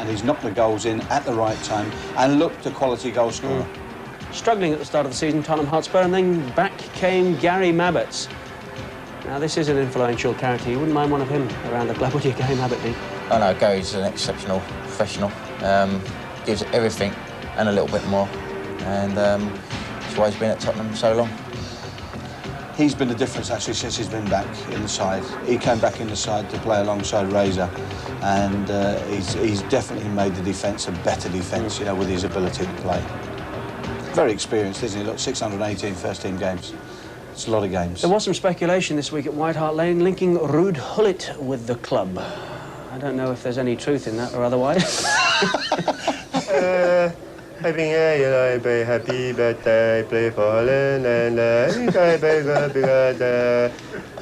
and he's knocked the goals in at the right time and looked a quality goal scorer. Struggling at the start of the season, Tottenham Hotspur, and then back came Gary Mabbotts. Now, this is an influential character. You wouldn't mind one of him around the club, would you, Gary Mabbott? I know Gary's an exceptional professional. Gives everything and a little bit more, and that's why he's been at Tottenham so long. He's been the difference, actually, since he's been back in the side. He came back in the side to play alongside Razor, and he's definitely made the defence a better defence, you know, with his ability to play. Very experienced, isn't he? Look, 618 first-team games. It's a lot of games. There was some speculation this week at White Hart Lane linking Ruud Gullit with the club. I don't know if there's any truth in that or otherwise. I've been here, you know, I'm very happy, but I play for Holland, and I'm very good because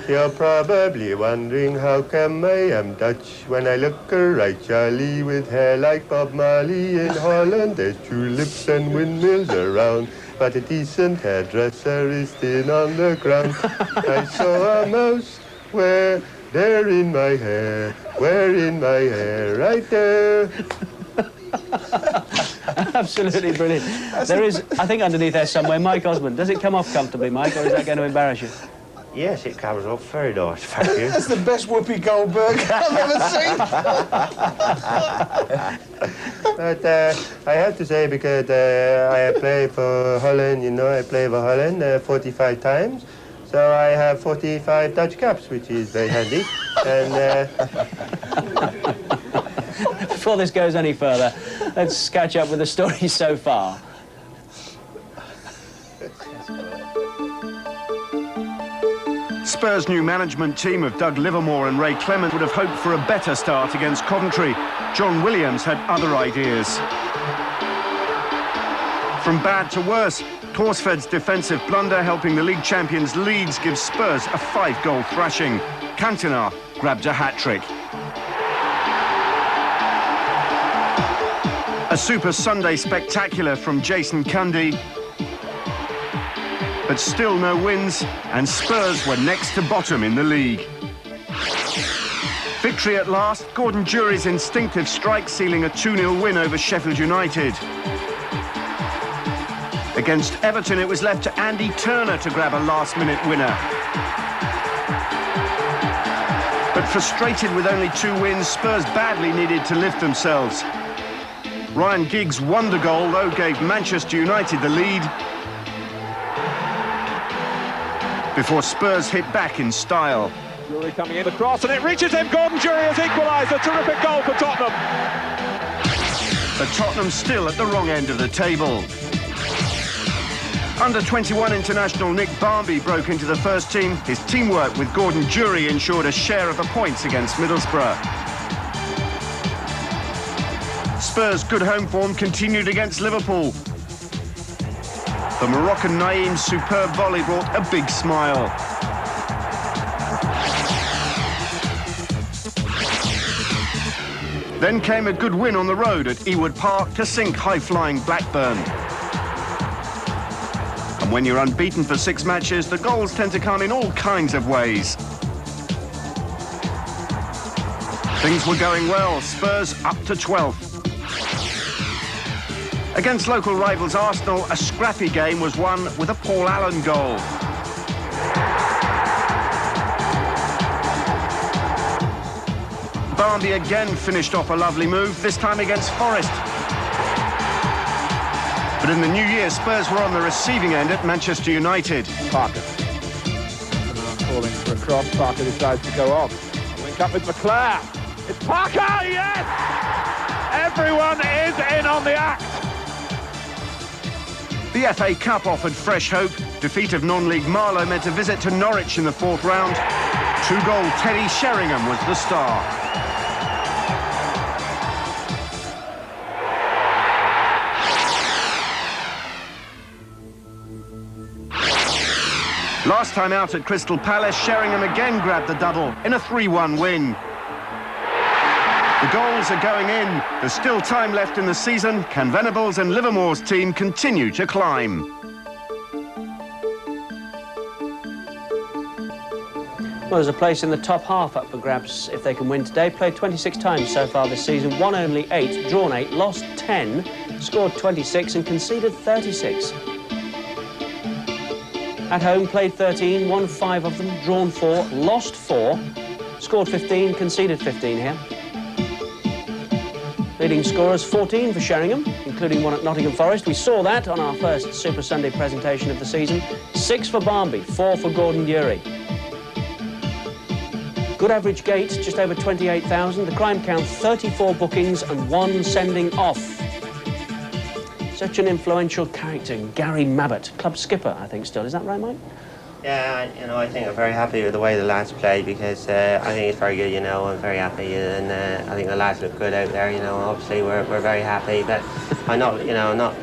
you're probably wondering how come I am Dutch when I look alright, Charlie, with hair like Bob Marley. In Holland, there's tulips and windmills around, but a decent hairdresser is still on the ground. I saw a mouse where there in my hair, where in my hair, right there. Absolutely brilliant. There is, I think underneath there somewhere, Mike Osmond. Does it come off comfortably, Mike, or is that going to embarrass you? Yes, it comes off very nice, thank you. That's the best Whoopi Goldberg I've ever seen. But I have to say, because I play for Holland, you know, I play for Holland 45 times. So I have 45 Dutch caps, which is very handy. And before this goes any further, let's catch up with the story so far. Spurs' new management team of Doug Livermore and Ray Clement would have hoped for a better start against Coventry. John Williams had other ideas. From bad to worse, Korsfed's defensive blunder helping the league champions Leeds give Spurs a 5-goal thrashing. Cantona grabbed a hat-trick. A Super Sunday spectacular from Jason Cundy. But still no wins, and Spurs were next to bottom in the league. Victory at last, Gordon Jury's instinctive strike sealing a 2-0 win over Sheffield United. Against Everton, it was left to Andy Turner to grab a last-minute winner. But frustrated with only 2 wins, Spurs badly needed to lift themselves. Ryan Giggs' wonder goal, though, gave Manchester United the lead before Spurs hit back in style. Jury coming in the cross, and it reaches him. Gordon Jury has equalised. A terrific goal for Tottenham. But Tottenham still at the wrong end of the table. Under-21 international Nick Barmby broke into the first team. His teamwork with Gordon Jury ensured a share of the points against Middlesbrough. Spurs' good home form continued against Liverpool. The Moroccan Naeem's superb volley brought a big smile. Then came a good win on the road at Ewood Park to sink high-flying Blackburn. And when you're unbeaten for 6 matches, the goals tend to come in all kinds of ways. Things were going well, Spurs up to 12th. Against local rivals Arsenal, a scrappy game was won with a Paul Allen goal. Barmby again finished off a lovely move, this time against Forest. But in the new year, Spurs were on the receiving end at Manchester United. Parker. Calling for a cross. Parker decides to go off. Link up with McClare. It's Parker, yes! Everyone is in on the act. The FA Cup offered fresh hope. Defeat of non-league Marlow meant a visit to Norwich in the 4th round. 2-goal Teddy Sheringham was the star. Last time out at Crystal Palace, Sheringham again grabbed the double in a 3-1 win. The goals are going in. There's still time left in the season. Can Venables and Livermore's team continue to climb? Well, there's a place in the top half up for grabs if they can win today. Played 26 times so far this season, won only 8, drawn 8, lost 10, scored 26 and conceded 36. At home, played 13, won 5 of them, drawn 4, lost 4, scored 15, conceded 15 here. Leading scorers 14 for Sheringham, including one at Nottingham Forest. We saw that on our first Super Sunday presentation of the season. 6 for Barnby, 4 for Gordon Urie. Good average gate, just over 28,000. The crime count, 34 bookings and 1 sending off. Such an influential character, Gary Mabbott, club skipper, I think still. Is that right, Mike? Yeah, I think I'm very happy with the way the lads play because I think it's very good, I'm very happy and I think the lads look good out there, obviously we're very happy, but I'm not,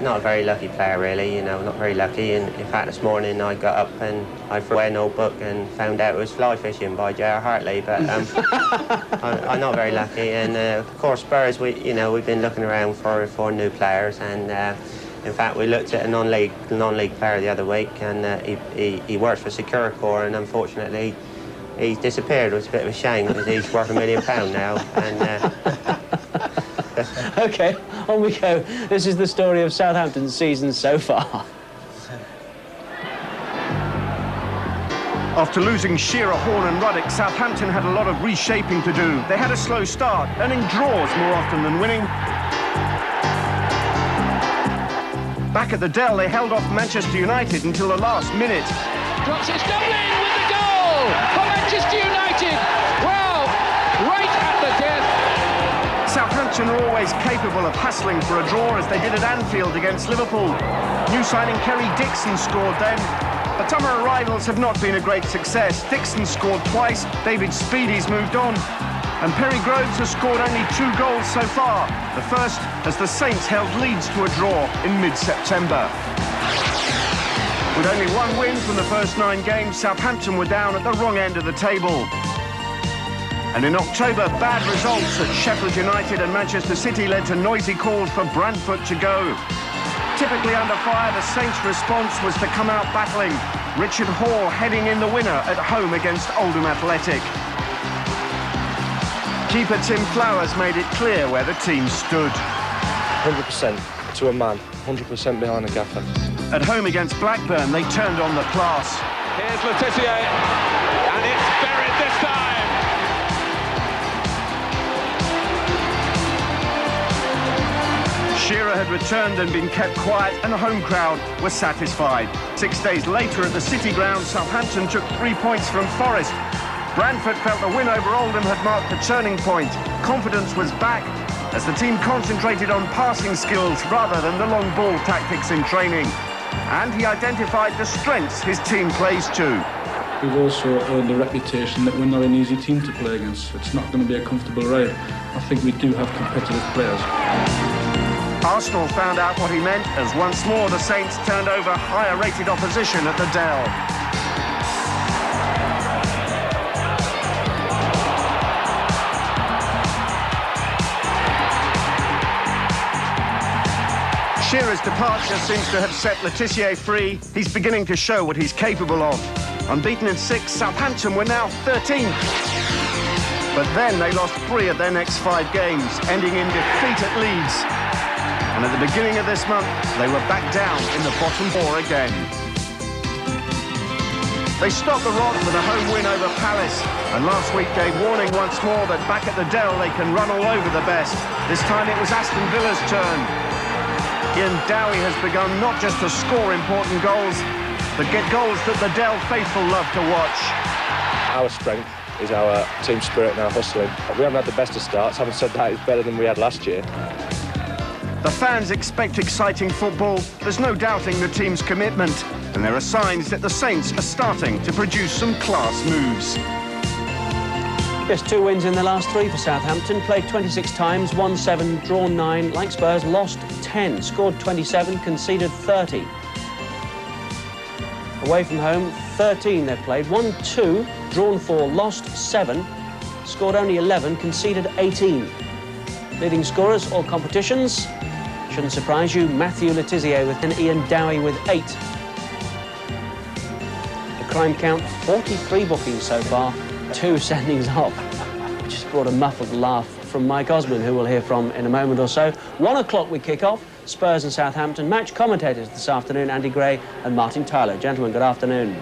not a very lucky player really, not very lucky, and in fact this morning I got up and I threw away a notebook and found out it was fly fishing by J.R. Hartley, but I'm not very lucky, and of course Spurs, we've been looking around for new players, and in fact, we looked at a non-league player the other week, and he works for Securicore, and unfortunately, he's disappeared. It was a bit of a shame because he's worth £1 million now. And OK, on we go. This is the story of Southampton's season so far. After losing Shearer, Horne and Ruddock, Southampton had a lot of reshaping to do. They had a slow start, earning draws more often than winning. Back at the Dell, they held off Manchester United until the last minute. Drops it, Dublin with the goal for Manchester United. Wow, right at the death. Southampton are always capable of hustling for a draw, as they did at Anfield against Liverpool. New signing Kerry Dixon scored then. But summer arrivals have not been a great success. Dixon scored twice, David Speedy's moved on, and Perry Groves has scored only 2 goals so far. The first as the Saints held Leeds to a draw in mid-September. With only 1 win from the first 9 games, Southampton were down at the wrong end of the table. And in October, bad results at Sheffield United and Manchester City led to noisy calls for Brentford to go. Typically under fire, the Saints' response was to come out battling. Richard Hall heading in the winner at home against Oldham Athletic. Keeper Tim Flowers made it clear where the team stood. 100% to a man, 100% behind the gaffer. At home against Blackburn, they turned on the class. Here's Letizia, and it's buried this time. Shearer had returned and been kept quiet, and the home crowd was satisfied. 6 days later at the City Ground, Southampton took 3 points from Forest. Brentford felt the win over Oldham had marked the turning point. Confidence was back as the team concentrated on passing skills rather than the long ball tactics in training. And he identified the strengths his team plays to. We've also earned a reputation that we're not an easy team to play against. It's not going to be a comfortable ride. I think we do have competitive players. Arsenal found out what he meant as once more the Saints turned over higher-rated opposition at the Dell. Shearer's departure seems to have set Letizia free. He's beginning to show what he's capable of. Unbeaten in 6, Southampton were now 13th. But then they lost 3 of their next 5 games, ending in defeat at Leeds. And at the beginning of this month, they were back down in the bottom 4 again. They stopped the rod with a home win over Palace, and last week gave warning once more that back at the Dell they can run all over the best. This time it was Aston Villa's turn. Ian Dowie has begun not just to score important goals, but get goals that the Dell faithful love to watch. Our strength is our team spirit and our hustling. We haven't had the best of starts. Having said that, it's better than we had last year. The fans expect exciting football. There's no doubting the team's commitment, and there are signs that the Saints are starting to produce some class moves. Just 2 wins in the last 3 for Southampton. Played 26 times, won 7, drawn 9. Like Spurs, lost 10, scored 27, conceded 30. Away from home, 13 they've played. Won 2, drawn 4, lost 7, scored only 11, conceded 18. Leading scorers, all competitions. Shouldn't surprise you, Matthew Letizia with 10, Ian Dowie with 8. The crime count, 43 bookings so far, 2 sendings off, which has brought a muffled laugh from Mike Osmond, who we'll hear from in a moment or so. 1 o'clock we kick off, Spurs and Southampton. Match commentators this afternoon, Andy Gray and Martin Tyler. Gentlemen, good afternoon.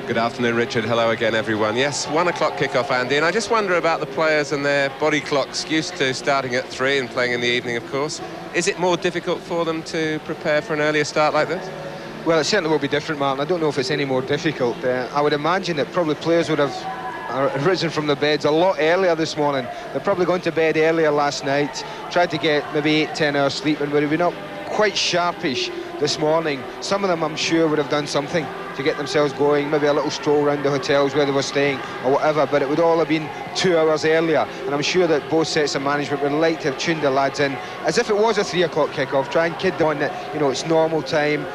Good afternoon, Richard. Hello again, everyone. Yes, 1 o'clock kick-off, Andy, and I just wonder about the players and their body clocks, used to starting at 3 and playing in the evening, of course. Is it more difficult for them to prepare for an earlier start like this? Well, it certainly will be different, Martin. I don't know if it's any more difficult. I would imagine that probably players would have risen from the beds a lot earlier this morning. They're probably going to bed earlier last night, tried to get maybe 8-10 hours sleep, and would have been up quite sharpish this morning. Some of them, I'm sure, would have done something to get themselves going, maybe a little stroll around the hotels where they were staying or whatever, but it would all have been 2 hours earlier, and I'm sure that both sets of management would like to have tuned the lads in as if it was a 3 o'clock kick-off, try and kid them on that, you know, it's normal time,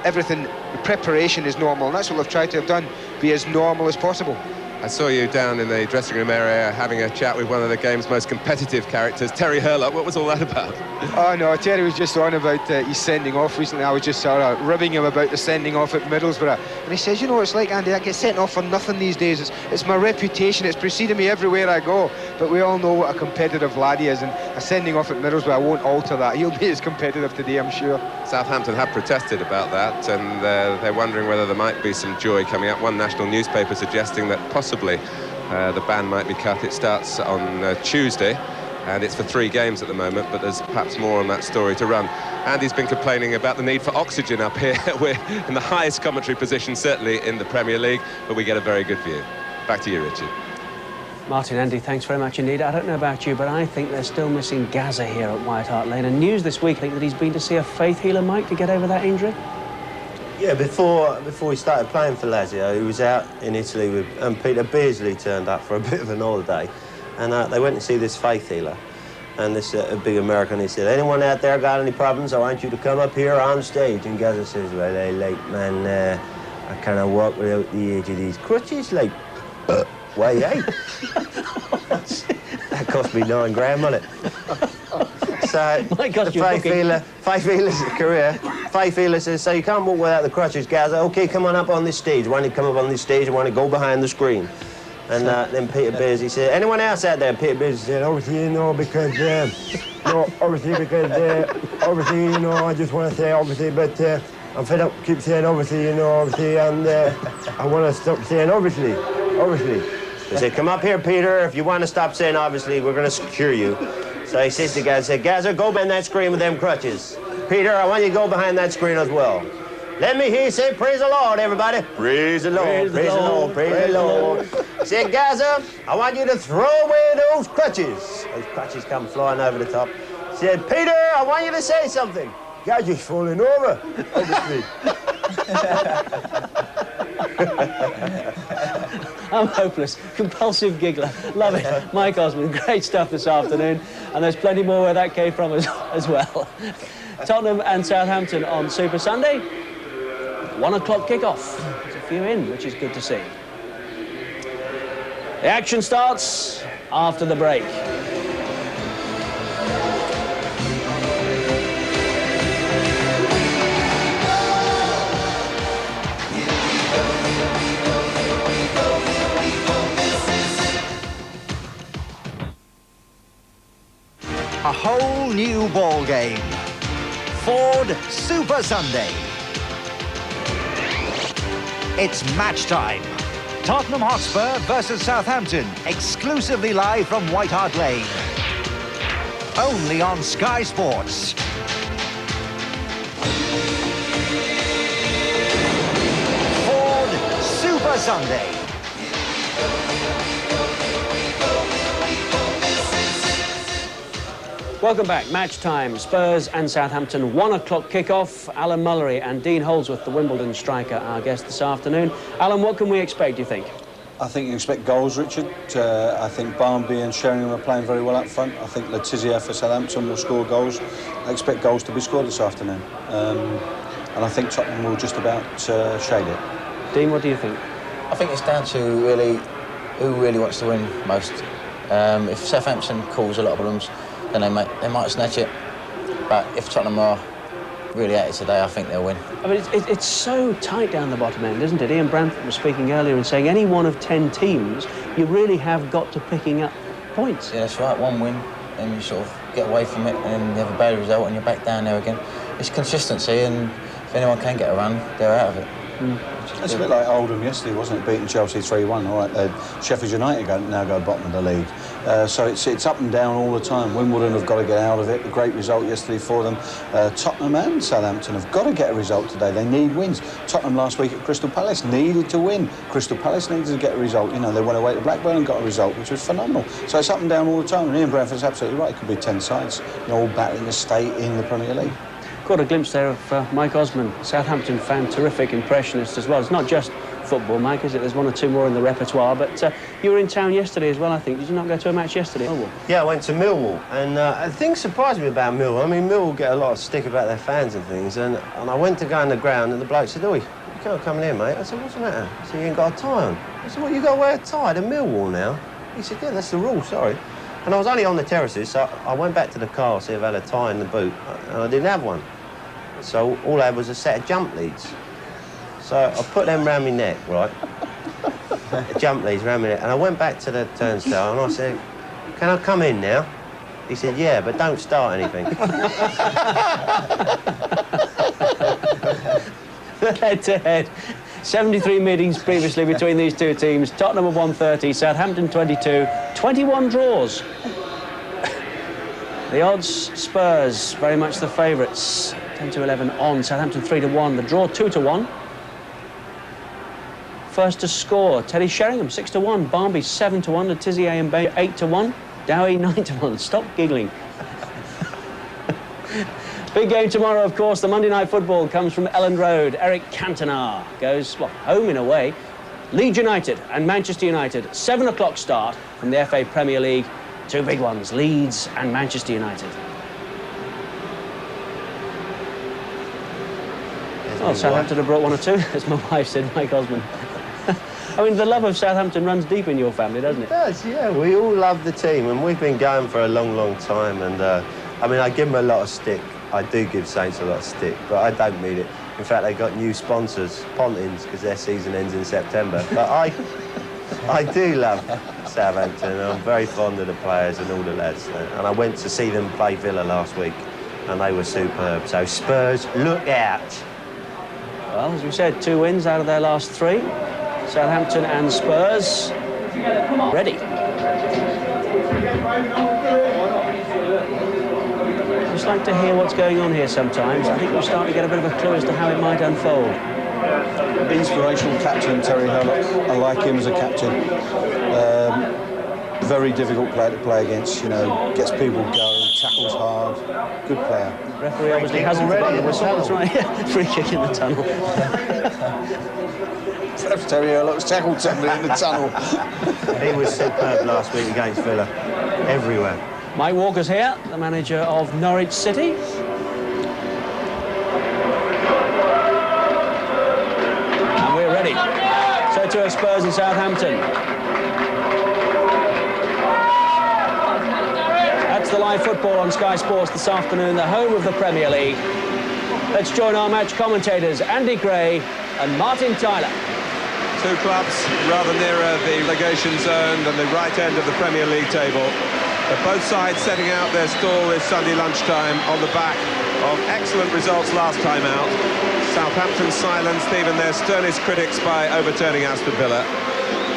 everything, the preparation is normal, and that's what they've tried to have done, be as normal as possible. I saw you down in the dressing room area having a chat with one of the game's most competitive characters, Terry Hurlock. What was all that about? Oh no, Terry was just on about his sending off recently. I was just sort of ribbing him about the sending off at Middlesbrough, and he says, you know, it's like, Andy, I get sent off for nothing these days. It's my reputation, it's preceding me everywhere I go. But we all know what a competitive lad he is, and a sending off at Middlesbrough won't alter that. He'll be as competitive today, I'm sure. Southampton have protested about that, and they're wondering whether there might be some joy coming up. One national newspaper suggesting that possibly the ban might be cut. It starts on Tuesday, and it's for 3 games at the moment, but there's perhaps more on that story to run. Andy's been complaining about the need for oxygen up here. We're in the highest commentary position, certainly in the Premier League, but we get a very good view. Back to you, Richard. Martin, Andy, thanks very much indeed. I don't know about you, but I think they're still missing Gaza here at White Hart Lane. And news this week, I think, that he's been to see a faith healer, Mike, to get over that injury. Yeah, before he started playing for Lazio, he was out in Italy with, and Peter Beardsley turned up for a bit of an holiday, and they went to see this faith healer. And this big American, he said, anyone out there got any problems? I want you to come up here on stage. And Gaza says, well, hey, like, man, I cannot walk without the age of these crutches, like, why, hey? That cost me £9 grand, wasn't it? So, the faith healer's career, faith healer says, so you can't walk without the crutches, Gaza. OK, come on up on this stage. When you come up on this stage, I want to go behind the screen. And then Peter Beardsley said, anyone else out there? Peter Beardsley said, obviously, you know, because, obviously, you know, I just want to say, obviously, but I'm fed up, keep saying, obviously, you know, obviously, and I want to stop saying, obviously. They said, come up here, Peter. If you want to stop saying, obviously, we're going to secure you. So he says to Gaza, Gaza, go behind that screen with them crutches. Peter, I want you to go behind that screen as well. Let me hear you say, praise the Lord, everybody. Praise the Lord, praise the Lord, praise the Lord. Said, Gaza, I want you to throw away those crutches. Those crutches come flying over the top. Said, Peter, I want you to say something. Gaza's falling over, obviously. I'm hopeless. Compulsive giggler. Love it. Mike Osmond, great stuff this afternoon. And there's plenty more where that came from as well. Tottenham and Southampton on Super Sunday. 1 o'clock kickoff. There's a few in, which is good to see. The action starts after the break. A whole new ball game. Ford Super Sunday. It's match time. Tottenham Hotspur versus Southampton, exclusively live from White Hart Lane. Only on Sky Sports. Ford Super Sunday. Welcome back. Match time. Spurs and Southampton. 1 o'clock kickoff. Alan Mullery and Dean Holdsworth, the Wimbledon striker, our guest this afternoon. Alan, what can we expect, do you think? I think you expect goals, Richard. I think Barnby and Sheringham are playing very well up front. I think Letizia for Southampton will score goals. I expect goals to be scored this afternoon. And I think Tottenham will just about shade it. Dean, what do you think? I think it's down to really who really wants to win most. If Southampton cause a lot of problems, then they might snatch it. But if Tottenham are really at it today. I think they'll win. I mean, it's so tight down the bottom end, isn't it? Ian Branford was speaking earlier and saying any one of 10 teams, you really have got to picking up points. Yeah, that's right. One win, and you sort of get away from it, and then you have a bad result, and you're back down there again. It's consistency, and if anyone can get a run, they're out of it. It's a bit like Oldham yesterday, wasn't it? Beating Chelsea 3-1. All right, Sheffield United now go bottom of the league. So it's up and down all the time. Wimbledon have got to get out of it. A great result yesterday for them. Tottenham and Southampton have got to get a result today. They need wins. Tottenham last week at Crystal Palace needed to win. Crystal Palace needed to get a result. You know, they went away to Blackburn and got a result, which was phenomenal. So it's up and down all the time. And Ian Branford's absolutely right. It could be 10 sides, all battling to stay in the Premier League. Caught a glimpse there of Mike Osman, Southampton fan, terrific impressionist as well. It's not just football, Mike, is it? There's one or two more in the repertoire. But you were in town yesterday as well, I think. Did you not go to a match yesterday? Yeah, I went to Millwall, and things surprised me about Millwall. I mean, Millwall get a lot of stick about their fans and things, and I went to go on the ground, and the bloke said, "Oi, you can't come in here, mate." I said, "What's the matter?" He said, "You ain't got a tie on." I said, "What, you got to wear a tie to Millwall now?" He said, "Yeah, that's the rule, sorry." And I was only on the terraces, so I went back to the car, see if I had a tie in the boot, and I didn't have one. So all I had was a set of jump leads. So I put them round my neck, right? Jump leads round my neck. And I went back to the turnstile and I said, "Can I come in now?" He said, "Yeah, but don't start anything." Head-to-head. 73 meetings previously between these two teams. Tottenham have won 30, Southampton 22, 21 draws. The odds, Spurs, very much the favourites. 10-11 on, Southampton 3-1, the draw 2-1. First to score, Teddy Sheringham 6-1, Barmby 7-1, Letizier and Bay 8-1, Dowie 9-1. Stop giggling. Big game tomorrow, of course. The Monday Night Football comes from Elland Road. Eric Cantona goes, well, home in a way. Leeds United and Manchester United, 7 o'clock start from the FA Premier League. Two big ones, Leeds and Manchester United. Well, Southampton have brought one or two, as my wife said, Mike Osman. I mean, the love of Southampton runs deep in your family, doesn't it? It does, yeah. We all love the team, and we've been going for a long, long time. And, I mean, I give them a lot of stick. I do give Saints a lot of stick, but I don't mean it. In fact, they got new sponsors, Pontins, because their season ends in September. But I do love Southampton, and I'm very fond of the players and all the lads. And I went to see them play Villa last week, and they were superb. So Spurs, look out. Well, as we said, 2 wins out of their last 3. Southampton and Spurs ready. I just like to hear what's going on here sometimes. I think we're starting to get a bit of a clue as to how it might unfold. Inspirational captain, Terry Hurlock. I like him as a captain. Very difficult player to play against, you know, gets people going, tackles hard, good player. Referee obviously hasn't forgotten the whistle, that's right. Yeah, free kick in the tunnel. Perhaps Terry Hurlock's tackled somebody in the tunnel. He was superb last week against Villa, everywhere. Mike Walker's here, the manager of Norwich City. And we're ready. So too are Spurs and Southampton. That's the live football on Sky Sports this afternoon, the home of the Premier League. Let's join our match commentators, Andy Gray and Martin Tyler. Two clubs rather nearer the relegation zone than the right end of the Premier League table. But both sides setting out their stall this Sunday lunchtime on the back of excellent results last time out. Southampton silenced even their sternest critics by overturning Aston Villa.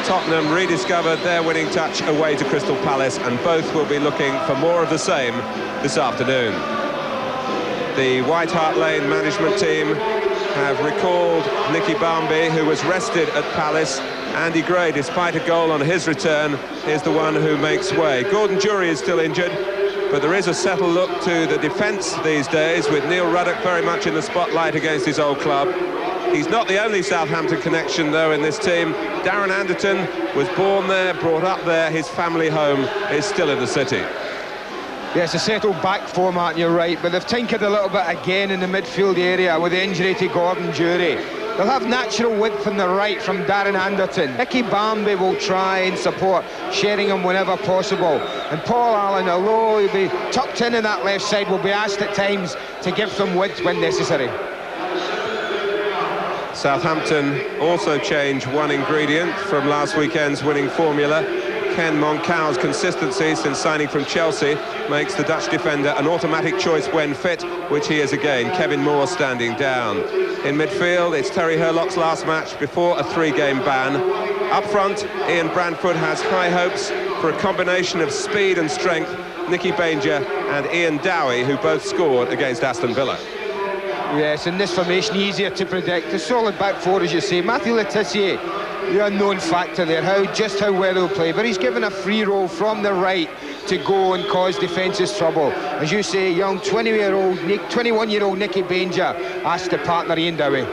Tottenham rediscovered their winning touch away to Crystal Palace, and both will be looking for more of the same this afternoon. The White Hart Lane management team have recalled Nicky Barmby, who was rested at Palace. Andy Gray, despite a goal on his return, is the one who makes way. Gordon Jury is still injured, but there is a settled look to the defence these days, with Neil Ruddock very much in the spotlight against his old club. He's not the only Southampton connection, though, in this team. Darren Anderton was born there, brought up there. His family home is still in the city. Yes, a settled back four, Martin, you're right, but they've tinkered a little bit again in the midfield area with the injury to Gordon Jury. They'll have natural width on the right from Darren Anderton. Nicky Bambi will try and support Sheringham whenever possible. And Paul Allen, although he'll be tucked in that left side, will be asked at times to give them width when necessary. Southampton also changed one ingredient from last weekend's winning formula. Ken Moncal's consistency since signing from Chelsea makes the Dutch defender an automatic choice when fit, which he is again. Kevin Moore standing down. In midfield, it's Terry Hurlock's last match before a 3-game ban. Up front, Ian Brantford has high hopes for a combination of speed and strength. Nicky Banger and Ian Dowie, who both scored against Aston Villa. Yes, in this formation, easier to predict. A solid back four, as you say. Matthew Le Tissier, the unknown factor there, just how well he'll play. But he's given a free roll from the right to go and cause defences trouble. As you say, young 21-year-old Nicky Banger asked to partner Ian Dowie.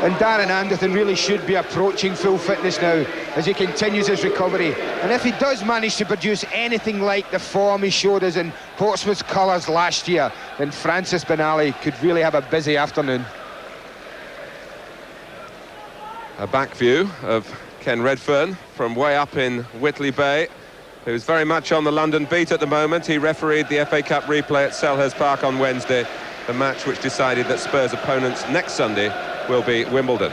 And Darren Anderton really should be approaching full fitness now as he continues his recovery. And if he does manage to produce anything like the form he showed us in Portsmouth's colours last year, then Francis Benali could really have a busy afternoon. A back view of Ken Redfern from way up in Whitley Bay, who's very much on the London beat at the moment. He refereed the FA Cup replay at Selhurst Park on Wednesday, the match which decided that Spurs' opponents next Sunday will be Wimbledon.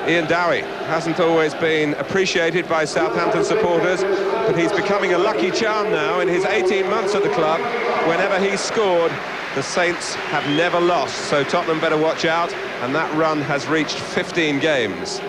Ian Dowie hasn't always been appreciated by Southampton supporters, but he's becoming a lucky charm now in his 18 months at the club. Whenever he's scored, the Saints have never lost, so Tottenham better watch out, and that run has reached 15 games.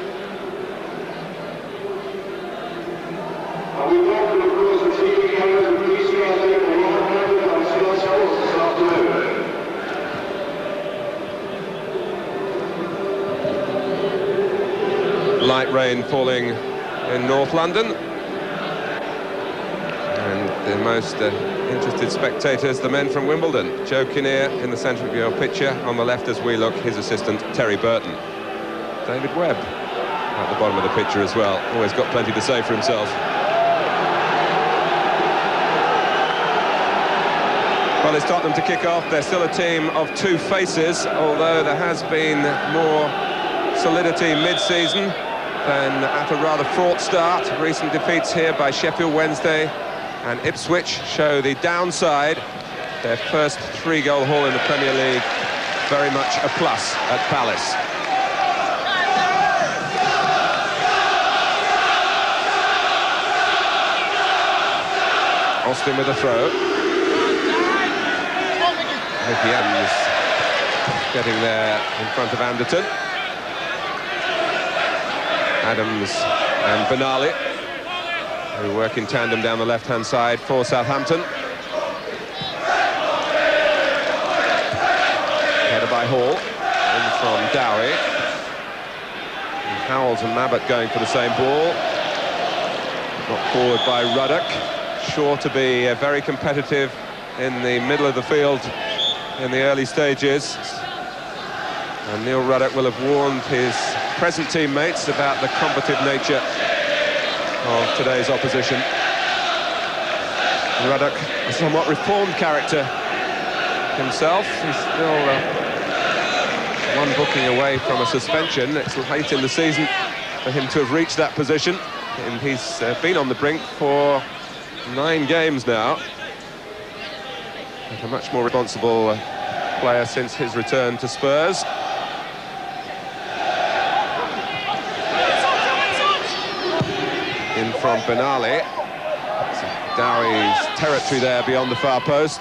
Light rain falling in North London, and the most interested spectators, the men from Wimbledon. Joe Kinnear in the centre of your picture. On the left as we look, his assistant Terry Burton. David Webb at the bottom of the picture as well. Always got plenty to say for himself. Well, it's Tottenham to kick off. They're still a team of two faces, although there has been more solidity mid-season than at a rather fraught start. Recent defeats here by Sheffield Wednesday and Ipswich show the downside. Their first 3-goal haul in the Premier League, very much a plus at Palace. Austin with a throw. Mickey Adams getting there in front of Anderton. Adams and Benali, who work in tandem down the left-hand side for Southampton. Header by Hall, in from Dowie. And Howells and Mabbott going for the same ball. Knocked forward by Ruddock. Sure to be very competitive in the middle of the field in the early stages. And Neil Ruddock will have warned his present teammates about the combative nature of today's opposition. Ruddock, a somewhat reformed character himself. He's still one booking away from a suspension. It's late in the season for him to have reached that position, and he's been on the brink for 9 games now. But a much more responsible player since his return to Spurs. In from Benali. Dowie's territory there beyond the far post.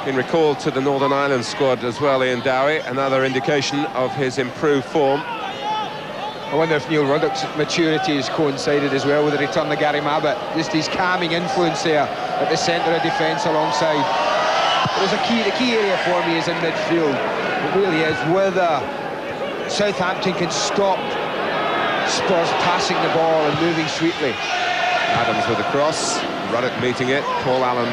Been recalled to the Northern Ireland squad as well, Ian Dowie, another indication of his improved form. I wonder if Neil Ruddock's maturity has coincided as well with the return of Gary Mabbott. Just his calming influence there at the centre of defence alongside. There's the key area for me is in midfield. It really is whether Southampton can stop Spurs passing the ball and moving sweetly. Adams with a cross, Ruddock meeting it, Paul Allen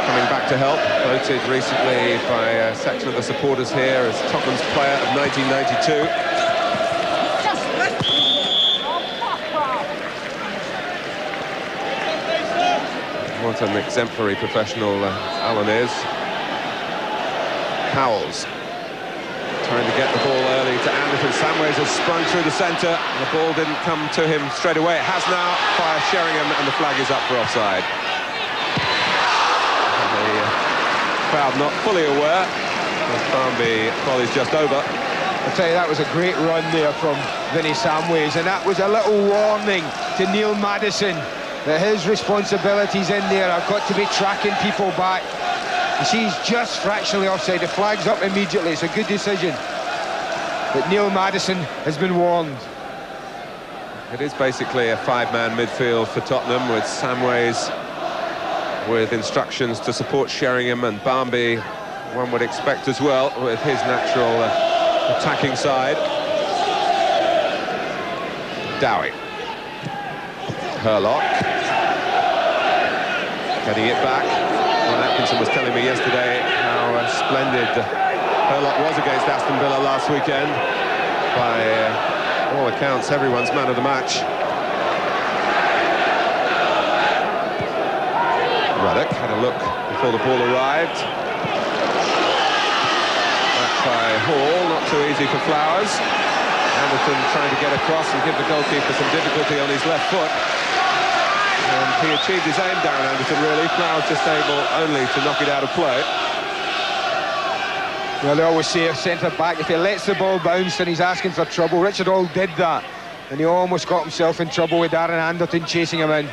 coming back to help. Voted recently by a section of the supporters here as Tottenham's player of 1992. What an exemplary professional Alan is. Howells trying to get the ball early to Anderton. Samways has sprung through the centre. The ball didn't come to him straight away. It has now. Fire Sheringham, and the flag is up for offside. And the crowd not fully aware. Barnby volley's just over. I'll tell you, that was a great run there from Vinnie Samways, and that was a little warning to Neil Maddison that his responsibilities in there have got to be tracking people back. You see, he's just fractionally offside. The flag's up immediately. It's a good decision. But Neil Maddison has been warned. It is basically a five-man midfield for Tottenham, with Samways with instructions to support Sheringham, and Barnby, one would expect as well, with his natural attacking side. Dowie. Hurlock. Getting it back. Ron Atkinson was telling me yesterday how splendid Hurlock was against Aston Villa last weekend. By all accounts, everyone's man of the match. Ruddock had a look before the ball arrived. Back by Hall, not too easy for Flowers. Anderton trying to get across and give the goalkeeper some difficulty on his left foot. And he achieved his aim, Darren Anderton, really. Flowers just able only to knock it out of play. Well, they always say a centre-back, if he lets the ball bounce, then he's asking for trouble. Richard Hall did that, and he almost got himself in trouble with Darren Anderton chasing him in.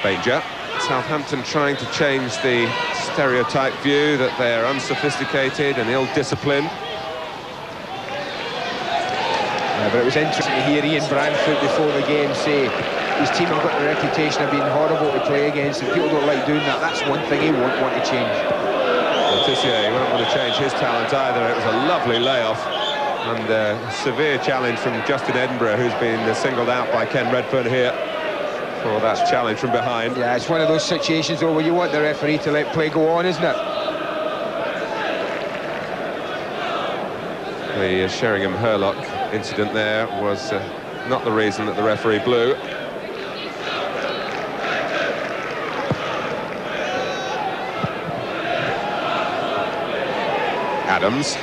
Danger. Southampton trying to change the stereotype view that they're unsophisticated and ill-disciplined. But it was interesting to hear Ian Brandfoot before the game say his team have got the reputation of being horrible to play against, and people don't like doing that. That's one thing he won't want to change. Letitia, he won't want to change his talent either. It was a lovely layoff and a severe challenge from Justin Edinburgh, who's been singled out by Ken Redfern here for that challenge from behind. Yeah, it's one of those situations though where you want the referee to let play go on, isn't it? The Sheringham-Hurlock incident there was not the reason that the referee blew. Adams,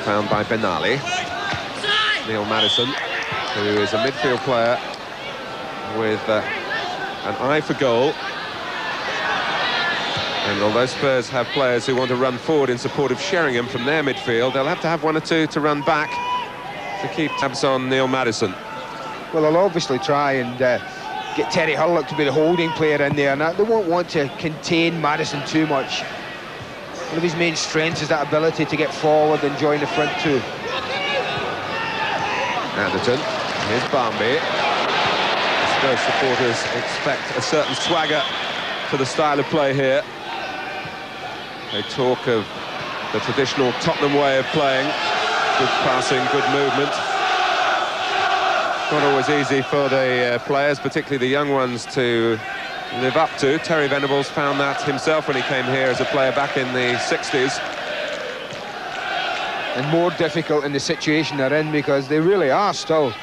found by Benali. Neil Maddison, who is a midfield player with an eye for goal. And although Spurs have players who want to run forward in support of Sheringham from their midfield, they'll have to have one or two to run back to keep tabs on Neil Maddison. Well, they'll obviously try and get Terry Hurlock to be the holding player in there. Now, they won't want to contain Maddison too much. One of his main strengths is that ability to get forward and join the front two. Anderton, here's Barnby. The Spurs supporters expect a certain swagger to the style of play here. They talk of the traditional Tottenham way of playing. Good passing, good movement. Not always easy for the players, particularly the young ones, to live up to. Terry Venables found that himself when he came here as a player back in the 60s. And more difficult in the situation they're in, because they really are still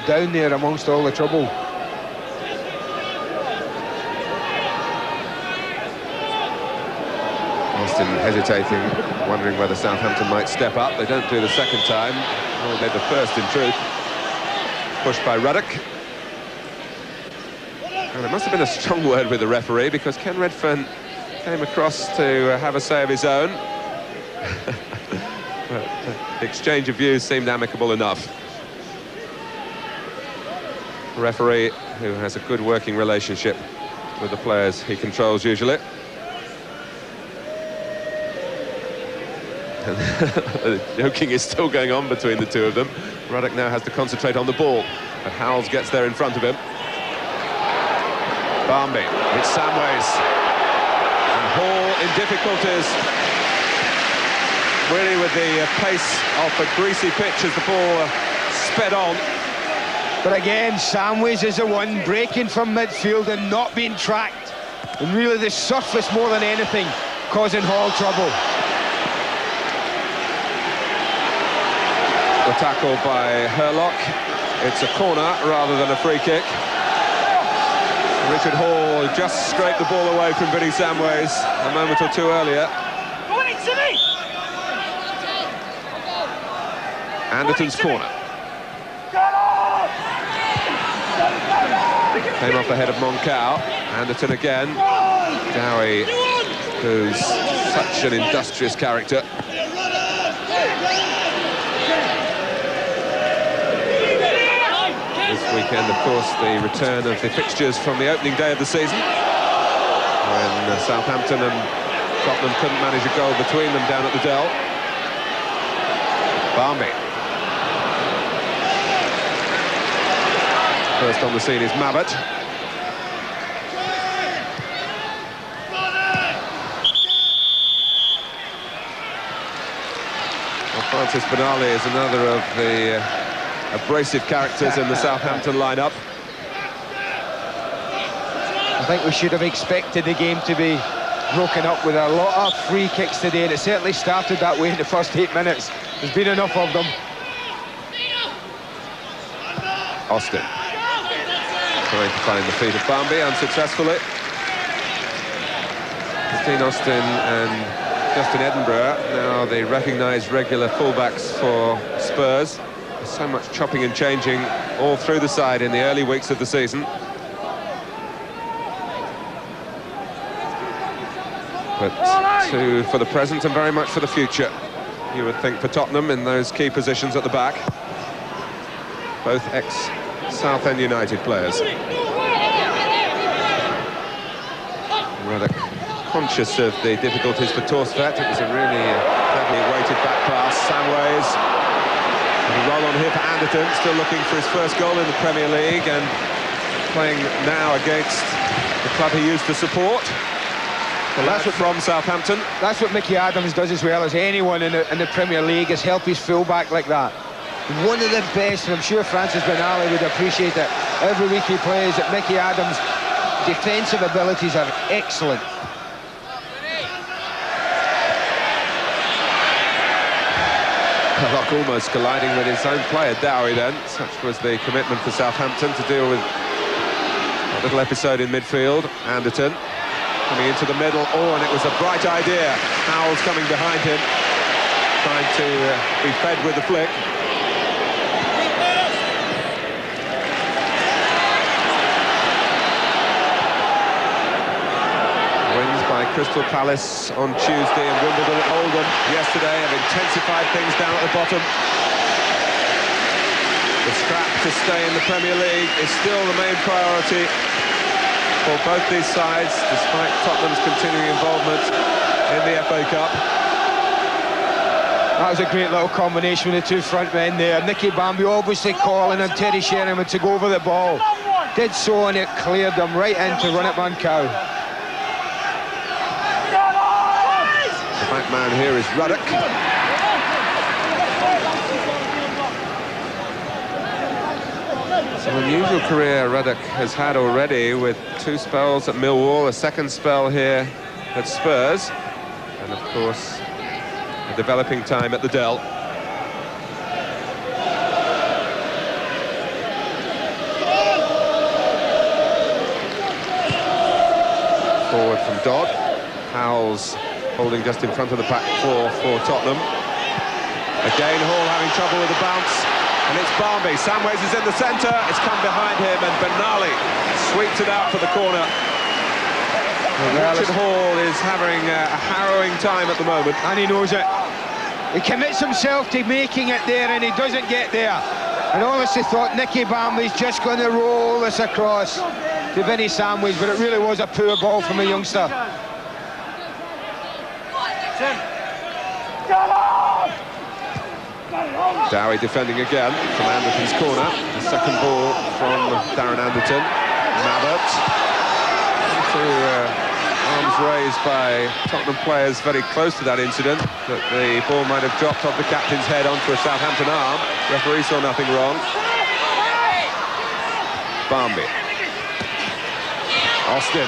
down there amongst all the trouble. Austin hesitating, wondering whether Southampton might step up. They don't do the second time. Oh, they're the first, in truth. Pushed by Ruddock. And it must have been a strong word with the referee, because Ken Redfern came across to have a say of his own. But the exchange of views seemed amicable enough. The referee, who has a good working relationship with the players he controls usually. The joking is still going on between the two of them. Ruddock now has to concentrate on the ball, but Howells gets there in front of him. Barnby, it's Samways. And Hall in difficulties. Really with the pace of the greasy pitch as the ball sped on. But again, Samways is the one breaking from midfield and not being tracked. And really the surface more than anything causing Hall trouble. The tackle by Hurlock. It's a corner rather than a free kick. Richard Hall just scraped the ball away from Vinnie Samways a moment or two earlier. Anderton's corner. Came off the head of Moncau. Anderton again. Dowie, who's such an industrious character. This weekend, of course, the return of the fixtures from the opening day of the season, when Southampton and Tottenham couldn't manage a goal between them down at the Dell. Barmby. First on the scene is Mabbott. Well, Francis Benali is another of the abrasive characters in the Southampton lineup. I think we should have expected the game to be broken up with a lot of free kicks today, and it certainly started that way in the first 8 minutes. There's been enough of them. Austin trying to find the feet of Barmby unsuccessfully. Christine Austin and Justin Edinburgh, now the recognised regular fullbacks for Spurs. There's so much chopping and changing all through the side in the early weeks of the season. But two for the present and very much for the future, you would think, for Tottenham in those key positions at the back. Both ex-Southend United players. Rather conscious of the difficulties for Torsvet. It was a really heavily weighted back pass. Samways. And a roll on here for Anderton, still looking for his first goal in the Premier League and playing now against the club he used to support. Well, that's what from Southampton. That's what Mickey Adams does as well as anyone in the Premier League, is help his fullback like that. One of the best, and I'm sure Francis Benali would appreciate it every week he plays, that Mickey Adams' defensive abilities are excellent. Lock almost colliding with his own player, Dowie, then. Such was the commitment for Southampton to deal with that little episode in midfield. Anderton coming into the middle. Oh, and it was a bright idea. Howell's coming behind him, trying to be fed with the flick. Wins by Crystal Palace on Tuesday and Wimbledon at Oldham yesterday have intensified things down at the bottom. The scrap to stay in the Premier League is still the main priority for both these sides, despite Tottenham's continuing involvement in the FA Cup. That was a great little combination with the two front men there. Nicky Barmby obviously calling on Terry Sheringham to go over the ball. Did so, and it cleared them right in to run at Moncau. The back man here is Ruddock. It's an unusual career Ruddock has had already, with 2 spells at Millwall, a second spell here at Spurs, and of course a developing time at the Dell. Forward from Dodd. Howells holding just in front of the back four for Tottenham. Again, Hall having trouble with the bounce, and it's Barmby. Samways is in the centre, it's come behind him, and Benali sweeps it out for the corner. Richard Hall is having a harrowing time at the moment. And he knows it. He commits himself to making it there, and he doesn't get there. And honestly thought Nicky Barmby's just going to roll this across to Vinnie Samways, but it really was a poor ball from a youngster. Dowie defending again from Anderton's corner. The second ball from Darren Anderton. Mabbott. Arms raised by Tottenham players very close to that incident, that the ball might have dropped off the captain's head onto a Southampton arm. Referee saw nothing wrong. Barmby. Austin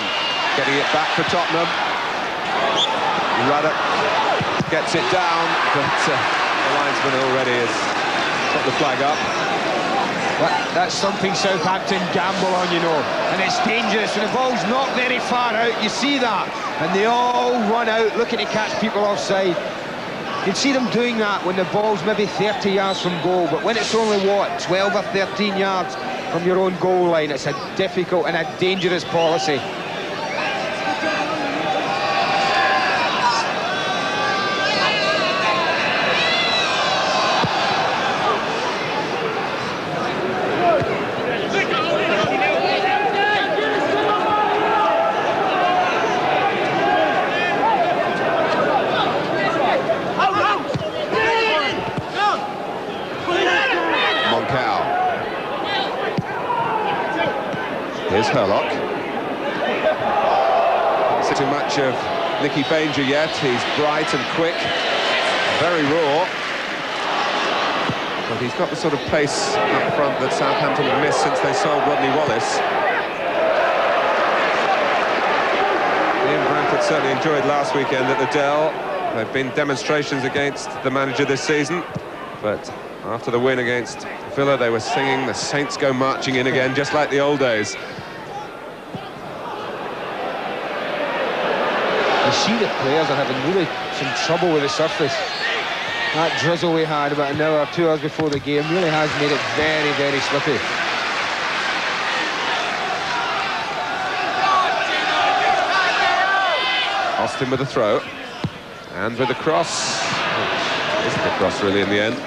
getting it back for Tottenham. Ruddock gets it down, but the linesman already has put the flag up. That's something Southampton gamble on, you know, and it's dangerous when the ball's not very far out. You see that, and they all run out looking to catch people offside. You can see them doing that when the ball's maybe 30 yards from goal, but when it's only, what, 12 or 13 yards from your own goal line, it's a difficult and a dangerous policy. Here's Herlock. Not too much of Nicky Banger yet. He's bright and quick, very raw. But he's got the sort of pace up front that Southampton have missed since they sold Rodney Wallace. Ian Bramford certainly enjoyed last weekend at the Dell. There have been demonstrations against the manager this season, but after the win against Villa, they were singing "The Saints Go Marching In" again, just like the old days. You see the players are having really some trouble with the surface. That drizzle we had about an hour or 2 hours before the game really has made it very, very slippy. Austin with a throw, and with a cross. Which isn't a cross really in the end.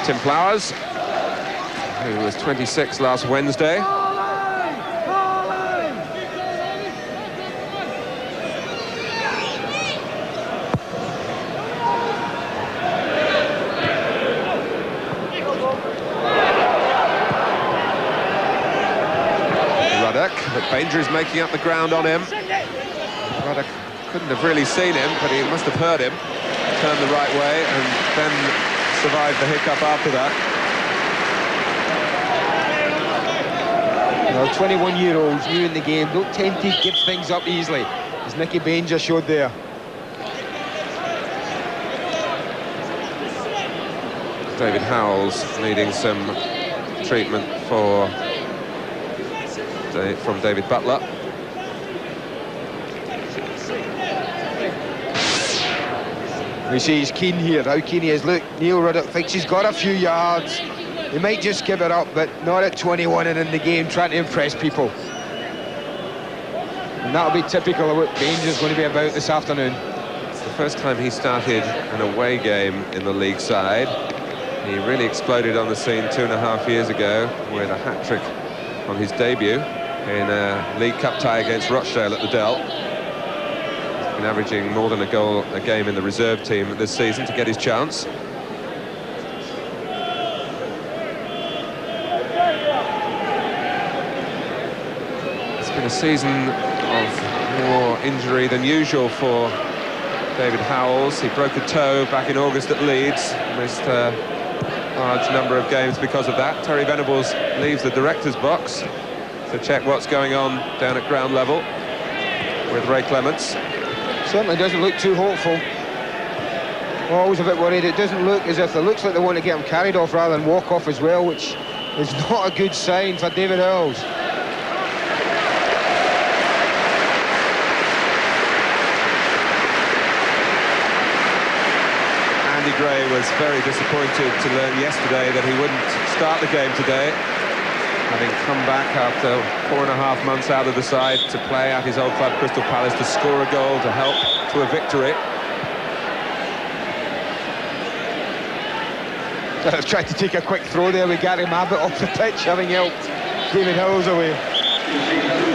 Tim Flowers, who was 26 last Wednesday. Ruddock, but Banger is making up the ground on him. Ruddock couldn't have really seen him, but he must have heard him. Turned the right way and then survived the hiccup after that. You know, 21-year-olds new in the game don't tend to give things up easily, as Nicky Banger showed there. David Howells needing some treatment from David Butler. You see he's keen here, how keen he is. Look, Neil Ruddock thinks he's got a few yards. He might just give it up, but not at 21 and in the game, trying to impress people. And that'll be typical of what Banger's going to be about this afternoon. It's the first time he started an away game in the league side. He really exploded on the scene 2.5 years ago with a hat-trick on his debut in a League Cup tie against Rochdale at the Dell. Been averaging more than a goal a game in the reserve team this season to get his chance. It's been a season of more injury than usual for David Howells. He broke a toe back in August at Leeds, missed a large number of games because of that. Terry Venables leaves the director's box to check what's going on down at ground level with Ray Clements. Certainly doesn't look too hopeful. We're always a bit worried. It doesn't look as if it looks like they want to get him carried off rather than walk off as well, which is not a good sign for David Howells. Andy Gray was very disappointed to learn yesterday that he wouldn't start the game today, having come back after 4.5 months out of the side to play at his old club Crystal Palace to score a goal to help to a victory. I've tried to take a quick throw there with Gary Mabbutt off the pitch, having helped David Howells away.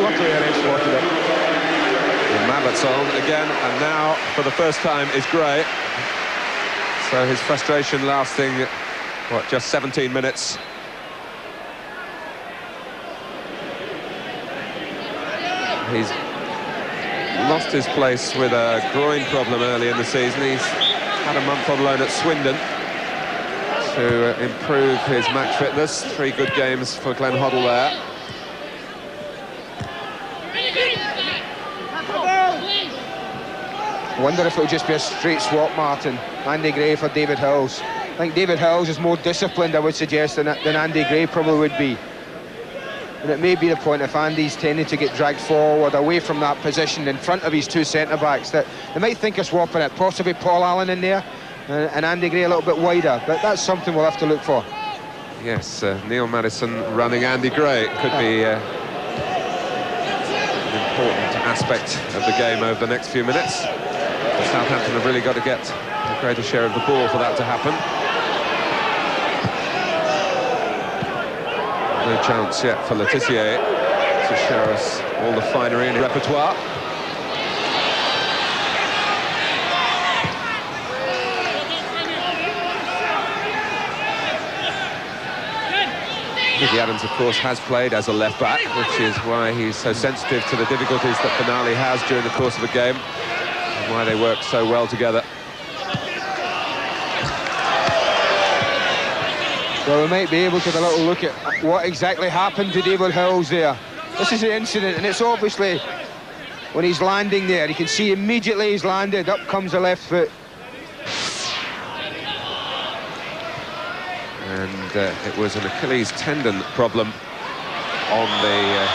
Luckily, I spotted it. And Mabbutt's on again, and now, for the first time, is Gray. So his frustration lasting, what, just 17 minutes. He's lost his place with a groin problem early in the season. He's had a month on loan at Swindon to improve his match fitness. 3 good games for Glenn Hoddle there. I wonder if it would just be a straight swap, Martin. Andy Gray for David Hills. I think David Hills is more disciplined, I would suggest, than Andy Gray probably would be. And it may be the point if Andy's tending to get dragged forward away from that position in front of his two centre-backs that they might think of swapping it, possibly Paul Allen in there and Andy Gray a little bit wider, but that's something we'll have to look for. Yes, Neil Maddison running Andy Gray could be an important aspect of the game over the next few minutes. Southampton have really got to get a greater share of the ball for that to happen. No chance yet for Letitia to show us all the finery and repertoire. Nicky Adams, of course, has played as a left-back, which is why he's so sensitive to the difficulties that Benali has during the course of a game, and why they work so well together. Well, we might be able to have a little look at what exactly happened to David Hills there. This is the incident, and it's obviously when he's landing there, you can see immediately he's landed, up comes the left foot. And it was an Achilles tendon problem on the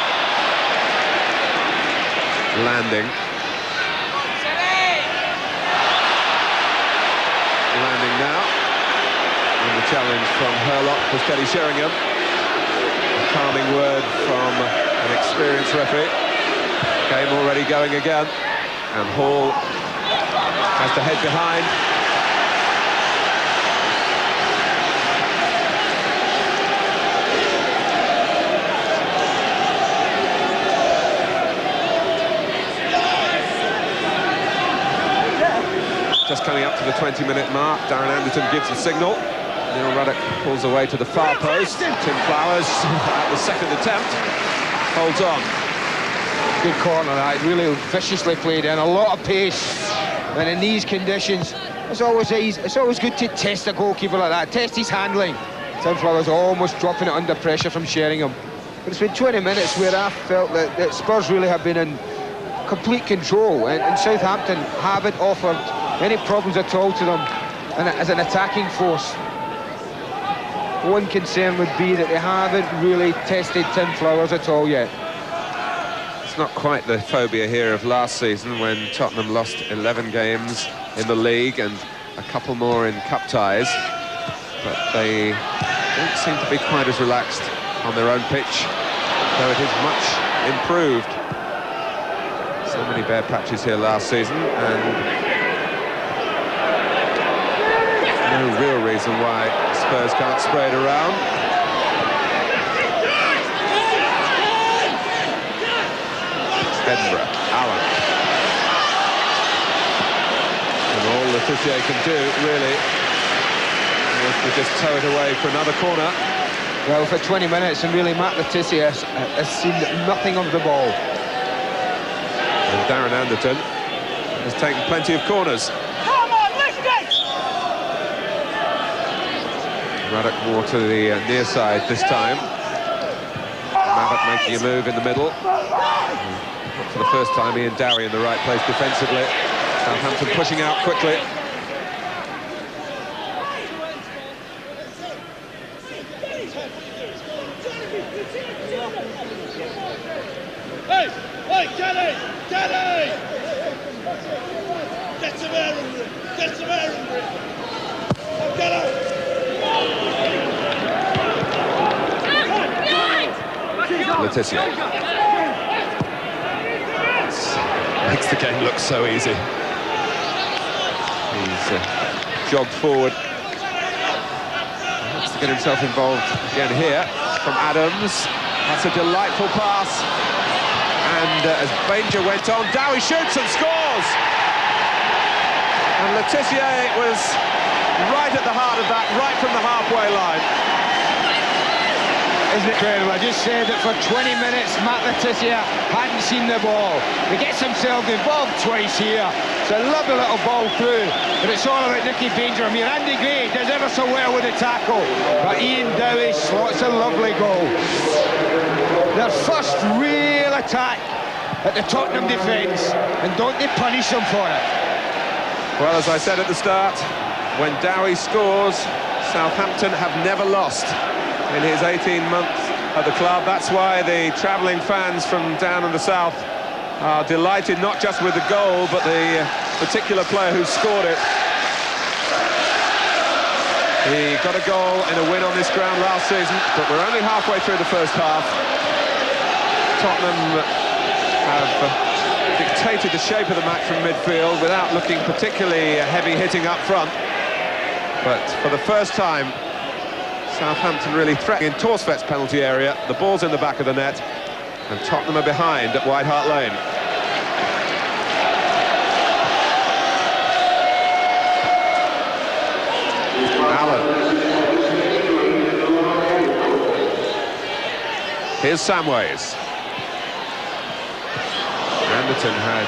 landing. Landing now. And the challenge from Herlock for Teddy Sheringham. A calming word from an experienced referee. Game already going again. And Hall has to head behind. Just coming up to the 20-minute mark, Darren Anderton gives the signal. Neil Ruddock pulls away to the far post. Tim Flowers, at the second attempt, holds on. Good corner, that really viciously played in, a lot of pace. And in these conditions, it's always good to test a goalkeeper like that, test his handling. Tim Flowers almost dropping it under pressure from Sheringham. But it's been 20 minutes where I felt that Spurs really have been in complete control, and Southampton haven't offered any problems at all to them and as an attacking force. One concern would be that they haven't really tested Tim Flowers at all yet. It's not quite the phobia here of last season when Tottenham lost 11 games in the league and a couple more in cup ties, but they don't seem to be quite as relaxed on their own pitch, though it is much improved. So many bare patches here last season, and no real reason why Spurs can't spray it around. Edinburgh, Allen. And all Letitia can do, really, is to just tow it away for another corner. Well, for 20 minutes, and really Matt Letitia has seen nothing of the ball. And Darren Anderton has taken plenty of corners. Ruddock more to the near side this time. Mabbott making a move in the middle. For the first time, Ian Dowie in the right place defensively. Southampton pushing out quickly. Hey, Kelly! Kelly! Get some air under it! Get some air under it! Oh, Kelly! Letitia. Makes the game look so easy. He's jogged forward. Wants to get himself involved again here from Adams. That's a delightful pass. And as Banger went on, Dowie shoots and scores! And Letitia was right at the heart of that, right from the halfway line. Isn't it incredible? I just said that for 20 minutes, Matt Letitia hadn't seen the ball. He gets himself involved twice here. It's a lovely little ball through, but it's all about Nicky Banger. I mean, Andy Gray does ever so well with the tackle, but Ian Dowie slots a lovely goal. Their first real attack at the Tottenham defence, and don't they punish them for it? Well, as I said at the start, when Dowie scores, Southampton have never lost in his 18 months at the club. That's why the travelling fans from down in the south are delighted, not just with the goal, but the particular player who scored it. He got a goal in a win on this ground last season, but we're only halfway through the first half. Tottenham have dictated the shape of the match from midfield without looking particularly heavy-hitting up front. But for the first time, Southampton really threatening in Torsvett's penalty area. The ball's in the back of the net, and Tottenham are behind at White Hart Lane. Allen. Here's Samways. Anderton had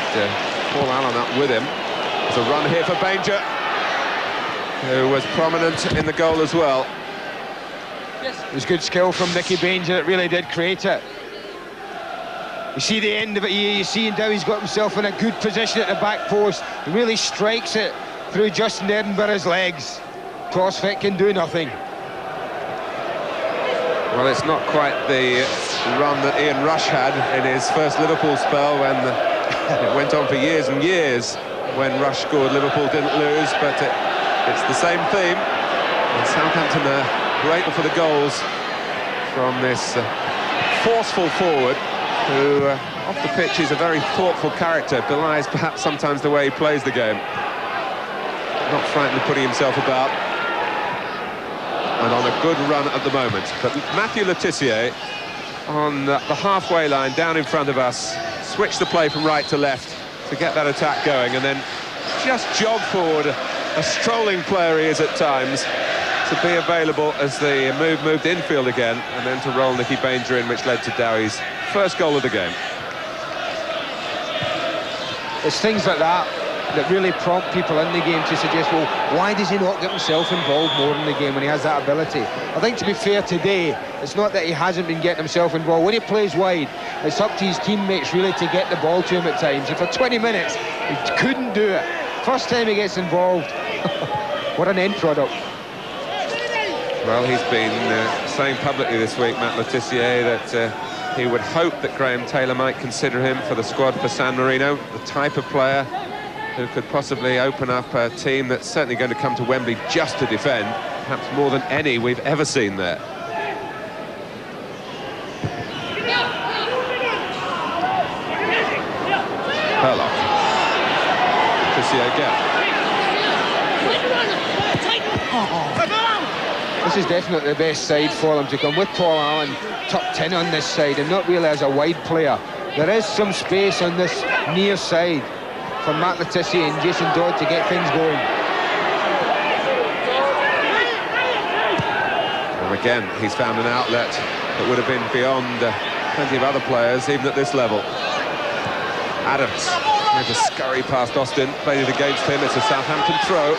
Paul Allen up with him. There's a run here for Banger, who was prominent in the goal as well. It was good skill from Nicky Banger that really did create it. You see the end of it here, you see now he's got himself in a good position at the back post. He really strikes it through Justin Edinburgh's legs. Torsvett can do nothing. Well, it's not quite the run that Ian Rush had in his first Liverpool spell, when it went on for years and years. When Rush scored, Liverpool didn't lose, but it's the same theme. And Southampton are grateful for the goals from this forceful forward, who off the pitch is a very thoughtful character, belies perhaps sometimes the way he plays the game. Not frightened of putting himself about, and on a good run at the moment. But Matthew Le Tissier on the halfway line down in front of us switched the play from right to left to get that attack going, and then just jog forward. A strolling player he is at times, to be available as the move moved infield again, and then to roll Nicky Banger in, which led to Dowie's first goal of the game. It's things like that that really prompt people in the game to suggest, well, why does he not get himself involved more in the game when he has that ability? I think, to be fair, today, it's not that he hasn't been getting himself involved. When he plays wide, it's up to his teammates really to get the ball to him at times. And for 20 minutes, he couldn't do it. First time he gets involved, what an end product. Well, he's been saying publicly this week, Matt Le Tissier, that he would hope that Graham Taylor might consider him for the squad for San Marino, the type of player who could possibly open up a team that's certainly going to come to Wembley just to defend, perhaps more than any we've ever seen there. Perlock. Tissier again. This is definitely the best side for them to come, with Paul Allen tucked in on this side and not really as a wide player. There is some space on this near side for Matt Le Tissier and Jason Dodd to get things going. And again, he's found an outlet that would have been beyond plenty of other players, even at this level. Adams, there's a scurry past Austin, played it against him. It's a Southampton throw.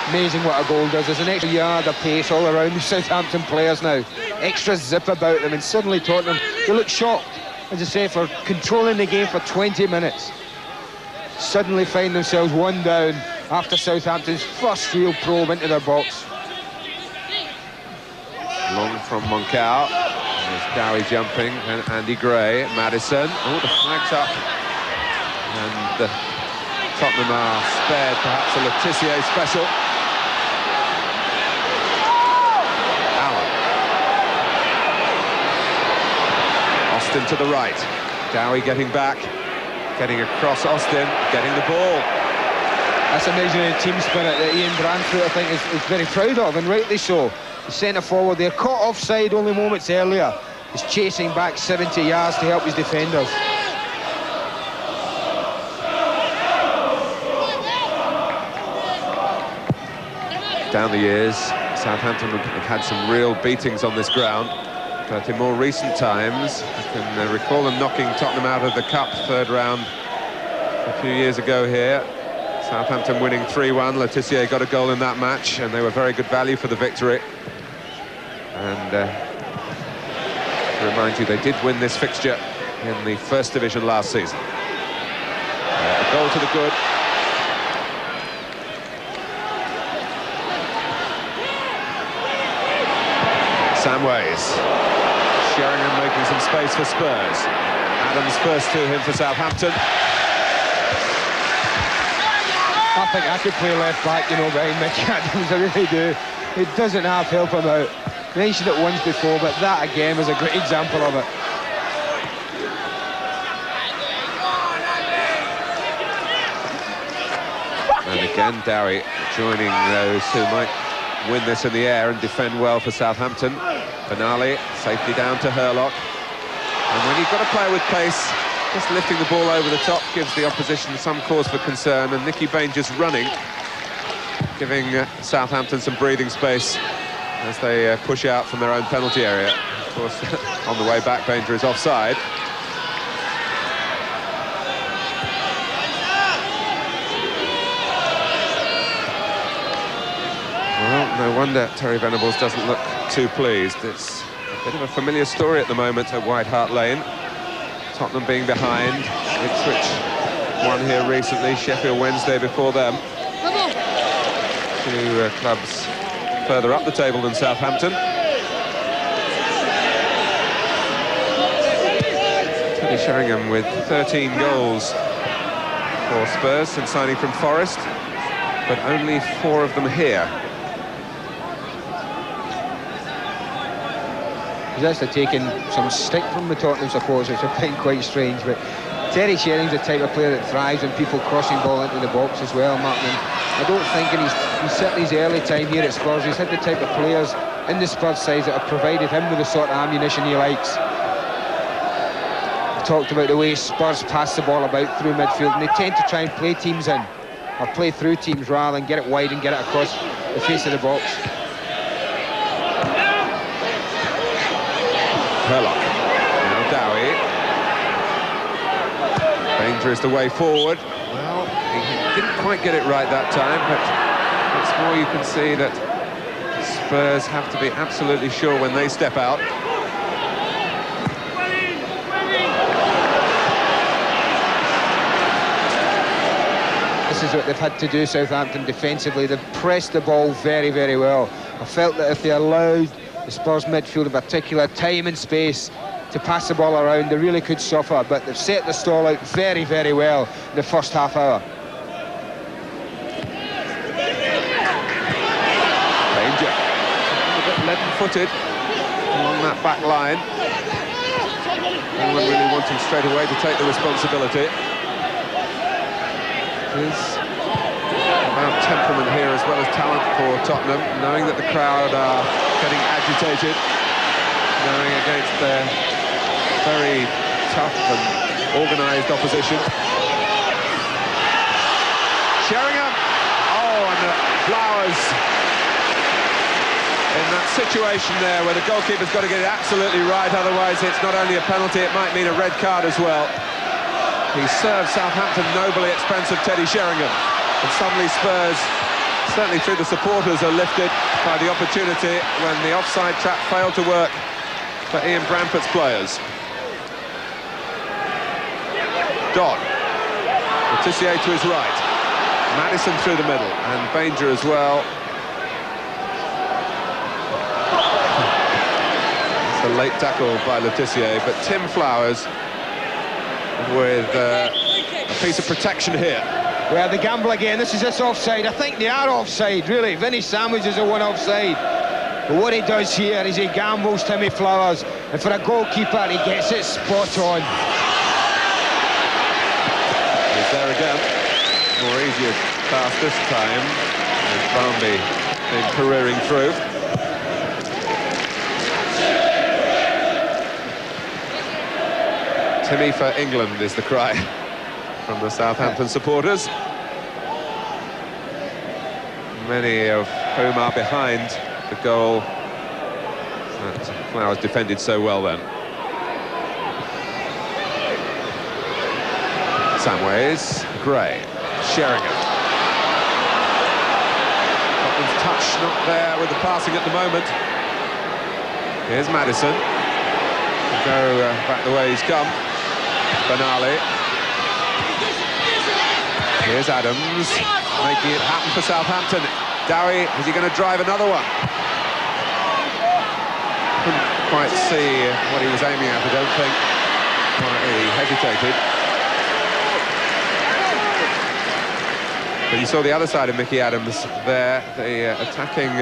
Amazing what a goal does. There's an extra yard of pace all around the Southampton players now. Extra zip about them, and suddenly Tottenham, they look shocked, as I say, for controlling the game for 20 minutes. Suddenly find themselves one down after Southampton's first real probe into their box. Long from Moncao. There's Dowie jumping, and Andy Gray, Madison. Oh, the flag's up. And Tottenham are spared perhaps a Le Tissier special. Allen. Austin to the right. Dowie getting back, getting across Austin, getting the ball. That's amazing team spirit that Ian Branfield, I think, is very proud of, and rightly so. The centre forward there, caught offside only moments earlier, is chasing back 70 yards to help his defenders. Down the years, Southampton have had some real beatings on this ground, but in more recent times, I can recall them knocking Tottenham out of the Cup third round a few years ago here. Southampton winning 3-1. Le Tissier got a goal in that match, and they were very good value for the victory. And to remind you, they did win this fixture in the First Division last season. A goal to the good. Samways. Sheringham making some space for Spurs. Adams first to him for Southampton. I think I could play left back, you know, behind Mick Adams, I really do. It doesn't half help him out. Mentioned it once before, but that again was a great example of it. And again, Dowie joining those who might win this in the air and defend well for Southampton. Benali safely down to Hurlock. And when you've got a player with pace, just lifting the ball over the top gives the opposition some cause for concern. And Nicky Bain just running, giving Southampton some breathing space as they push out from their own penalty area. Of course, on the way back, Banger is offside. Well, no wonder Terry Venables doesn't look too pleased. It's a bit of a familiar story at the moment at White Hart Lane. Tottenham being behind. Ipswich won here recently, Sheffield Wednesday before them. Two clubs further up the table than Southampton. Teddy Sheringham with 13 goals for Spurs since signing from Forest, but only 4 of them here. He's actually taken some stick from the Tottenham supporters, which I find quite strange, but Terry Sheringham's the type of player that thrives on people crossing ball into the box as well, Martin. And I don't think he's certainly his early time here at Spurs, he's had the type of players in the Spurs side that have provided him with the sort of ammunition he likes. We talked about the way Spurs pass the ball about through midfield, and they tend to try and play teams in, or play through teams rather than get it wide and get it across the face of the box. Hurlock, now Dowie. Banger is the way forward. Well, he didn't quite get it right that time, but once more you can see that Spurs have to be absolutely sure when they step out. This is what they've had to do, Southampton, defensively. They've pressed the ball very, very well. I felt that if they allowed the Spurs midfield in particular time and space to pass the ball around, they really could suffer, but they've set the stall out very, very well in the first half hour. Banger, a bit leaden-footed along that back line. No one really wanting straight away to take the responsibility. There's about temperament here as well as talent for Tottenham, knowing that the crowd are getting agitated, going against their very tough and organised opposition. Sheringham! Oh, and Flowers in that situation there where the goalkeeper's got to get it absolutely right, otherwise it's not only a penalty, it might mean a red card as well. He served Southampton nobly at expense of Teddy Sheringham. And suddenly Spurs, certainly through the supporters, are lifted by the opportunity when the offside trap failed to work for Ian Bramford's players. Dodd. Letitia to his right. Maddison through the middle, and Banger as well. It's a late tackle by Letitia, but Tim Flowers with a piece of protection here. Well, they gamble again. This is this offside. I think they are offside, really. Vinnie Sandwich is the one offside. But what he does here is he gambles Timmy Flowers, and for a goalkeeper, he gets it spot on. He's there again. More easier pass this time, with Barnby been careering through. Timmy for England is the cry from the Southampton supporters, many of whom are behind the goal that Flowers defended so well then. Samways, Gray, Sheringham. Tottenham's touch not there with the passing at the moment. Here's Maddison. Go back the way he's come. Benali. Here's Adams, making it happen for Southampton. Dowie, is he going to drive another one? quite see what he was aiming at, I don't think. He hesitated. But you saw the other side of Mickey Adams there, the attacking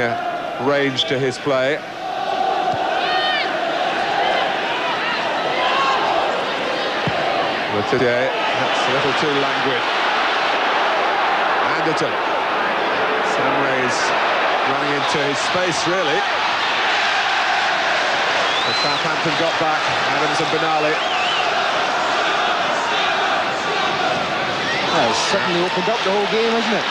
range to his play. But today, that's a little too languid. Anderton. Sam Ray's running into his space, really. But Southampton got back, Adams and Benali. Well, it's certainly opened up the whole game, hasn't it?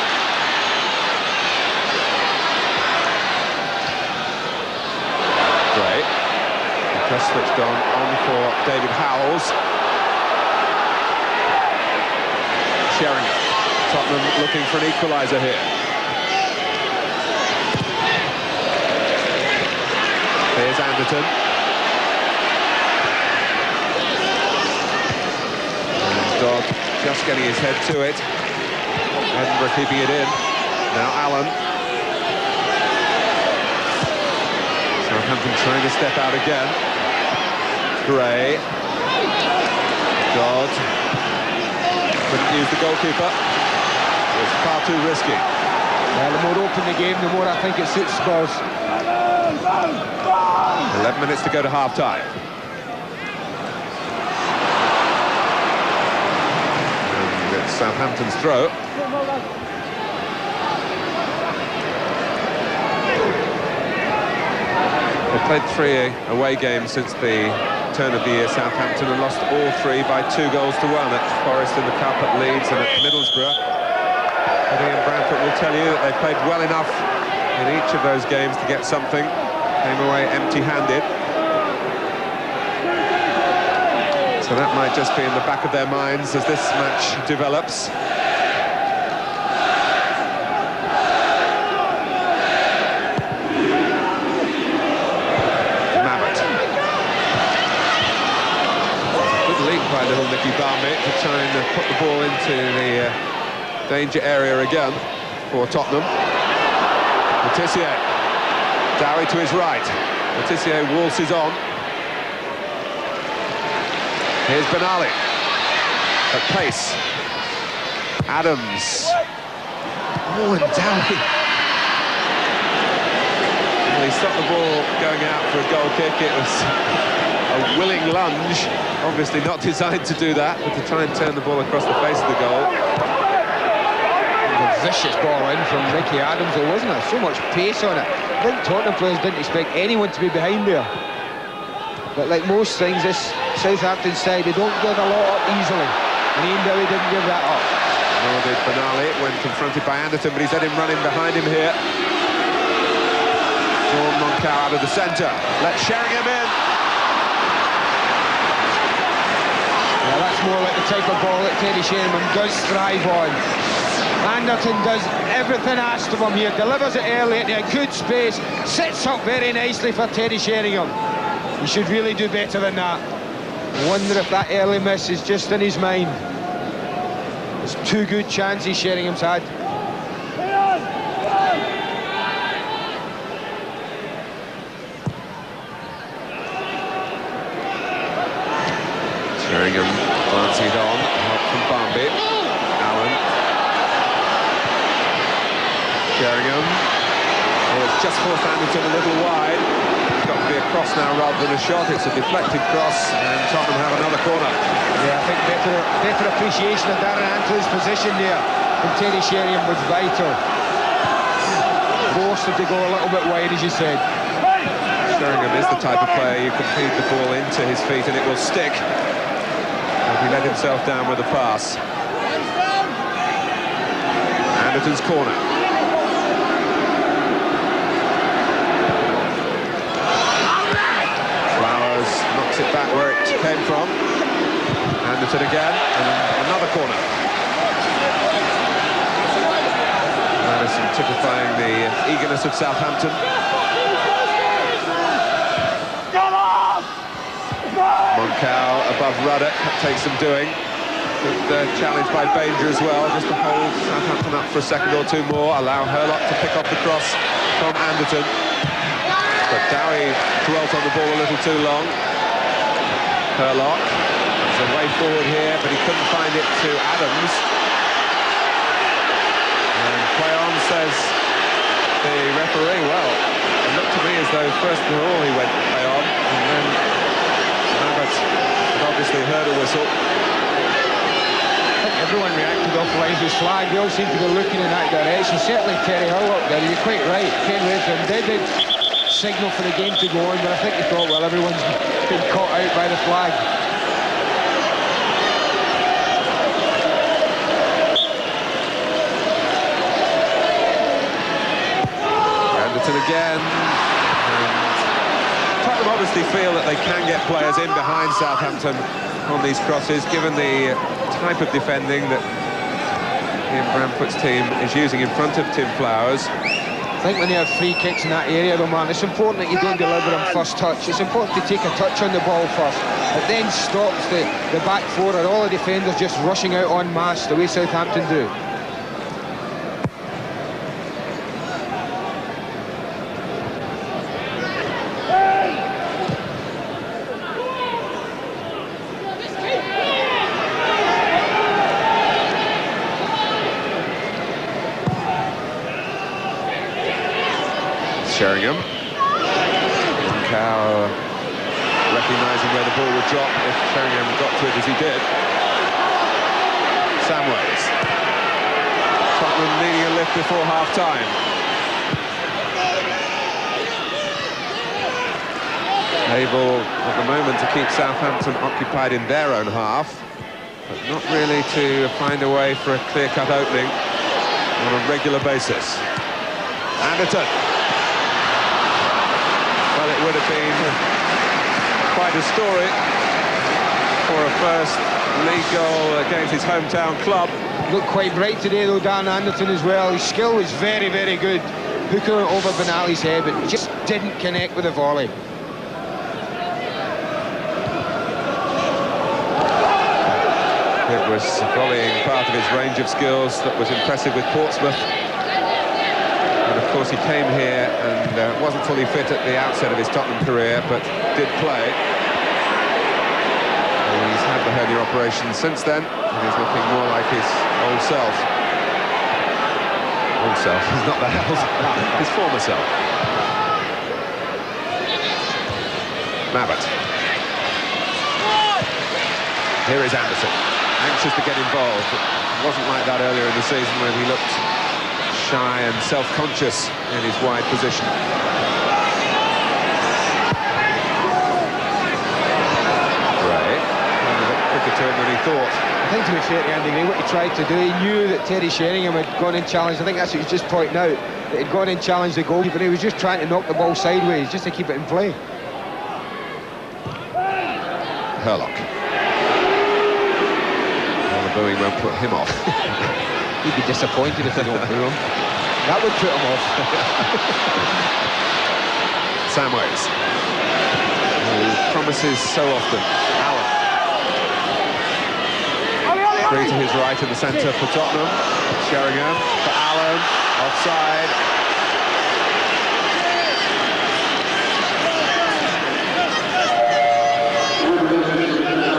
Great. Just switched on for David Howells. Sheringham. Tottenham looking for an equaliser here. Here's Anderton. And Dodd just getting his head to it. Edinburgh keeping it in. Now Allen. Southampton trying to step out again. Gray. Dodd. Couldn't use the goalkeeper. It was far too risky. Well, the more open the game, the more I think it suits Spurs. 11 minutes to go to half-time. And it's Southampton's throw. They've played 3 away games since the turn of the year, Southampton, and lost all 3 by 2 goals to 1 at Forest in the Cup, at Leeds and at Middlesbrough. Eddie and Bradford will tell you that they played well enough in each of those games to get something. Came away empty-handed. So that might just be in the back of their minds as this match develops. By little Nicky Barmett to try and put the ball into the danger area again for Tottenham. Letitia. Dowie to his right. Letitia waltzes on. Here's Benali. At pace. Adams. Oh, and Dowie. Well, he stopped the ball going out for a goal kick. It was a willing lunge, obviously not designed to do that, but to try and turn the ball across the face of the goal. A vicious ball in from Mickey Adams, there wasn't there? So much pace on it. I think Tottenham players didn't expect anyone to be behind there. But like most things, this Southampton side, they don't give a lot up easily. And Ian Dowie didn't give that up. Nor did Benali when confronted by Anderton, but he's had him running behind him here. Sean Moncal out of the centre. Let Sheringham in. Well, that's more like the type of ball that Teddy Sheringham does thrive on. Anderton does everything asked of him here, delivers it early into a good space, sets up very nicely for Teddy Sheringham. He should really do better than that. I wonder if that early miss is just in his mind. It's 2 good chances Sheringham's had. Sheringham glancing it on, help from Barmby. Allen. Sheringham. Oh, it's just forced Anderton a little wide. It's got to be a cross now rather than a shot. It's a deflected cross, and Tottenham have another corner. Yeah, I think better appreciation of Darren Anthony's position there from Teddy Sheringham was vital. Forced him to go a little bit wide, as you said. Sheringham is the type of player you can feed the ball into his feet and it will stick. He let himself down with a pass. Anderton's corner. Flowers knocks it back where it came from. Anderton again, and another corner. Madison typifying the eagerness of Southampton. Moncal above Ruddock, that takes some doing. Good challenge by Banger as well, just to hold Southampton up for a second or 2 more. Allow Hurlock to pick off the cross from Anderton. But Dowie dwelt on the ball a little too long. Herlock. There's a way forward here, but he couldn't find it to Adams. And Quayon says, the referee, well, it looked to me as though first of all he went Quayon, and then Mabbott had obviously heard a whistle. I think everyone reacted off Lines's flag. They all seemed to be looking in that direction. Certainly Terry Hurlock there, you're quite right. Ken Redfern did signal for the game to go on, but I think he thought, well, everyone's been caught out by the flag. Again, and Tottenham obviously feel that they can get players in behind Southampton on these crosses, given the type of defending that Ian Bramfoot's team is using in front of Tim Flowers. I think when you have free kicks in that area, though, man, it's important that you don't deliver them first touch. It's important to take a touch on the ball first. It then stops the back four and all the defenders just rushing out en masse the way Southampton do. Sheringham. Cow recognising where the ball would drop if Sheringham got to it as he did. Samways. Tottenham needing a lift before half-time. Able at the moment to keep Southampton occupied in their own half, but not really to find a way for a clear-cut opening on a regular basis. Anderton. Well, it would have been quite a story for a first league goal against his hometown club. Looked quite bright today, though, Dan Anderton as well. His skill was very, very good. Hooking it over Benali's head, but just didn't connect with the volley. It was volleying part of his range of skills that was impressive with Portsmouth. And of course he came here and wasn't fully fit at the outset of his Tottenham career, but did play. And he's had the hernia operation since then, and he's looking more like his old self. Old self, he's not that old. His former self. Mabbott. Here is Anderson, anxious to get involved. It wasn't like that earlier in the season when he looked shy and self-conscious in his wide position. Gray, a bit quicker to him than he thought. I think, to be fair to Andy Gray, what he tried to do, he knew that Terry Sheringham had gone and challenged. I think that's what he's just pointing out, that he'd gone and challenged the goalkeeper. He was just trying to knock the ball sideways, just to keep it in play. Herlock. Well, the booing won't put him off. He'd be disappointed if they don't boo him. That would put him off. Samways, who promises so often. Allen. Free to his right in the centre for Tottenham. Sheringham for Allen. Offside.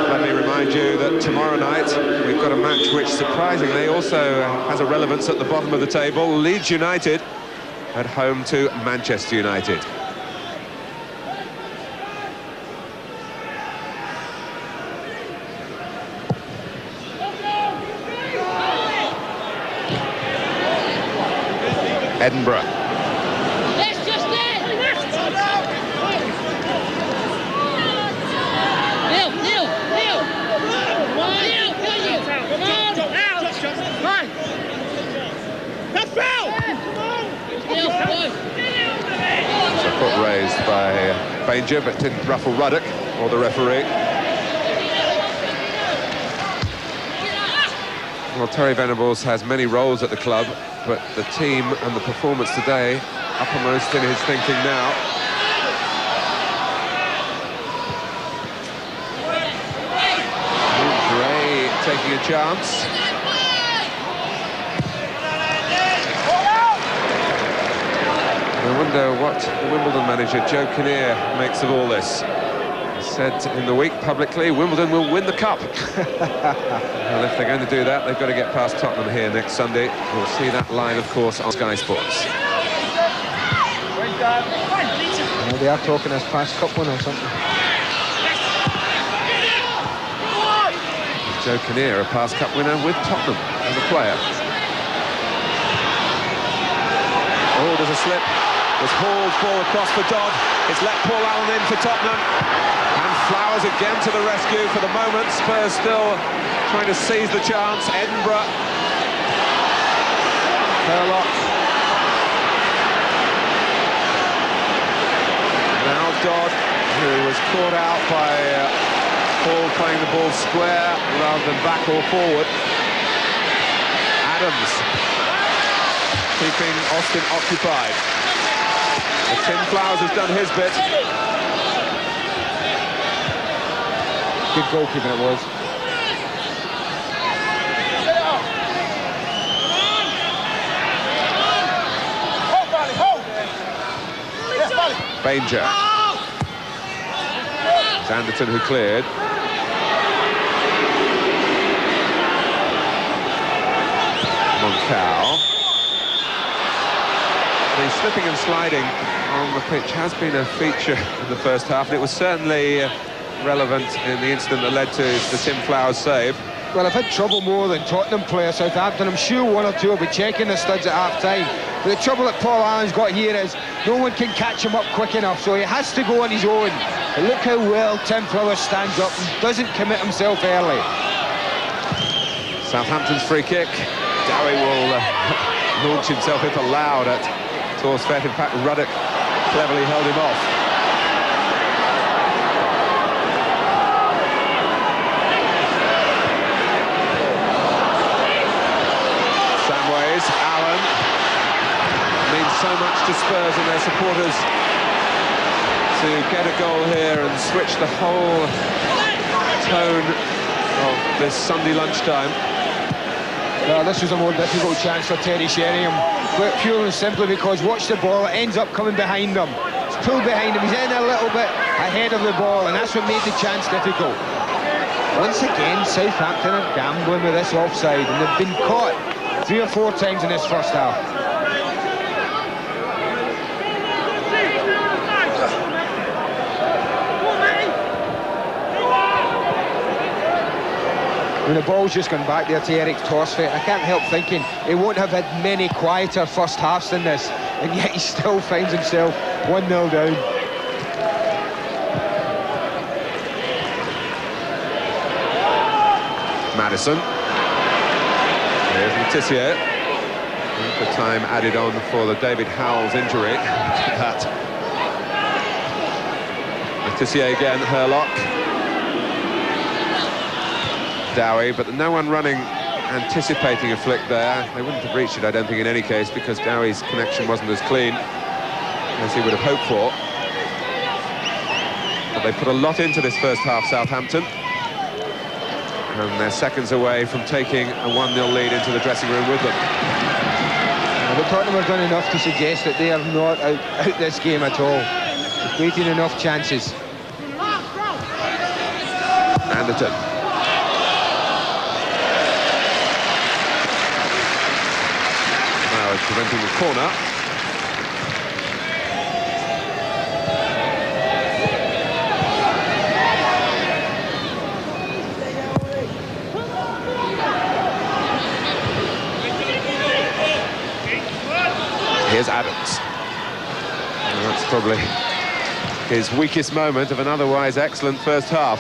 Let me remind you that tomorrow night we've got a match which surprisingly also has a relevance at the bottom of the table. Leeds United at home to Manchester United. Edinburgh. Foot raised by Banger, but didn't ruffle Ruddock or the referee. Well, Terry Venables has many roles at the club, but the team and the performance today uppermost in his thinking now. Gray taking a chance. I wonder what the Wimbledon manager, Joe Kinnear, makes of all this. He said in the week publicly, Wimbledon will win the cup. Well, if they're going to do that, they've got to get past Tottenham here next Sunday. We'll see that live, of course, on Sky Sports. Well, they are talking as past cup one or something. Joe Kinnear, a past cup winner with Tottenham as a player. Oh, there's a slip. There's hauled ball across for Dodd. It's let Paul Allen in for Tottenham. And Flowers again to the rescue for the moment. Spurs still trying to seize the chance. Edinburgh. Hurlock. Now Dodd, who was caught out by Paul playing the ball square rather than back or forward. Adams keeping Austin occupied. But Tim Flowers has done his bit. Good goalkeeping it was. Banger. It's Anderton who cleared. Moncao. The slipping and sliding on the pitch has been a feature in the first half, and it was certainly relevant in the incident that led to the Tim Flowers save. Well, I've had trouble more than Tottenham players, Southampton. I'm sure one or two will be checking the studs at half-time. But the trouble that Paul Allen's got here is no one can catch him up quick enough, so he has to go on his own. And look how well Tim Flowers stands up and doesn't commit himself early. Southampton's free kick. Dowie will launch himself with a loud at Torsfett. In fact, Ruddock cleverly held him off. Samways, Allen. Means so much to Spurs and their supporters to get a goal here and switch the whole tone of this Sunday lunchtime. This was a more difficult chance for Teddy Sheringham, but purely and simply because watch the ball, it ends up coming behind him. It's pulled behind him, he's in a little bit ahead of the ball, and that's what made the chance difficult. Once again, Southampton are gambling with this offside, and they've been caught 3 or 4 times in this first half. When the ball's just gone back there to Eric Torsfett, I can't help thinking he won't have had many quieter first halves than this, and yet he still finds himself 1-0 down. Maddison. Here's Letizia. The time added on for the David Howells injury. That. Letizia again, Hurlock. Dowie, but no one running, anticipating a flick there. They wouldn't have reached it, I don't think, in any case, because Dowie's connection wasn't as clean as he would have hoped for. But they put a lot into this first half, Southampton. And they're seconds away from taking a 1-0 lead into the dressing room with them. But Tottenham have done enough to suggest that they are not out this game at all. They've created enough chances. Anderton. Preventing the corner. Here's Adams. And that's probably his weakest moment of an otherwise excellent first half.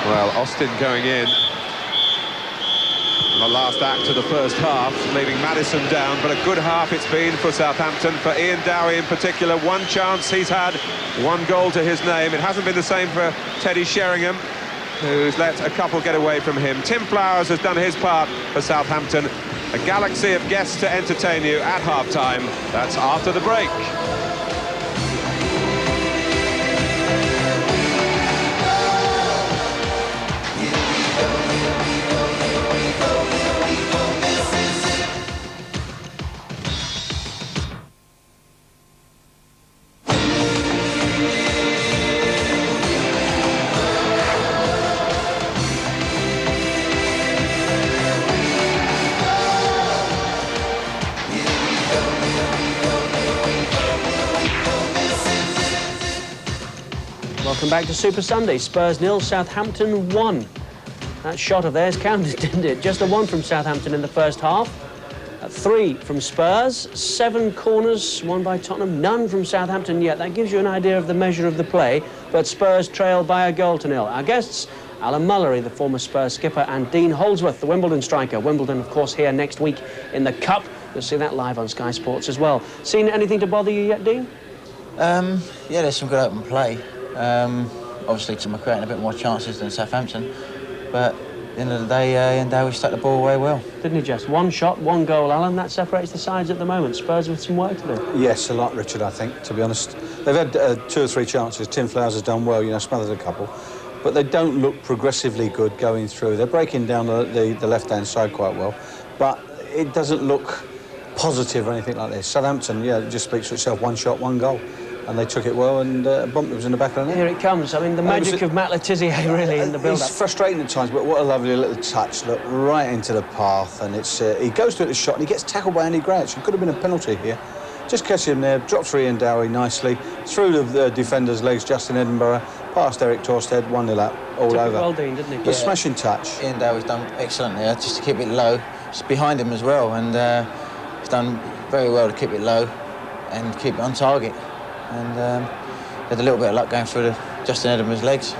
Well, Austin going in the last act of the first half, leaving Maddison down, but a good half it's been for Southampton, for Ian Dowie in particular. One chance he's had, 1 goal to his name. It hasn't been the same for Teddy Sheringham, who's let a couple get away from him. Tim Flowers has done his part for Southampton. A galaxy of guests to entertain you at half-time. That's after the break. Welcome back to Super Sunday. Spurs 0, Southampton 1. That shot of theirs counted, didn't it? Just the one from Southampton in the first half. 3 from Spurs, 7 corners, won by Tottenham, none from Southampton yet. That gives you an idea of the measure of the play, but Spurs trail by a goal to 0. Our guests, Alan Mullery, the former Spurs skipper, and Dean Holdsworth, the Wimbledon striker. Wimbledon, of course, here next week in the Cup. You'll see that live on Sky Sports as well. Seen anything to bother you yet, Dean? Yeah, there's some good open play. Obviously, we're creating a bit more chances than Southampton, but at the end of the day, we stuck the ball away well. Didn't he just? 1 shot, 1 goal, Alan. That separates the sides at the moment. Spurs with some work to do. Yes, a lot, Richard, I think, to be honest. They've had 2 or 3 chances. Tim Flowers has done well, you know, smothered a couple. But they don't look progressively good going through. They're breaking down the left-hand side quite well, but it doesn't look positive or anything like this. Southampton, yeah, it just speaks for itself. 1 shot, 1 goal. And they took it well, and bumped it was in the back of the net. Here it comes. I mean, the magic of Matt Letizia, really, in the build-up. It's frustrating at times, but what a lovely little touch. Look, right into the path, and it's he goes to it a shot, and he gets tackled by Andy Grouch. It could have been a penalty here. Just catches him there, drops for Ian Dowie nicely, through the defender's legs, Justin Edinburgh, past Eric Torsted, 1-0 up, all Took over. It well, Dean, didn't he? But smashing touch. Ian Dowie's done excellent there, just to keep it low. It's behind him as well, and he's done very well to keep it low and keep it on target. And had a little bit of luck going through Justin Edinburgh's legs,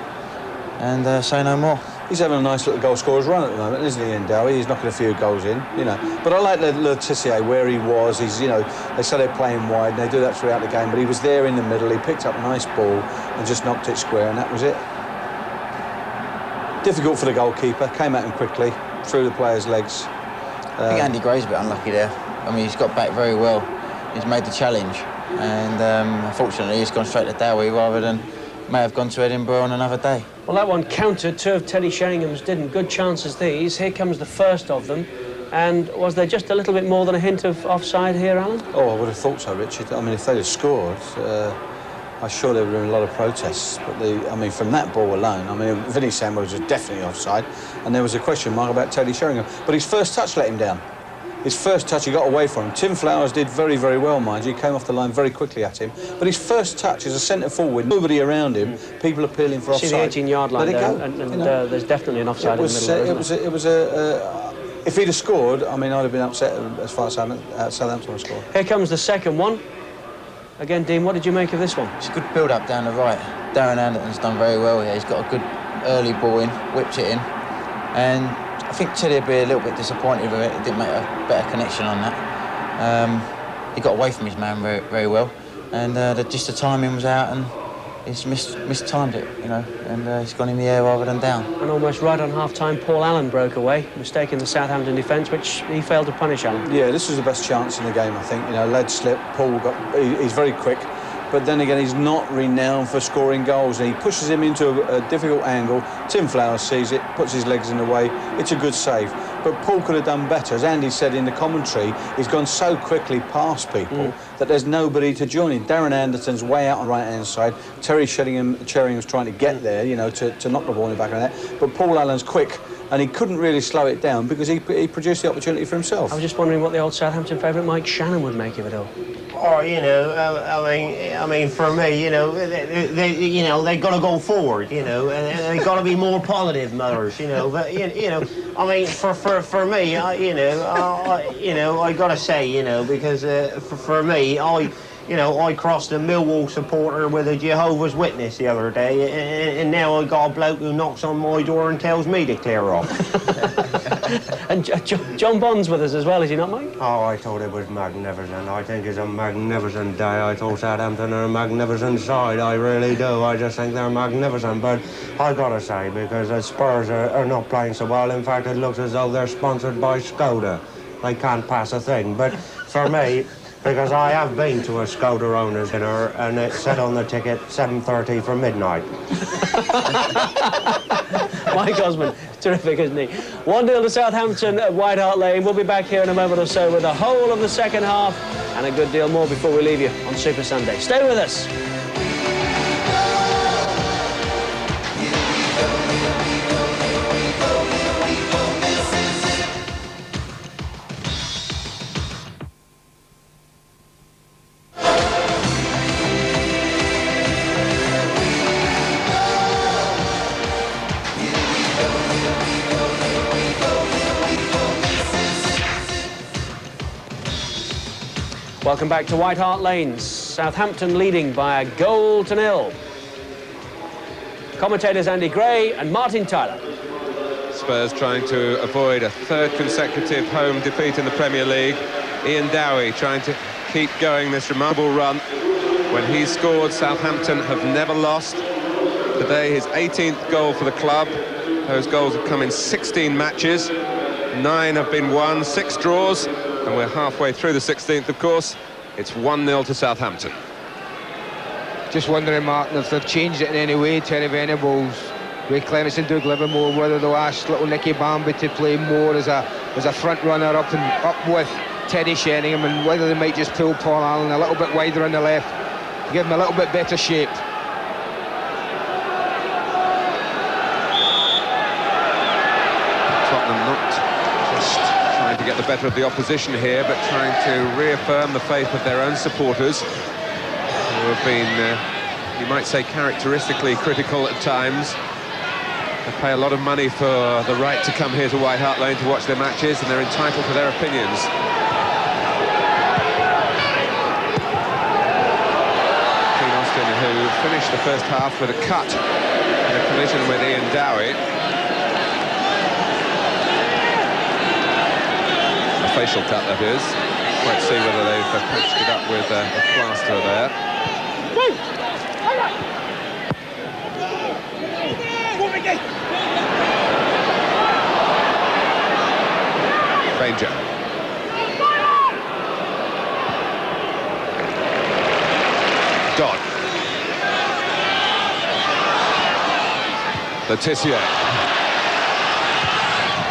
and say no more. He's having a nice little goal scorer's run at the moment, isn't he, Ian Dowie? He's knocking a few goals in, you know. But I like Letizia where he was. He's, you know, they say they're playing wide, and they do that throughout the game, but he was there in the middle. He picked up a nice ball and just knocked it square, and that was it. Difficult for the goalkeeper. Came at him quickly, through the player's legs. I think Andy Gray's a bit unlucky there. I mean, he's got back very well. He's made the challenge, and unfortunately, he's gone straight to Dowie rather than may have gone to Edinburgh on another day. Well, that one countered. 2 of Teddy Sheringham's didn't. Good chances these. Here comes the first of them. And was there just a little bit more than a hint of offside here, Alan? Oh, I would have thought so, Richard. I mean, if they'd have scored, I'm sure there would have been a lot of protests. But I mean, from that ball alone, I mean, Vinnie Samuels was definitely offside, and there was a question mark about Teddy Sheringham. But his first touch let him down. His first touch, he got away from him. Tim Flowers did very, very well, mind you. He came off the line very quickly at him. But his first touch as a centre forward, nobody around him, people appealing for offside. See the 18-yard line there, and you know, there's definitely an offside in the middle. If he'd have scored, I mean, I'd have been upset as far as Southampton would scored. Here comes the second one. Again, Dean, what did you make of this one? It's a good build-up down the right. Darren Anderton's done very well here. He's got a good early ball in, whipped it in, and I think Teddy would be a little bit disappointed with it. He didn't make a better connection on that. He got away from his man very, very well, and just the timing was out, and he's mistimed it, you know, and he's gone in the air rather than down. And almost right on half-time, Paul Allen broke away, mistaking the Southampton defence, which he failed to punish, Allen. Yeah, this was the best chance in the game, I think. You know, lead slip, Paul he's very quick, but then again, he's not renowned for scoring goals, and he pushes him into a difficult angle. Tim Flowers sees it, puts his legs in the way. It's a good save. But Paul could have done better. As Andy said in the commentary, he's gone so quickly past people that there's nobody to join him. Darren Anderton's way out on the right-hand side. Terry Sheringham's trying to get there, you know, to knock the ball in the back of the net. But Paul Allen's quick, and he couldn't really slow it down because he produced the opportunity for himself. I was just wondering what the old Southampton favourite Mike Shannon would make of it all. Oh, you know, I mean, for me, you know, they got to go forward, you know, and they got to be more positive mothers, you know. But you know, I mean, for me, you know, I got to say, you know, because for me, I crossed a Millwall supporter with a Jehovah's Witness the other day, and now I got a bloke who knocks on my door and tells me to clear off. And John Bond's with us as well, is he not, Mike? Oh, I thought it was magnificent. I think it's a magnificent day. I thought Southampton are a magnificent side. I really do. I just think they're magnificent. But I gotta say, because the Spurs are not playing so well, in fact, it looks as though they're sponsored by Skoda. they can't pass a thing. But for me, because I have been to a Scouter owners dinner and it said on the ticket 7:30 for midnight. Mike Osmond, terrific, isn't he? 1-0 to Southampton at White Hart Lane. We'll be back here in a moment or so with the whole of the second half and a good deal more before we leave you on Super Sunday. Stay with us. Welcome back to White Hart Lane. Southampton leading by 1-0. Commentators Andy Gray and Martin Tyler. Spurs trying to avoid a third consecutive home defeat in the Premier League. Ian Dowie trying to keep going this remarkable run. When he scored, Southampton have never lost. Today, his 18th goal for the club. Those goals have come in 16 matches. 9 have been won, 6 draws. And we're halfway through the 16th, of course. It's 1-0 to Southampton. Just wondering, Martin, if they've changed it in any way, Terry Venables, with Clements and Doug Livermore, whether they'll ask little Nicky Bambi to play more as a front runner up with Teddy Sheringham, and whether they might just pull Paul Allen a little bit wider on the left, give him a little bit better shape. Tottenham not just trying to get the better of the opposition here, but trying to reaffirm the faith of their own supporters, who have been, you might say, characteristically critical at times. They pay a lot of money for the right to come here to White Hart Lane to watch their matches, and they're entitled to their opinions. Keen Austin, who finished the first half with a cut in a collision with Ian Dowie. A facial cut, that is. Quite see whether they've patched it up with a plaster there. Ranger. Dodd. Letitia.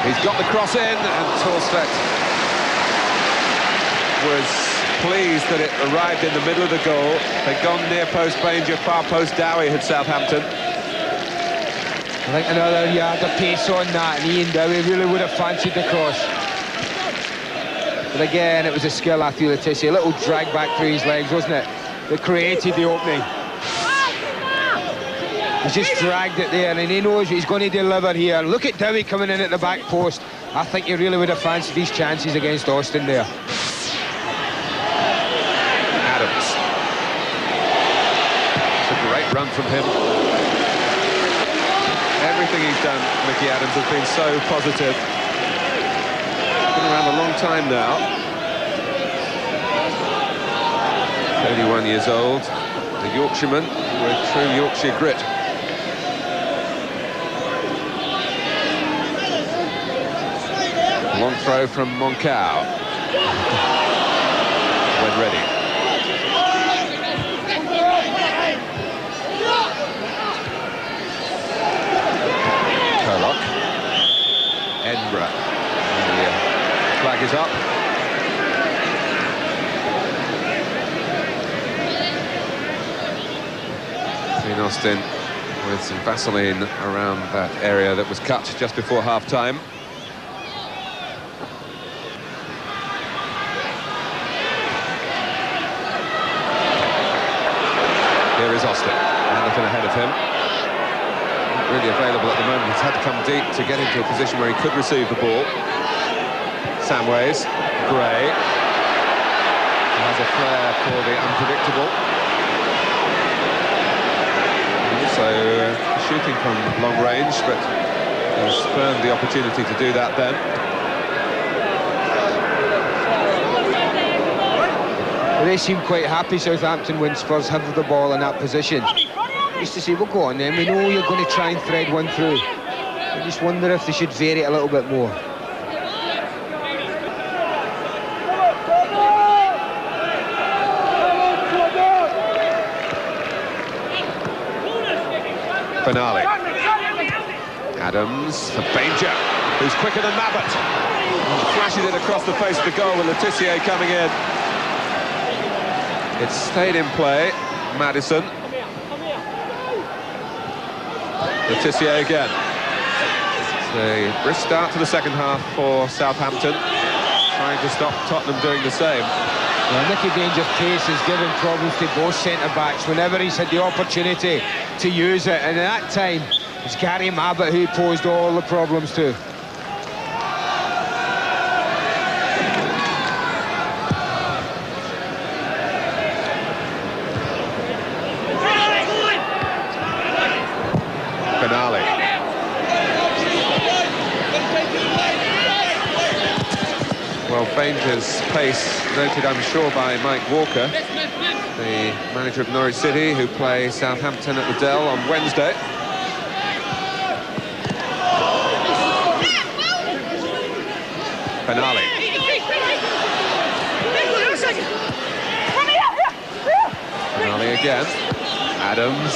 He's got the cross in, and Torstvedt was pleased that it arrived in the middle of the goal. They'd gone near post Banger, far post Dowie had Southampton. I think another yard of pace on that, and Ian Dowie really would have fancied the cross. But again, it was a skill after Letitia. A little drag back through his legs, wasn't it? That created the opening. He's just dragged it there, and he knows he's going to deliver here. Look at Dowie coming in at the back post. I think he really would have fancied these chances against Austin there. Adams. It's a great run from him. Everything he's done, Mickey Adams, has been so positive. Been around a long time now. 31 years old. The Yorkshireman with true Yorkshire grit. Long throw from Moncau. When ready. Curlock. Edinburgh. The flag is up. Dean Austin with some Vaseline around that area that was cut just before half-time. Here is Austin, Anderton ahead of him. Not really available at the moment. He's had to come deep to get into a position where he could receive the ball. Samways, Gray. He has a flair for the unpredictable. Also shooting from long range, but he spurned the opportunity to do that then. They seem quite happy, Southampton, when Spurs have the ball in that position. Just to say, well, go on then, we know you're going to try and thread one through. I just wonder if they should vary it a little bit more. Benali. Adams for Banger, who's quicker than Mabbott. Flashes it across the face of the goal with Letitia coming in. It's stayed in play. Madison. Letitia again. It's a brisk start to the second half for Southampton, trying to stop Tottenham doing the same. Well, Nicky Banger's pace has given problems to both centre-backs whenever he's had the opportunity to use it, and at that time it's Gary Mabbott who posed all the problems to. Benali. Well, Banger's pace noted, I'm sure, by Mike Walker, the manager of Norwich City, who play Southampton at the Dell on Wednesday. Benali. Benali again. Adams.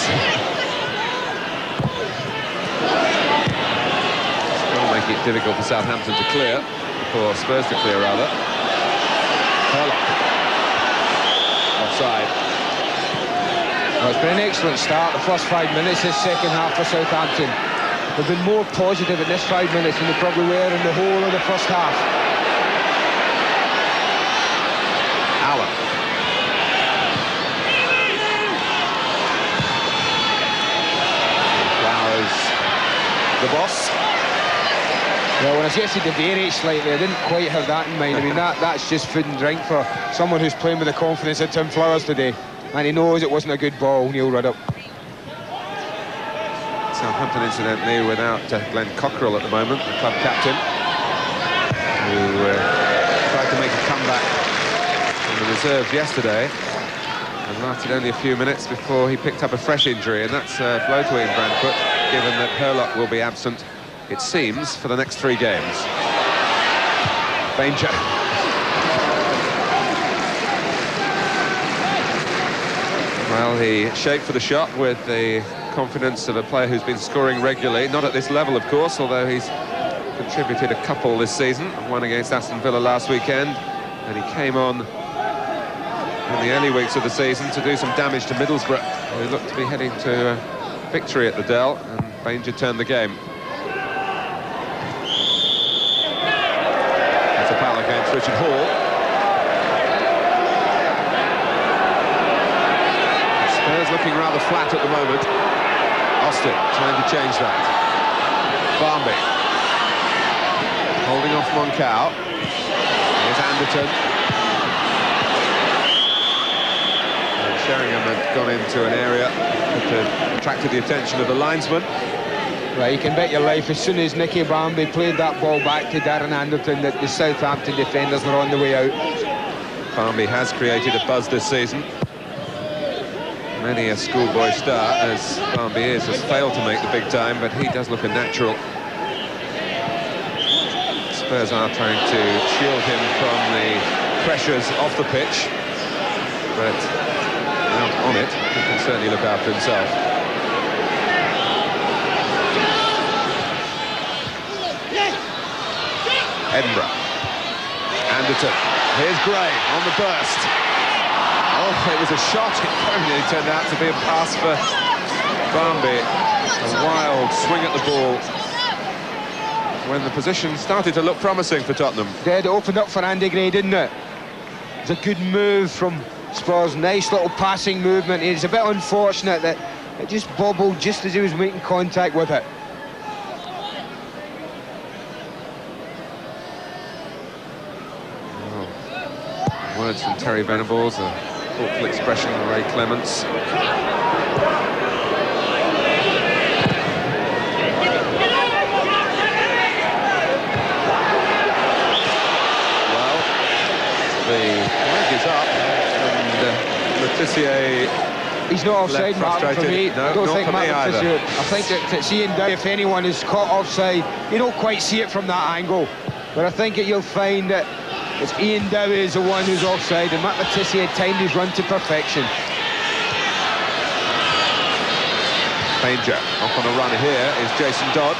Still making it difficult for Southampton to clear. For Spurs to clear, rather. Hurlock. Offside. Well, it's been an excellent start, the first 5 minutes, this second half for Southampton. They've been more positive in this 5 minutes than they probably were in the whole of the first half. Allen. Flowers, the boss. Well, when I suggested to vary it slightly, I didn't quite have that in mind. I mean, that's just food and drink for someone who's playing with the confidence of Tim Flowers today. And he knows it wasn't a good ball, Neil Ruddock. Southampton, incidentally, without Glenn Cockerell at the moment, the club captain, who tried to make a comeback from the reserves yesterday and lasted only a few minutes before he picked up a fresh injury, and that's a blow to Ian Brandfoot, given that Hurlock will be absent, it seems, for the next 3 games. Banger. Well, he shaped for the shot with the confidence of a player who's been scoring regularly, not at this level, of course, although he's contributed a couple this season, one against Aston Villa last weekend, and he came on in the early weeks of the season to do some damage to Middlesbrough, who looked to be heading to victory at the Dell, and Banger turned the game. That's a foul against Richard Hall. Spurs looking rather flat at the moment. Austin trying to change that. Barmby holding off Moncao. Here's Anderton. And Sheringham had gone into an area that had attracted the attention of the linesman. Right, you can bet your life, as soon as Nicky Barmby played that ball back to Darren Anderton, that the Southampton defenders were on the way out. Barmby has created a buzz this season. Many a schoolboy star, as Barmby is, has failed to make the big time, but he does look a natural. Spurs are trying to shield him from the pressures off the pitch, but out on it, he can certainly look after himself. Edinburgh. Anderton. Here's Gray on the burst. Oh, it was a shot. It very nearly turned out to be a pass for Barmby. A wild swing at the ball when the position started to look promising for Tottenham. It opened up for Andy Gray, didn't it? It was a good move from Spurs. Nice little passing movement. It's a bit unfortunate that it just bobbled just as he was making contact with it. Oh. Words from Terry Venables, a thoughtful expression from Ray Clements. Well, the leg is up, and Letitia. He's not offside, Martin, for me. No, I don't not think for me either. I think that it's Ian Dowie, if anyone is caught offside, you don't quite see it from that angle. But I think that you'll find that it's Ian Dowie is the one who's offside, and Matt Letitia timed his run to perfection. Danger. Off on a run here is Jason Dodd.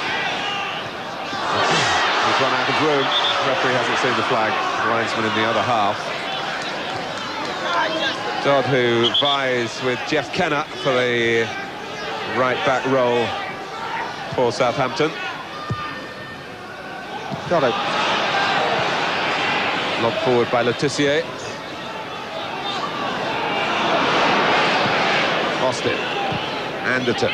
He's run out of room. The referee hasn't seen the flag. The linesman in the other half. Dodd, who vies with Jeff Kenner for the right-back role for Southampton. Got it. Lobbed forward by Letitia. Lost it. Anderton.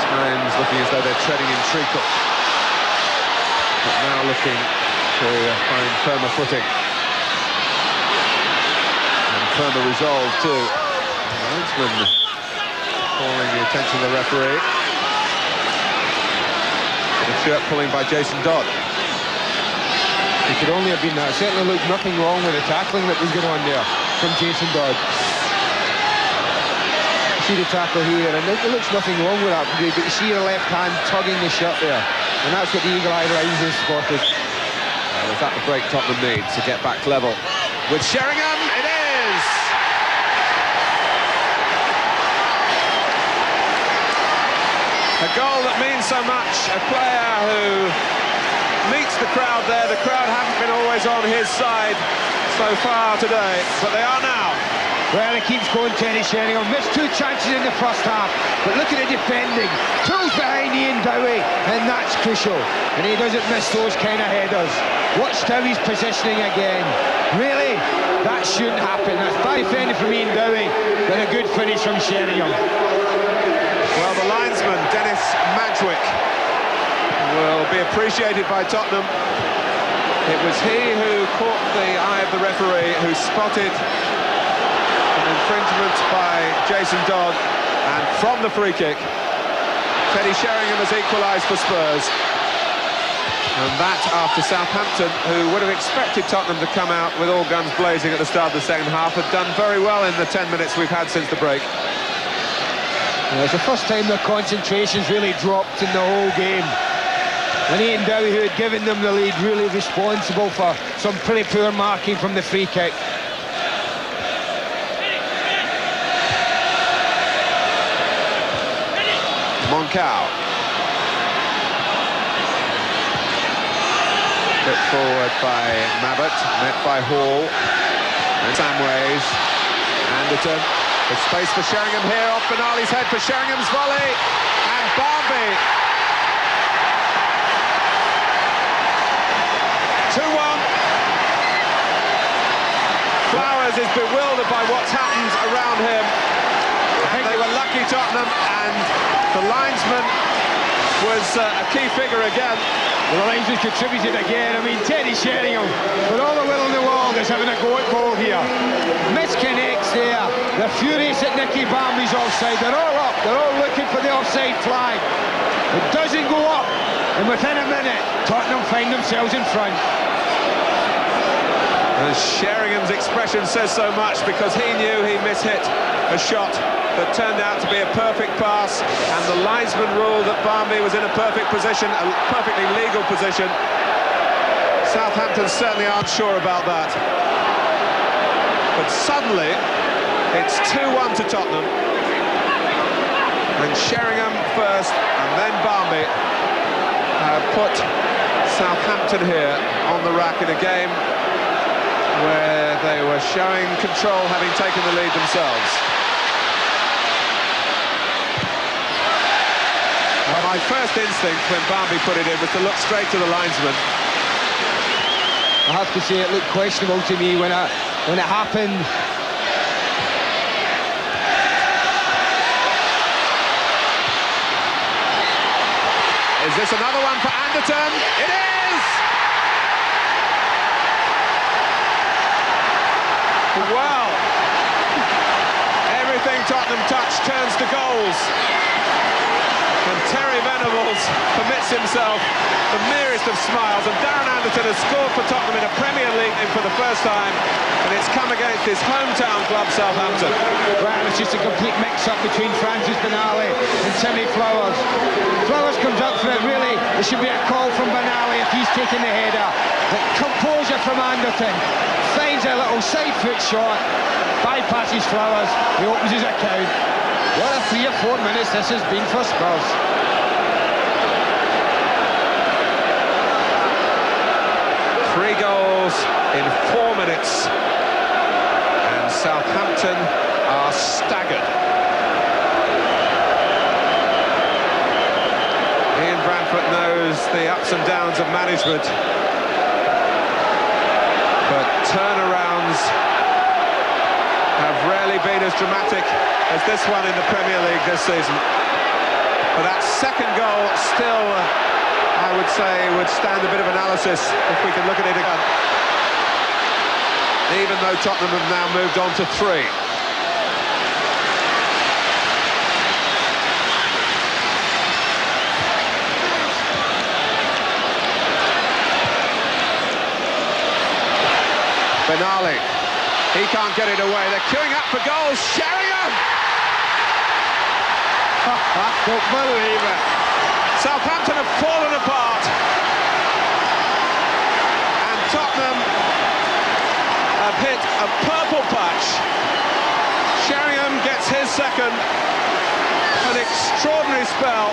Times looking as though they're treading in treacle. But now looking to find firmer footing. And firmer resolve too. The linesman calling the attention of the referee. The shirt pulling by Jason Dodd. It could only have been that. Certainly looked nothing wrong with the tackling that was going on there from Jason Dodd. You see the tackle here, and it looks nothing wrong with that, but you see your left hand tugging the shirt there, and that's what the eagle-eye linesman spotted. Well, is that the break Tottenham needs to get back level? With Sheringham, it is! A goal that means so much, a player who meets the crowd there. The crowd haven't been always on his side so far today, but they are now. Well, he keeps going, Teddy Sheringham. Missed 2 chances in the first half, but look at the defending. Pulls behind Ian Dowie, and that's crucial. And he doesn't miss those kind of headers. Watch Dowie's positioning again. Really? That shouldn't happen. That's bad defending from Ian Dowie, but a good finish from Sheringham. Well, the linesman, Dennis Madgwick, will be appreciated by Tottenham. It was he who caught the eye of the referee, who spotted an infringement by Jason Dodd, and from the free kick, Teddy Sheringham has equalised for Spurs. And that after Southampton, who would have expected Tottenham to come out with all guns blazing at the start of the second half, had done very well in the 10 minutes we've had since the break. Well, it's the first time their concentration's really dropped in the whole game. And Ian Dowie, who had given them the lead, really responsible for some pretty poor marking from the free kick. Moncau. Put forward by Mabbott, met by Hall. And Samways. Anderton. There's space for Sheringham here, off Benali's head for Sheringham's volley. And Barmby. 2-1. Flowers is bewildered by what's happened around him. And they were lucky, Tottenham, and the linesman was a key figure again. Well, the linesman contributed again. I mean, Teddy Sheringham, with all the will in the world, is having a go at goal here. Misconnects there. They're furious at Nicky Barmby's offside. They're all up. They're all looking for the offside flag. It doesn't go up, and within a minute, Tottenham find themselves in front. And Sheringham's expression says so much, because he knew he mishit a shot that turned out to be a perfect pass, and the linesman ruled that Barmby was in a perfect position, a perfectly legal position. Southampton certainly aren't sure about that. But suddenly, it's 2-1 to Tottenham. And Sheringham first, and then Barmby put Southampton here on the rack in a game where they were showing control, having taken the lead themselves. Well, my first instinct when Barmby put it in was to look straight to the linesman. I have to say it looked questionable to me when it happened. Is this another one for Anderton? It is! Well, everything Tottenham touch turns to goals. And Terry Venables permits himself the merest of smiles, and Darren Anderton has scored for Tottenham in a Premier League game for the first time, and it's come against his hometown club, Southampton. Well, it's just a complete mix-up between Francis Benali and Timmy Flowers. Flowers comes up for it, really. There should be a call from Benali if he's taking the header. But composure from Anderton. Finds a little side foot shot. bypasses Flowers, he opens his account. What a 3 or 4 minutes this has been for Spurs. Three goals in 4 minutes, and Southampton are staggered. Ian Branfoot knows the ups and downs of management, but turnarounds have rarely been as dramatic as this one in the Premier League this season. But that second goal still, I would say, would stand a bit of analysis if we can look at it again. Even though Tottenham have now moved on to 3. Benali, he can't get it away. They're queuing up for goals. Sheringham! I don't believe it. Southampton have fallen apart, and Tottenham have hit a purple patch. Sheringham gets his second. An extraordinary spell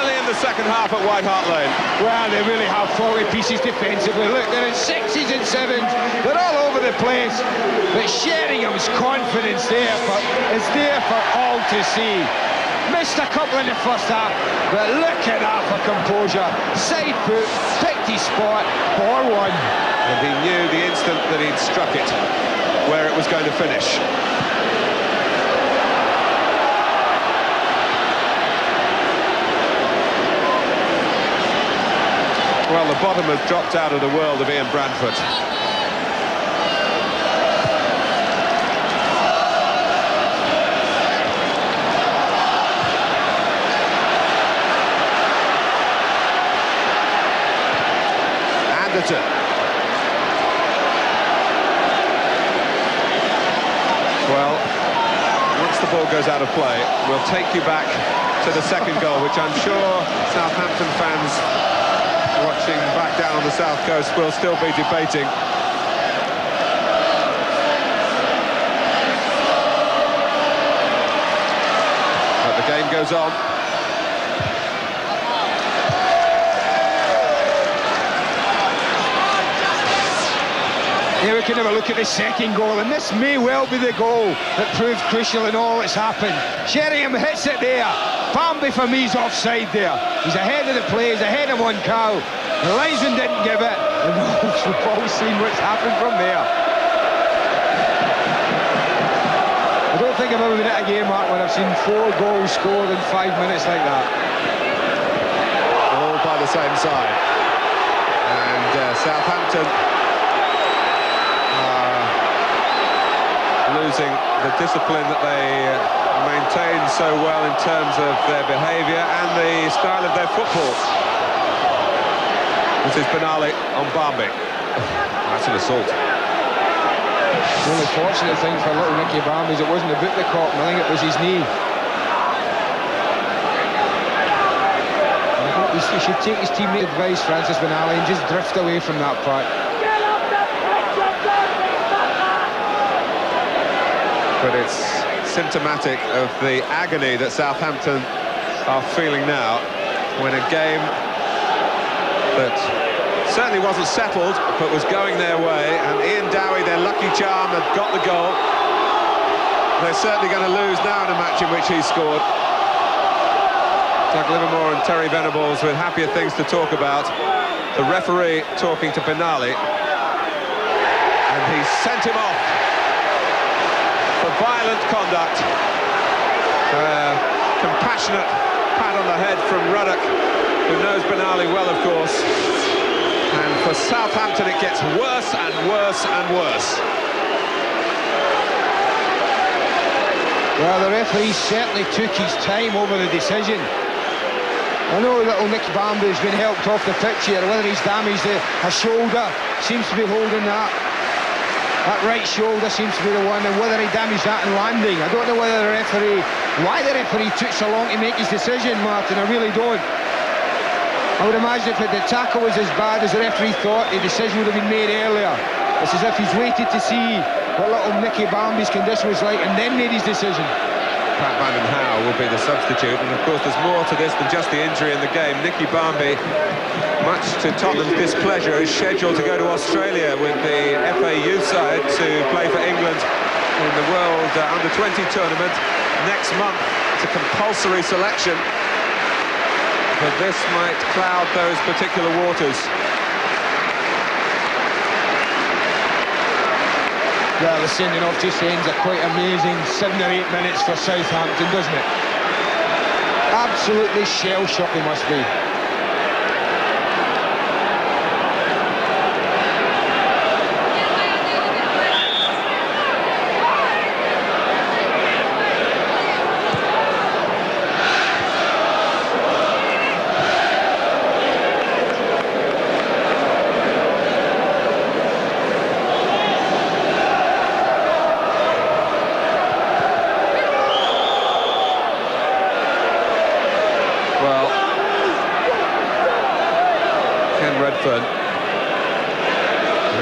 early in the second half at White Hart Lane. Well, they really have faulty pieces defensively. Look, they're in 6s and 7s. They're all over the place. But Sheringham's confidence is there for all to see. Missed a couple in the first half, but look at that for composure. Side foot, picked his spot, 4-1. And he knew the instant that he'd struck it where it was going to finish. Well, the bottom has dropped out of the world of Ian Branfoot. Anderton. Well, once the ball goes out of play, we'll take you back to the second goal, which I'm sure Southampton fans watching back down on the south coast will still be debating. But the game goes on. Here we can have a look at the second goal, and this may well be the goal that proved crucial in all that's happened. Sheringham hits it there. Bambi for me is offside there. He's ahead of the play, he's ahead of one cow. The linesman didn't give it, and we've all seen what's happened from there. I don't think I've ever been at a game, Mark, when I've seen 4 goals scored in 5 minutes like that. All by the same side. And Southampton losing the discipline that they maintain so well in terms of their behaviour and the style of their football. This is Benali on Bambi. That's an assault. The only fortunate thing for little Nicky Bambi is it wasn't the boot that caught him, I think it was his knee. I think he should take his teammate advice, Francis Benali, and just drift away from that part. But it's symptomatic of the agony that Southampton are feeling now when a game that certainly wasn't settled but was going their way, and Ian Dowie, their lucky charm, had got the goal. They're certainly going to lose now in a match in which he scored. Doug Livermore and Terry Venables with happier things to talk about. The referee talking to Benali, and he sent him off for violent conduct. Compassionate pat on the head from Ruddock, who knows Benali well, of course. And for Southampton, it gets worse and worse and worse. Well, the referee certainly took his time over the decision. I know little Nick Bambi's been helped off the pitch here, whether he's damaged a shoulder, seems to be holding that. That right shoulder seems to be the one, and whether he damaged that in landing. I don't know why the referee took so long to make his decision, Martin, I really don't. I would imagine if the tackle was as bad as the referee thought, the decision would have been made earlier. It's as if he's waited to see what little Nicky Barmby's condition was like and then made his decision. Pat Van den Hauwe will be the substitute, and of course there's more to this than just the injury in the game. Nicky Barmby, much to Tottenham's displeasure, is scheduled to go to Australia with the FA youth side to play for England in the World Under-20 tournament next month. It's a compulsory selection, but this might cloud those particular waters. Well, the sending off just ends a quite amazing 7 or 8 minutes for Southampton, doesn't it? Absolutely shell-shocking must be.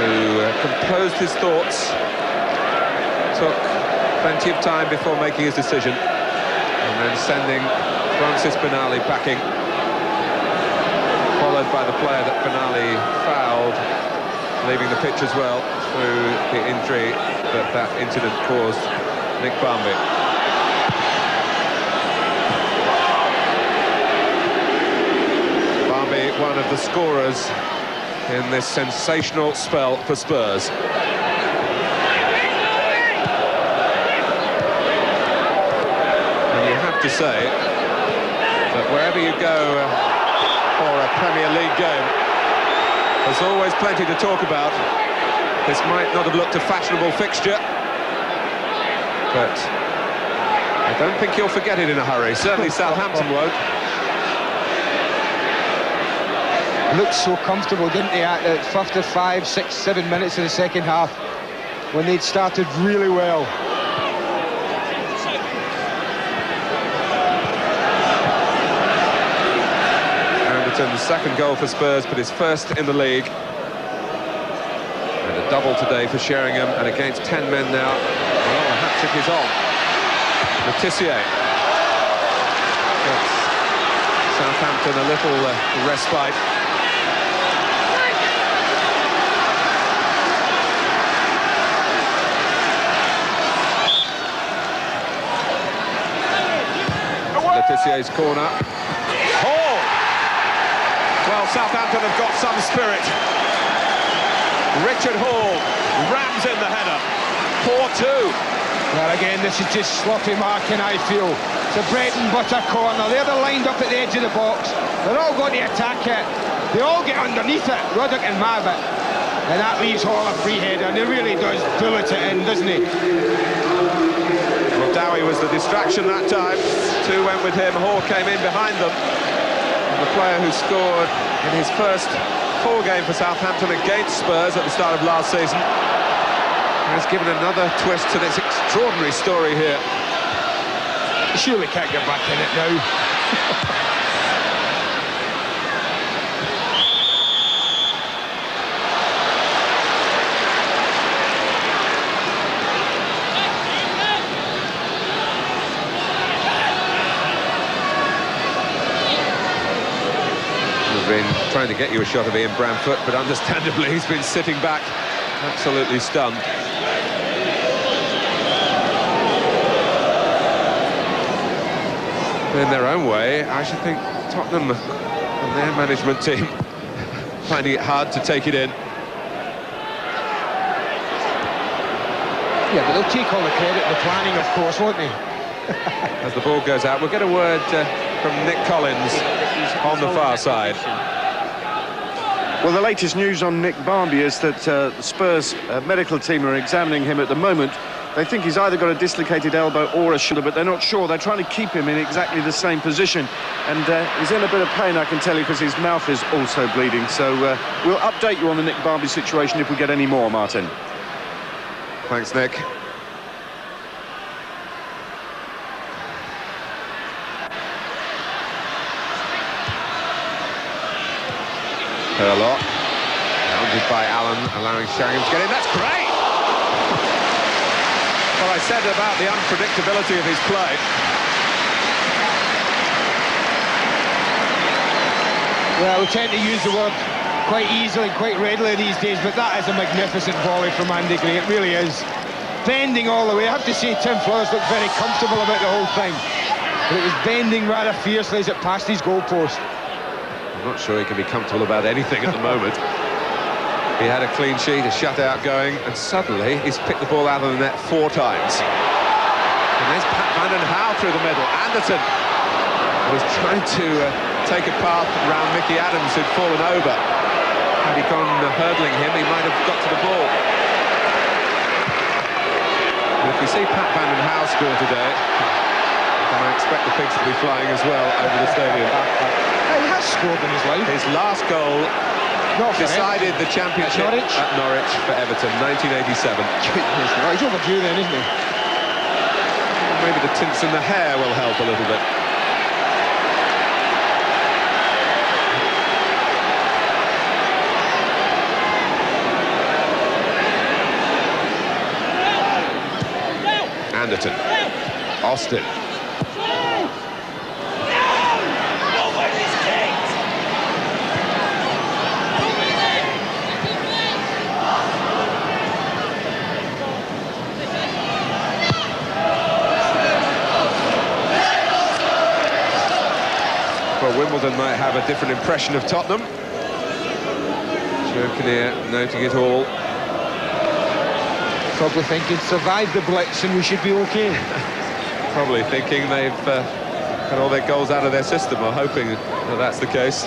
Who composed his thoughts, took plenty of time before making his decision, and then sending Francis Benali packing, followed by the player that Benali fouled, leaving the pitch as well through the injury that incident caused Nick Barmby. One of the scorers in this sensational spell for Spurs. And you have to say that wherever you go for a Premier League game, there's always plenty to talk about. This might not have looked a fashionable fixture, but I don't think you'll forget it in a hurry. Certainly Southampton won't. Looked so comfortable, didn't they, after 5, 6, 7 minutes of the second half, when they'd started really well. Anderton's second goal for Spurs, but his first in the league. And a double today for Sheringham, and against 10 men now. Well, the hat-trick is on. Letitia. Southampton a little respite. Letizier's corner. Hall! Well, Southampton have got some spirit. Richard Hall rams in the header. 4-2. Well, again, this is just sloppy marking, I feel. It's a bread and butter corner. They're lined up at the edge of the box. They're all going to attack it. They all get underneath it, Roddick and Mavitt. And that leaves Hall a free header, and he really does bullet it in, doesn't he? Well, Dowie was the distraction that time. Two went with him. Hall came in behind them. And the player who scored in his first full game for Southampton against Spurs at the start of last season has given another twist to this extraordinary story here. Surely can't get back in it now. Been trying to get you a shot of Ian Bramford, but understandably he's been sitting back, absolutely stunned. But in their own way, I should think Tottenham and their management team finding it hard to take it in. Yeah, but they'll take all the credit for the planning, of course, won't they? As the ball goes out, we'll get a word from Nick Collins on the far side. Well, the latest news on Nick Barmby is that the Spurs medical team are examining him at the moment. They think he's either got a dislocated elbow or a shoulder, but they're not sure. They're trying to keep him in exactly the same position. And he's in a bit of pain, I can tell you, because his mouth is also bleeding. So we'll update you on the Nick Barmby situation if we get any more, Martin. Thanks, Nick. Hurlock, bounded by Allen, allowing Sheringham to get in. That's great! Well, I said about the unpredictability of his play. Well, we tend to use the word quite easily, quite readily these days, but that is a magnificent volley from Andy Gray. It really is. Bending all the way. I have to say Tim Flowers looked very comfortable about the whole thing. But it was bending rather fiercely as it passed his goalpost. I'm not sure he can be comfortable about anything at the moment. He had a clean sheet, a shutout going, and suddenly he's picked the ball out of the net 4 times. And there's Pat Van den Hauwe through the middle. Anderton was trying to take a path around Mickey Adams, who'd fallen over. Had he gone hurdling him, he might have got to the ball. And if we see Pat Van den Hauwe score today, then I expect the pigs to be flying as well over the stadium. He has scored in his life. His last goal decided the championship at Norwich for Everton, 1987. Goodness, he's overdue then, isn't he? Maybe the tints in the hair will help a little bit. Anderton. Austin. Well, Wimbledon might have a different impression of Tottenham. Joe Kinnear noting it all. Probably thinking, survive the blitz and we should be okay. Probably thinking they've got all their goals out of their system, or hoping that that's the case.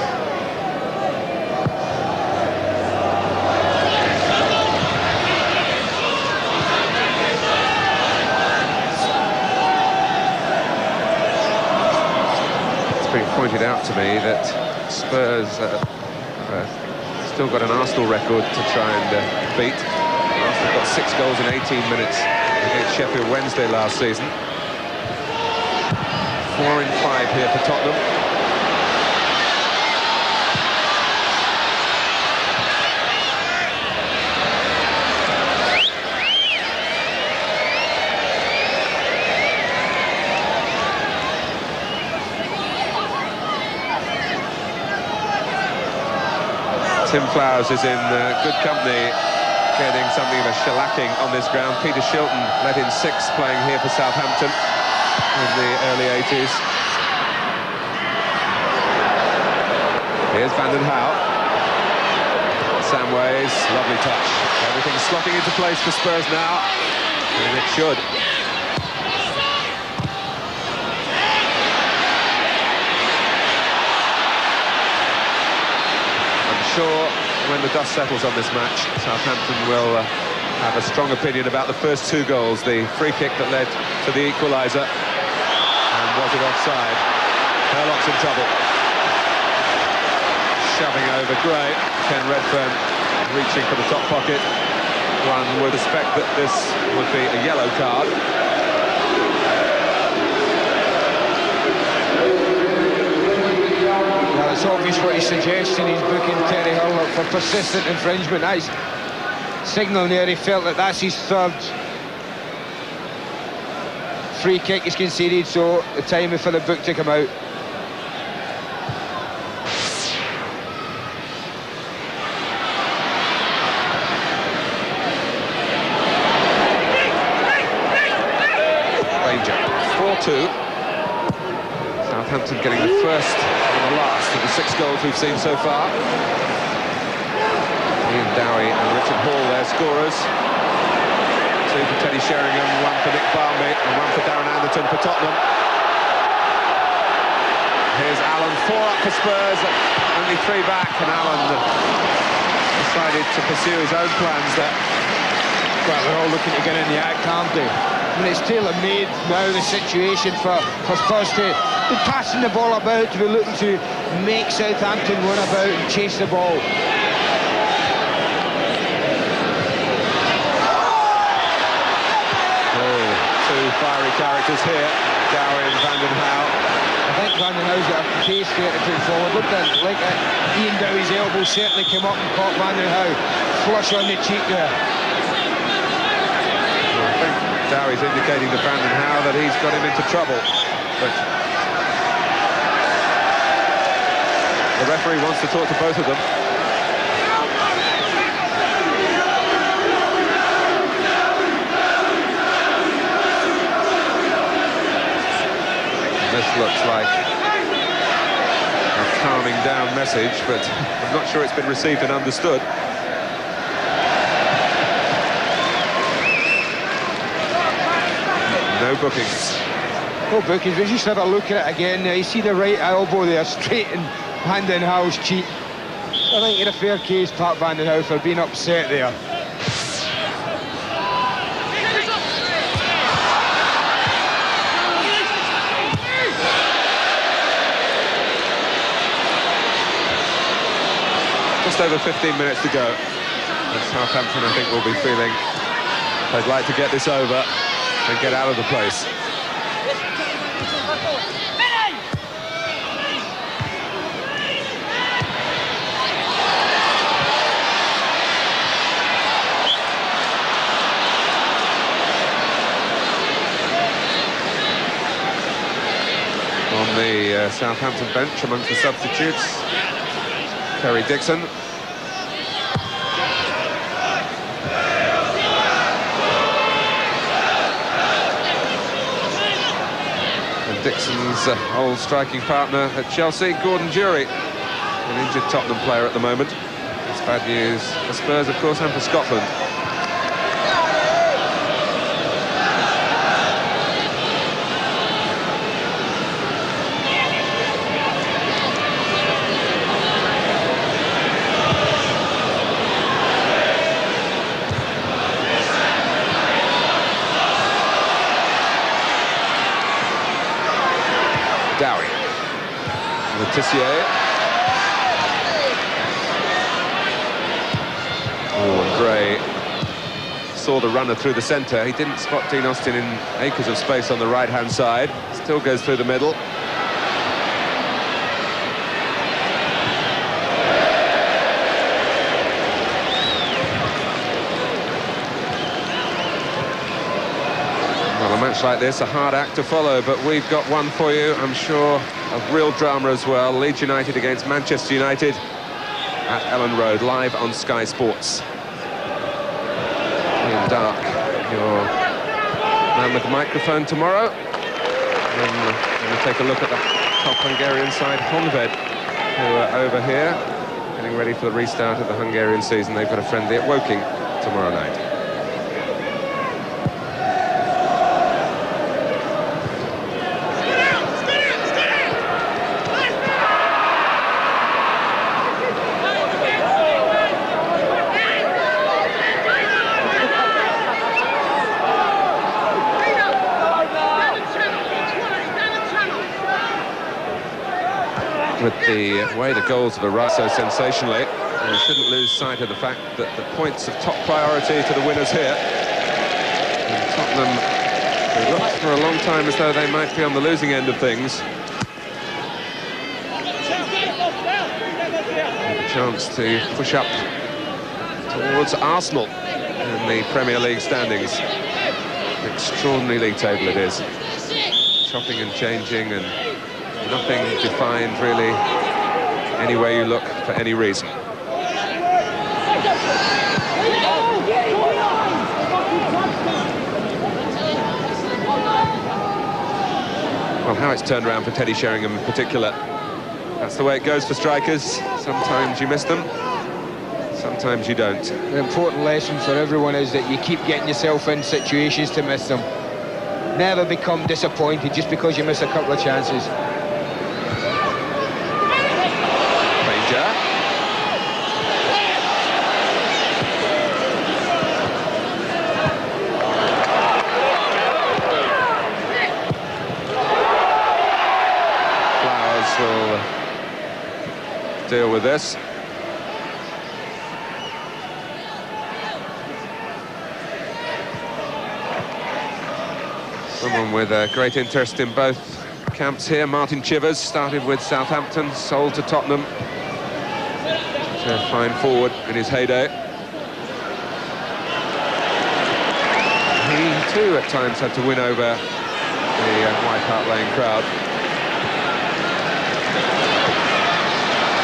It's been pointed out to me that Spurs still got an Arsenal record to try and beat. Arsenal got 6 goals in 18 minutes against Sheffield Wednesday last season. 4 in 5 here for Tottenham. Tim Flowers is in good company, getting something of a shellacking on this ground. Peter Shilton led in 6 playing here for Southampton in the early 80s. Here's Van den Hauwe. Sam Ways, lovely touch. Everything's slotting into place for Spurs now, and it should. Sure, when the dust settles on this match, Southampton will have a strong opinion about the first 2 goals. The free kick that led to the equaliser, and was it offside? Hurlock's in trouble. Shoving over Gray. Ken Redfern reaching for the top pocket. One would suspect that this would be a yellow card. It's obvious what he's suggesting. He's booking Terry Hurlock for persistent infringement. That's signalling there. He felt that that's his 3rd free kick he's conceded, so the time for the book to come out. Danger. 4-2. Southampton getting the first and the last of the 6 goals we've seen so far. Ian Dowie and Richard Hall, their scorers. 2 for Teddy Sheringham, 1 for Nick Barmby, and 1 for Darren Anderton for Tottenham. Here's Allen, 4 up for Spurs, only 3 back, and Allen decided to pursue his own plans there. Well, they're all looking to get in the act, can't they? I mean, it's tailor-made now, the situation for Spurs to be passing the ball about, to be looking to make Southampton run about and chase the ball. Oh, 2 fiery characters here, Dowie and Van den Hauwe. I think Van den Hauwe's got a pace there to put forward. Looked like Ian Dowie's elbow certainly came up and caught Van den Hauwe flush on the cheek there. Dowie's indicating to Brandon Howe that he's got him into trouble. But the referee wants to talk to both of them. This looks like a calming down message, but I'm not sure it's been received and understood. No bookings. No bookings, we just have a look at it again. You see the right elbow there, straight in Vanden Houwe's cheek. I think it's a fair case, Pat Vanden Houwe, for being upset there. Just over 15 minutes to go. And Southampton, I think, will be feeling they'd like to get this over and get out of the place. On the Southampton bench amongst the substitutes, Terry Dixon. And Dixon's old striking partner at Chelsea, Gordon Jury, an injured Tottenham player at the moment. It's bad news for Spurs, of course, and for Scotland. Dowie. Letitia. Oh, Gray saw the runner through the centre. He didn't spot Dean Austin in acres of space on the right-hand side. Still goes through the middle. Well, a match like this, a hard act to follow, but we've got one for you, I'm sure, of real drama as well. Leeds United against Manchester United at Ellen Road, live on Sky Sports. Ian Dark, your man with the microphone tomorrow. Then we're going to take a look at the top Hungarian side, Honved, who are over here, getting ready for the restart of the Hungarian season. They've got a friendly at Woking tomorrow night. With the way the goals have arrived so sensationally, we shouldn't lose sight of the fact that the points of top priority to the winners here. And Tottenham, they looked for a long time as though they might be on the losing end of things. With a chance to push up towards Arsenal in the Premier League standings. Extraordinary league table it is. Chopping and changing and nothing defined really any way you look for any reason. Well, how it's turned around for Teddy Sheringham in particular. That's the way it goes for strikers. Sometimes you miss them, sometimes you don't. The important lesson for everyone is that you keep getting yourself in situations to miss them. Never become disappointed just because you miss a couple of chances. Will deal with this. Someone with a great interest in both camps here, Martin Chivers, started with Southampton, sold to Tottenham. Such a fine forward in his heyday. He too at times had to win over the White Hart Lane crowd.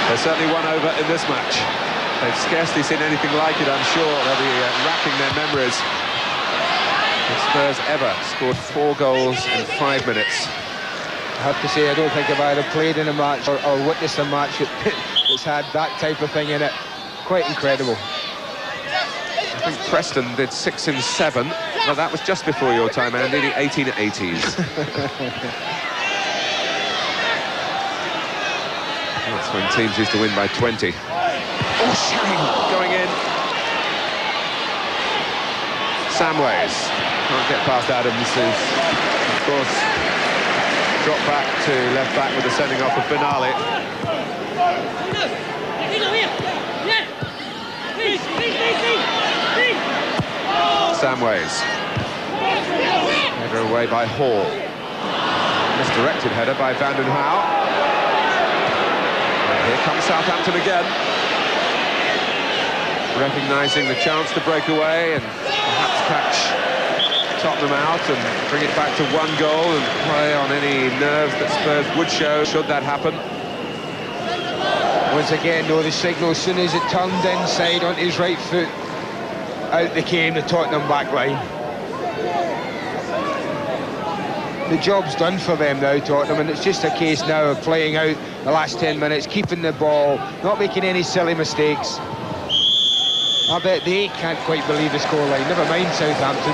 They're certainly won over in this match. They've scarcely seen anything like it, I'm sure. They'll be racking their memories. The Spurs ever scored 4 goals in 5 minutes. I have to say, I don't think I've either played in a match or witnessed a match that's had that type of thing in it. Quite incredible. I think Preston did 6 in 7. Well, that was just before your time, Andy, the 1880s. That's when teams used to win by 20. Oh, Shang going in. Samways can't get past Adams, who's, of course, dropped back to left back with the sending off of Benali. Samways. Header away by Hall. Misdirected header by Van den Hauwe. And here comes Southampton again. Recognising the chance to break away and perhaps catch Tottenham out and bring it back to 1 goal and play on any nerves that Spurs would show should that happen. Once again, though, the signal, as soon as it turned inside onto his right foot, out they came, the Tottenham back line. The job's done for them now, Tottenham, and it's just a case now of playing out the last 10 minutes, keeping the ball, not making any silly mistakes. I bet they can't quite believe the scoreline, never mind Southampton.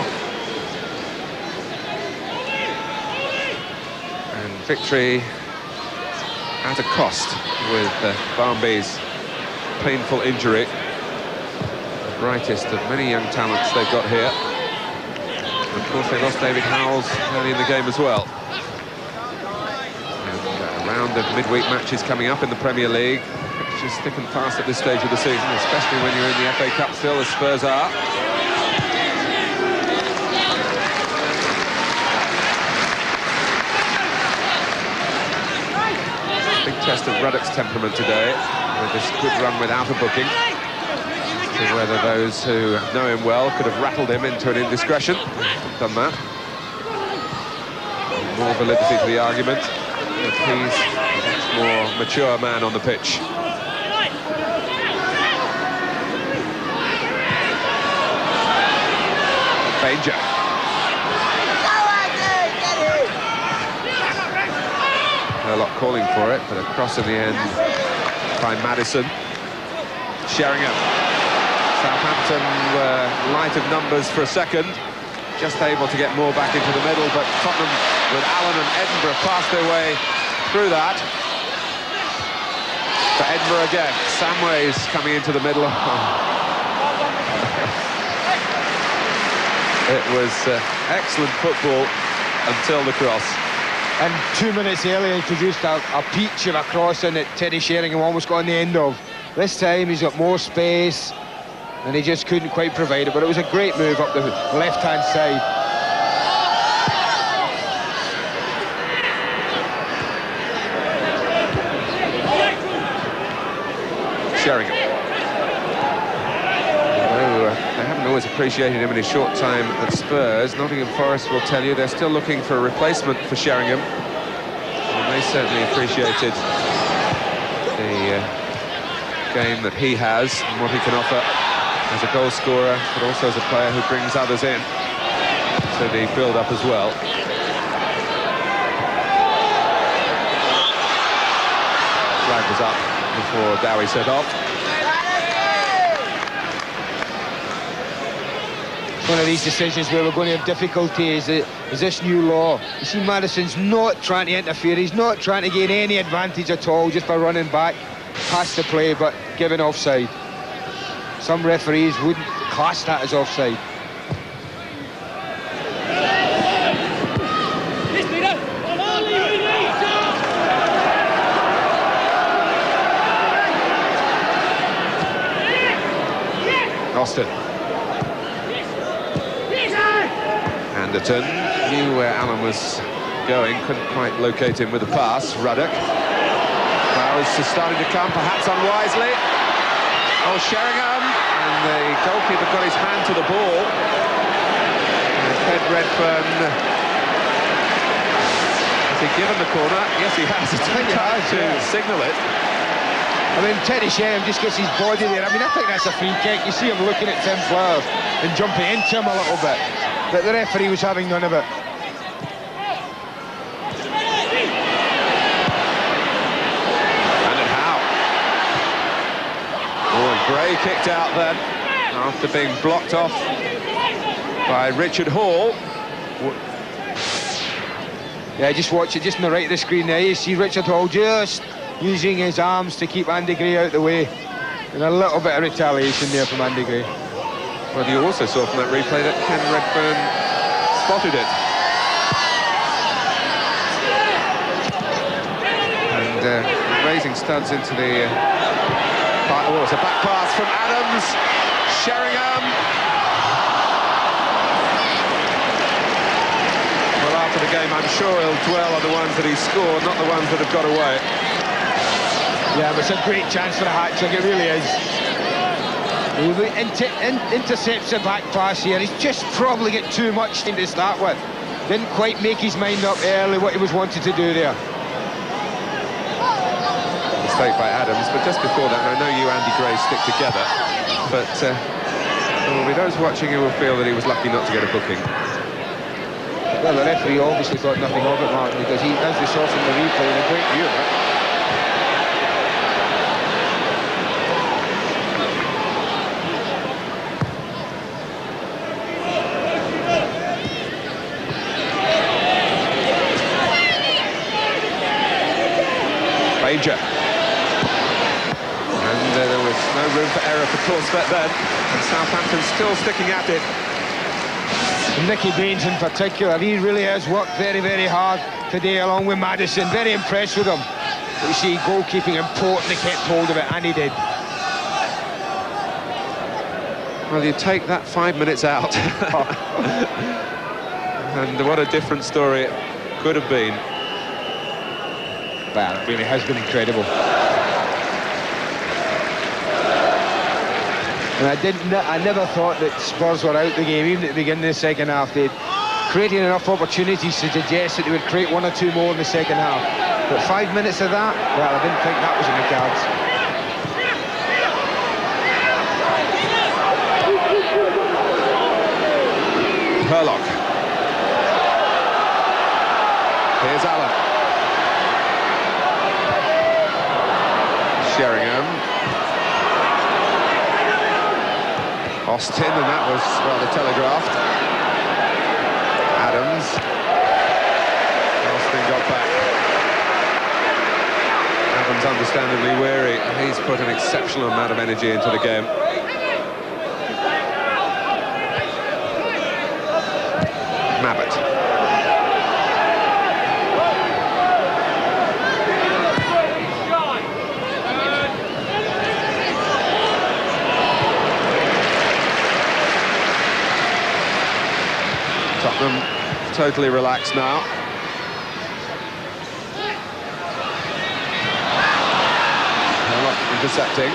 And victory at a cost with Barmby's painful injury. Brightest of many young talents they've got here. And of course they lost David Howells early in the game as well. And a round of midweek matches coming up in the Premier League. Fixtures thick and fast at this stage of the season, especially when you're in the FA Cup still, as Spurs are. Big test of Ruddock's temperament today, with this good run without a booking. To whether those who know him well could have rattled him into an indiscretion. Done that. More validity to the argument that he's a much more mature man on the pitch. Danger. Hurlock calling for it, but a cross in the end by Maddison. Sheringham. Southampton were light of numbers for a second, just able to get more back into the middle, but Tottenham, with Allen and Edinburgh, passed their way through that. For Edinburgh again, Samways coming into the middle. It was excellent football until the cross. And 2 minutes earlier introduced a peach of a cross in that Teddy Sheringham almost got on the end of. This time he's got more space, and he just couldn't quite provide it, but it was a great move up the left-hand side. Sheringham. Although they haven't always appreciated him in his short time at Spurs, Nottingham Forest will tell you they're still looking for a replacement for Sheringham. And they certainly appreciated the game that he has and what he can offer as a goal scorer, but also as a player who brings others in to the build-up as well. Flag was up before Dowie set off. It's one of these decisions where we're going to have difficulty is this new law. You see, Maddison's not trying to interfere, he's not trying to gain any advantage at all just by running back past the play, but giving offside. Some referees wouldn't class that as offside. Austin. Anderton knew where Allen was going, couldn't quite locate him with the pass. Ruddock. Crowds are starting to come, perhaps unwisely. Oh, Sheringham, and the goalkeeper got his hand to the ball. And Ted Redfern. Has he given the corner? Yes, he has. It's think he has, to yeah. signal it. I mean, Teddy Sheringham just gets his body there. I mean, I think that's a free kick. You see him looking at Tim Flowers and jumping into him a little bit. But the referee was having none of it. Brandon Howe. Oh, and Bray kicked out then after being blocked off by Richard Hall. Yeah, just watch it, just on the right of the screen there. You see Richard Hall just using his arms to keep Andy Gray out of the way. And a little bit of retaliation there from Andy Gray. Well, you also saw from that replay that Ken Redfern spotted it. And raising studs into the... oh, it's a back pass from Adams. Sheringham. Well, after the game, I'm sure he'll dwell on the ones that he scored, not the ones that have got away. Yeah, but it's a great chance for a hat-trick, it really is. He intercepts the back pass here. He's just probably get too much to start with. Didn't quite make his mind up early what he was wanting to do there. Mistake by Adams, but just before that, I know you, Andy Gray, stick together, but there will be those watching who will feel that he was lucky not to get a booking. Well, the referee obviously thought nothing of it, Martin, because he, as we saw from the replay, in a great view of it. Major. And there was no room for error for Korsvet then, and Southampton still sticking at it. Nicky Baines in particular, he really has worked very, very hard today along with Maddison. Very impressed with him. But you see, goalkeeping important, they kept hold of it, and he did. Well, you take that 5 minutes out. And what a different story it could have been. Well, it really has been incredible. And I never thought that Spurs were out the game, even at the beginning of the second half. They'd created enough opportunities to suggest that they would create one or two more in the second half. But 5 minutes of that, well, I didn't think that was in the cards. Herlock. Here's Allen. Sheringham. Austin, and that was rather telegraphed. Adams. Austin got back. Adams understandably weary. He's put an exceptional amount of energy into the game. Mabbott. Tottenham totally relaxed now. Intercepting.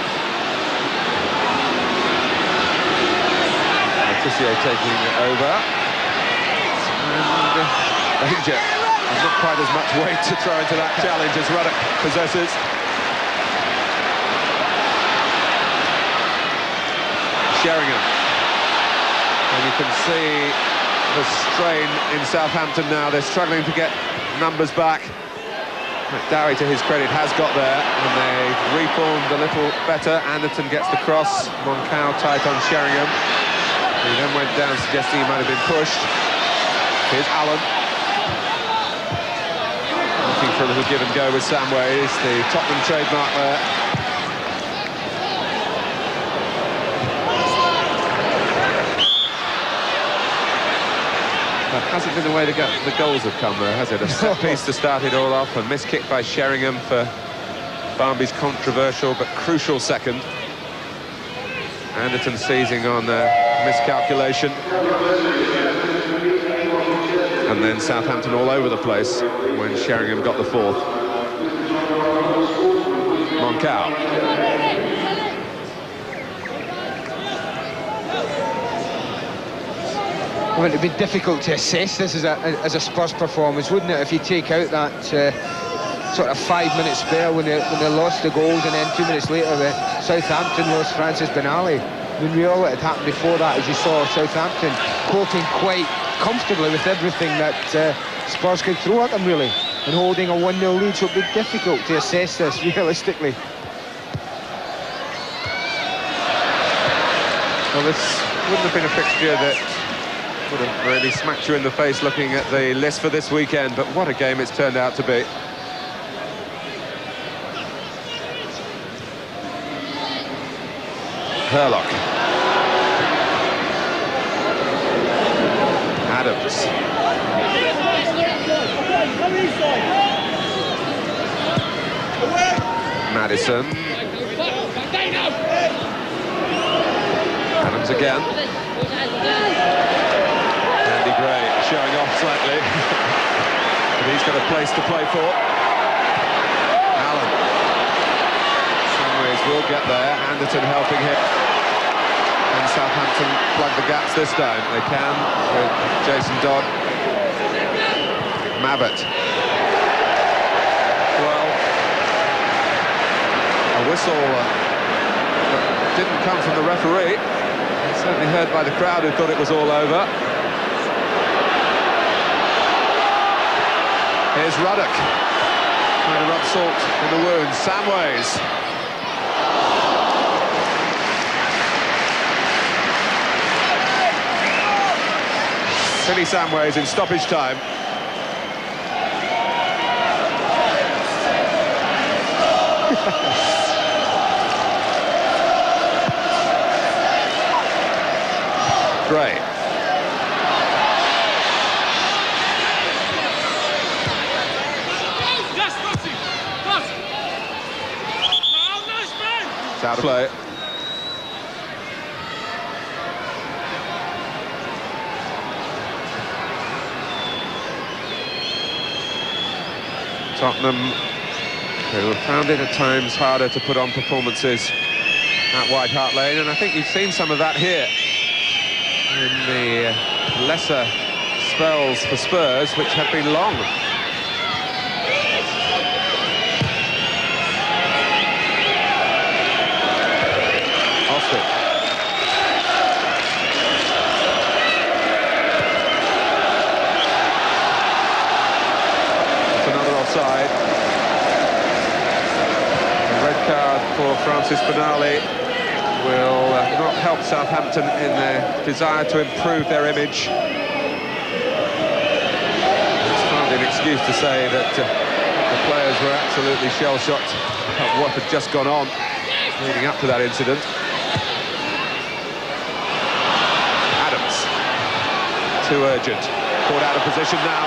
Letitia taking it over. And Danger. There's not quite as much weight to throw into that challenge as Ruddock possesses. Sheringham. And you can see the strain in Southampton now. They're struggling to get numbers back. McDowey, to his credit, has got there, and they've reformed a little better. Anderton gets the cross. Moncau tight on Sheringham. He then went down, suggesting he might have been pushed. Here's Allen. Looking for a little give and go with Samways, the Tottenham trademark there. That hasn't been the way the goals have come, though, has it? A set piece to start it all off, a missed kick by Sheringham for Barmby's controversial but crucial second. Anderton seizing on miscalculation. And then Southampton all over the place when Sheringham got the fourth. Moncau. I mean, it'd be difficult to assess this as a Spurs performance, wouldn't it, if you take out that sort of 5-minute spell when they lost the goals, and then 2 minutes later Southampton lost Francis Benali. I mean, all that had happened before that, as you saw Southampton coping quite comfortably with everything that Spurs could throw at them, really, and holding a 1-0 lead, so it'd be difficult to assess this realistically. Well, this wouldn't have been a fixture that would have really smacked you in the face looking at the list for this weekend, but what a game it's turned out to be. Herlock. Adams. Madison. Adams again. Andy Gray showing off slightly. But he's got a place to play for. Allen. Samways will get there. Anderton helping him. And Southampton plug the gaps this time. They can with Jason Dodd. Mabbott. Well, a whistle didn't come from the referee. Certainly heard by the crowd who thought it was all over. Here's Ruddock trying to rub salt in the wound. Samways. Billy Samways in stoppage time. Gray. It's out of play. Tottenham, who have found it at times harder to put on performances at White Hart Lane, and I think you've seen some of that here in the lesser spells for Spurs, which have been long. Austin. That's another offside. A red card for Francis Benali will not help Southampton in their desire to improve their image. It's hardly an excuse to say that the players were absolutely shell-shocked at what had just gone on leading up to that incident. Adams, too urgent, caught out of position now.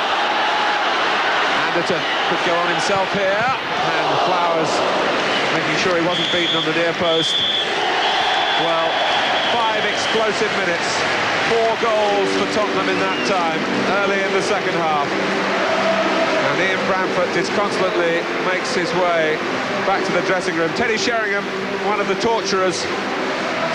Anderton could go on himself here, and Flowers making sure he wasn't beaten on the near post. Well, 5 explosive minutes, 4 goals for Tottenham in that time, early in the second half. And Ian Branford disconsolately makes his way back to the dressing room. Teddy Sheringham, one of the torturers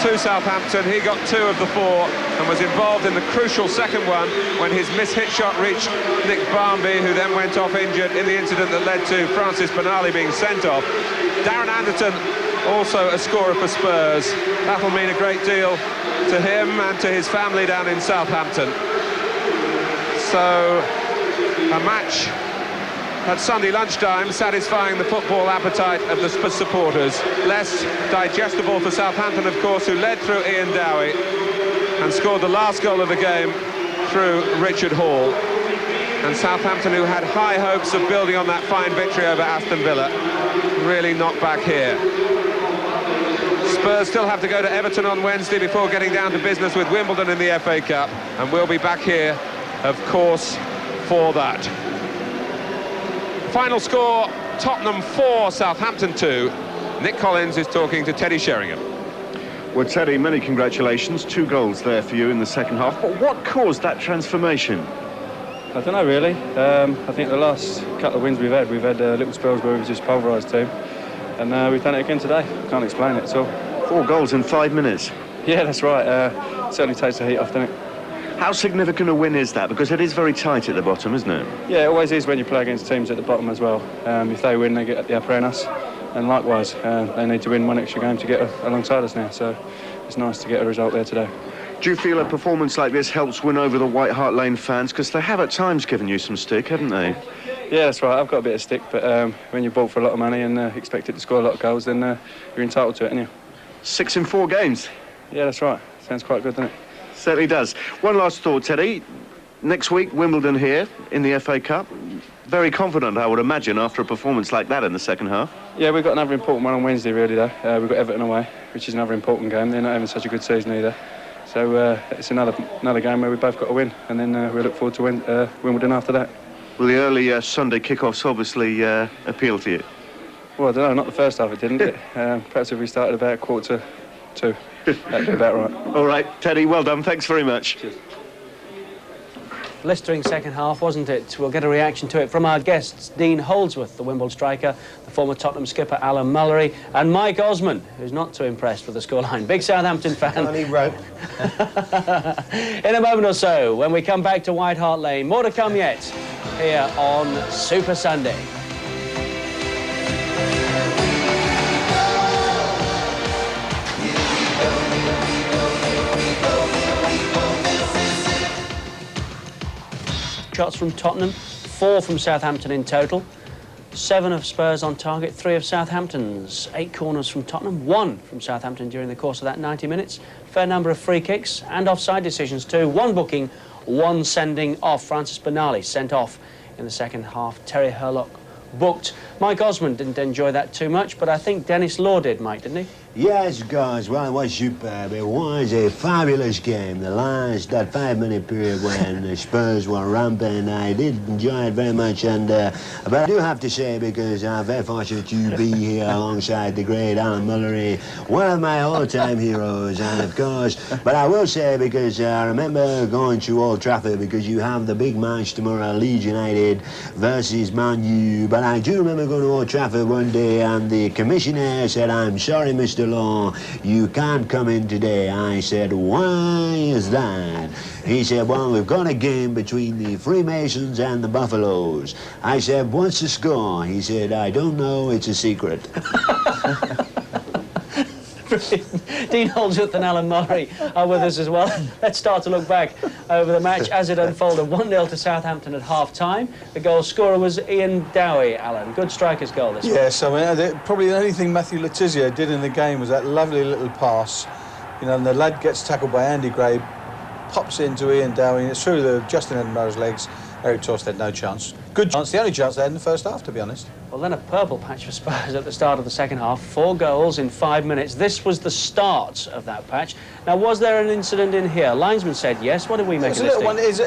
to Southampton, he got 2 of the 4 and was involved in the crucial second one when his mishit shot reached Nick Barmby, who then went off injured in the incident that led to Francis Benali being sent off. Darren Anderton, also a scorer for Spurs. That'll mean a great deal to him and to his family down in Southampton. So, a match at Sunday lunchtime, satisfying the football appetite of the Spurs supporters. Less digestible for Southampton, of course, who led through Ian Dowie and scored the last goal of the game through Richard Hall. And Southampton, who had high hopes of building on that fine victory over Aston Villa, really not back here. Spurs still have to go to Everton on Wednesday before getting down to business with Wimbledon in the FA Cup, and we'll be back here, of course, for that. Final score, Tottenham 4, Southampton 2. Nick Collins is talking to Teddy Sheringham. Well, Teddy, many congratulations. 2 goals there for you in the second half. But what caused that transformation? I don't know really. I think the last couple of wins we've had little spells where we've just pulverised team, and we've done it again today. Can't explain it at all. 4 goals in 5 minutes. Yeah, that's right. Certainly takes the heat off, doesn't it? How significant a win is that? Because it is very tight at the bottom, isn't it? Yeah, it always is when you play against teams at the bottom as well. If they win, they get the upper on us, and likewise, they need to win one extra game to get alongside us now. So it's nice to get a result there today. Do you feel a performance like this helps win over the White Hart Lane fans? Because they have at times given you some stick, haven't they? Yeah, that's right. I've got a bit of stick, but when you're bought for a lot of money and expected to score a lot of goals, then you're entitled to it, aren't you? 6 in 4 games. Yeah, that's right. Sounds quite good, doesn't it? Certainly does. One last thought, Teddy. Next week, Wimbledon here in the FA Cup. Very confident, I would imagine, after a performance like that in the second half. Yeah, we've got another important one on Wednesday, really, though. We've got Everton away, which is another important game. They're not having such a good season either. So it's another game where we've both got to win, and then we look forward to Wimbledon after that. Well, the early Sunday kick-offs obviously appeal to you. Well, I don't know, not the first half it didn't, did it? Perhaps if we started about 1:45, that'd be about right. All right, Teddy, well done. Thanks very much. Cheers. Blistering second half, wasn't it? We'll get a reaction to it from our guests, Dean Holdsworth, the Wimbledon striker, the former Tottenham skipper Alan Mullery, and Mike Osman, who's not too impressed with the scoreline. Big Southampton fan. In a moment or so, when we come back to White Hart Lane, more to come yet here on Super Sunday. Shots from Tottenham, 4 from Southampton in total. 7 of Spurs on target, 3 of Southampton's. 8 corners from Tottenham, 1 from Southampton during the course of that 90 minutes. Fair number of free kicks and offside decisions too. 1 booking, 1 sending off. Francis Benali sent off in the second half. Terry Hurlock booked. Mike Osman didn't enjoy that too much, but I think Dennis Law did, Mike, didn't he? Yes, guys. Well, it was superb. It was a fabulous game. That 5-minute period when the Spurs were rampant, I did enjoy it very much. And but I do have to say, because I'm very fortunate to be here alongside the great Alan Mullery, one of my all-time heroes, and of course. But I will say, because I remember going to Old Trafford, because you have the big match tomorrow, Leeds United versus Man U. But I do remember going to Old Trafford one day, and the commissioner said, "I'm sorry, Mr. Law, you can't come in today." I said, "Why is that?" He said, "Well, we've got a game between the Freemasons and the Buffaloes." I said, "What's the score?" He said, "I don't know, it's a secret." Dean Holdsworth and Alan Murray are with us as well. Let's start to look back over the match as it unfolded. 1-0 to Southampton at half-time. The goal scorer was Ian Dowie, Alan. Good striker's goal this one. Yes, I mean, probably the only thing Matthew Letizia did in the game was that lovely little pass. You know, and the lad gets tackled by Andy Gray, pops into Ian Dowie, and it's through the Justin Edinburgh's legs. Eric Torst had no chance. Good chance, the only chance they had in the first half, to be honest. Well, then a purple patch for Spurs at the start of the second half. 4 goals in 5 minutes. This was the start of that patch. Now, was there an incident in here? Linesman said yes. What did we make of this?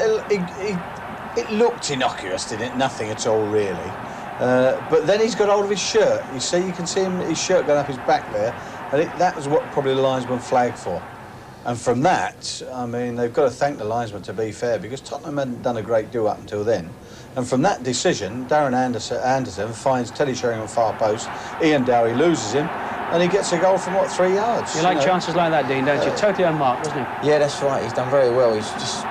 It looked innocuous, didn't it? Nothing at all, really. But then he's got hold of his shirt. You can see him, his shirt going up his back there. And that was what probably the linesman flagged for. And from that, I mean, they've got to thank the linesman, to be fair, because Tottenham hadn't done a great deal up until then. And from that decision, Darren Anderson finds Teddy Sheringham far post, Ian Dowie loses him, and he gets a goal from, 3 yards? You like chances like that, Dean, don't you? Totally unmarked, wasn't he? Yeah, that's right. He's done very well. He's just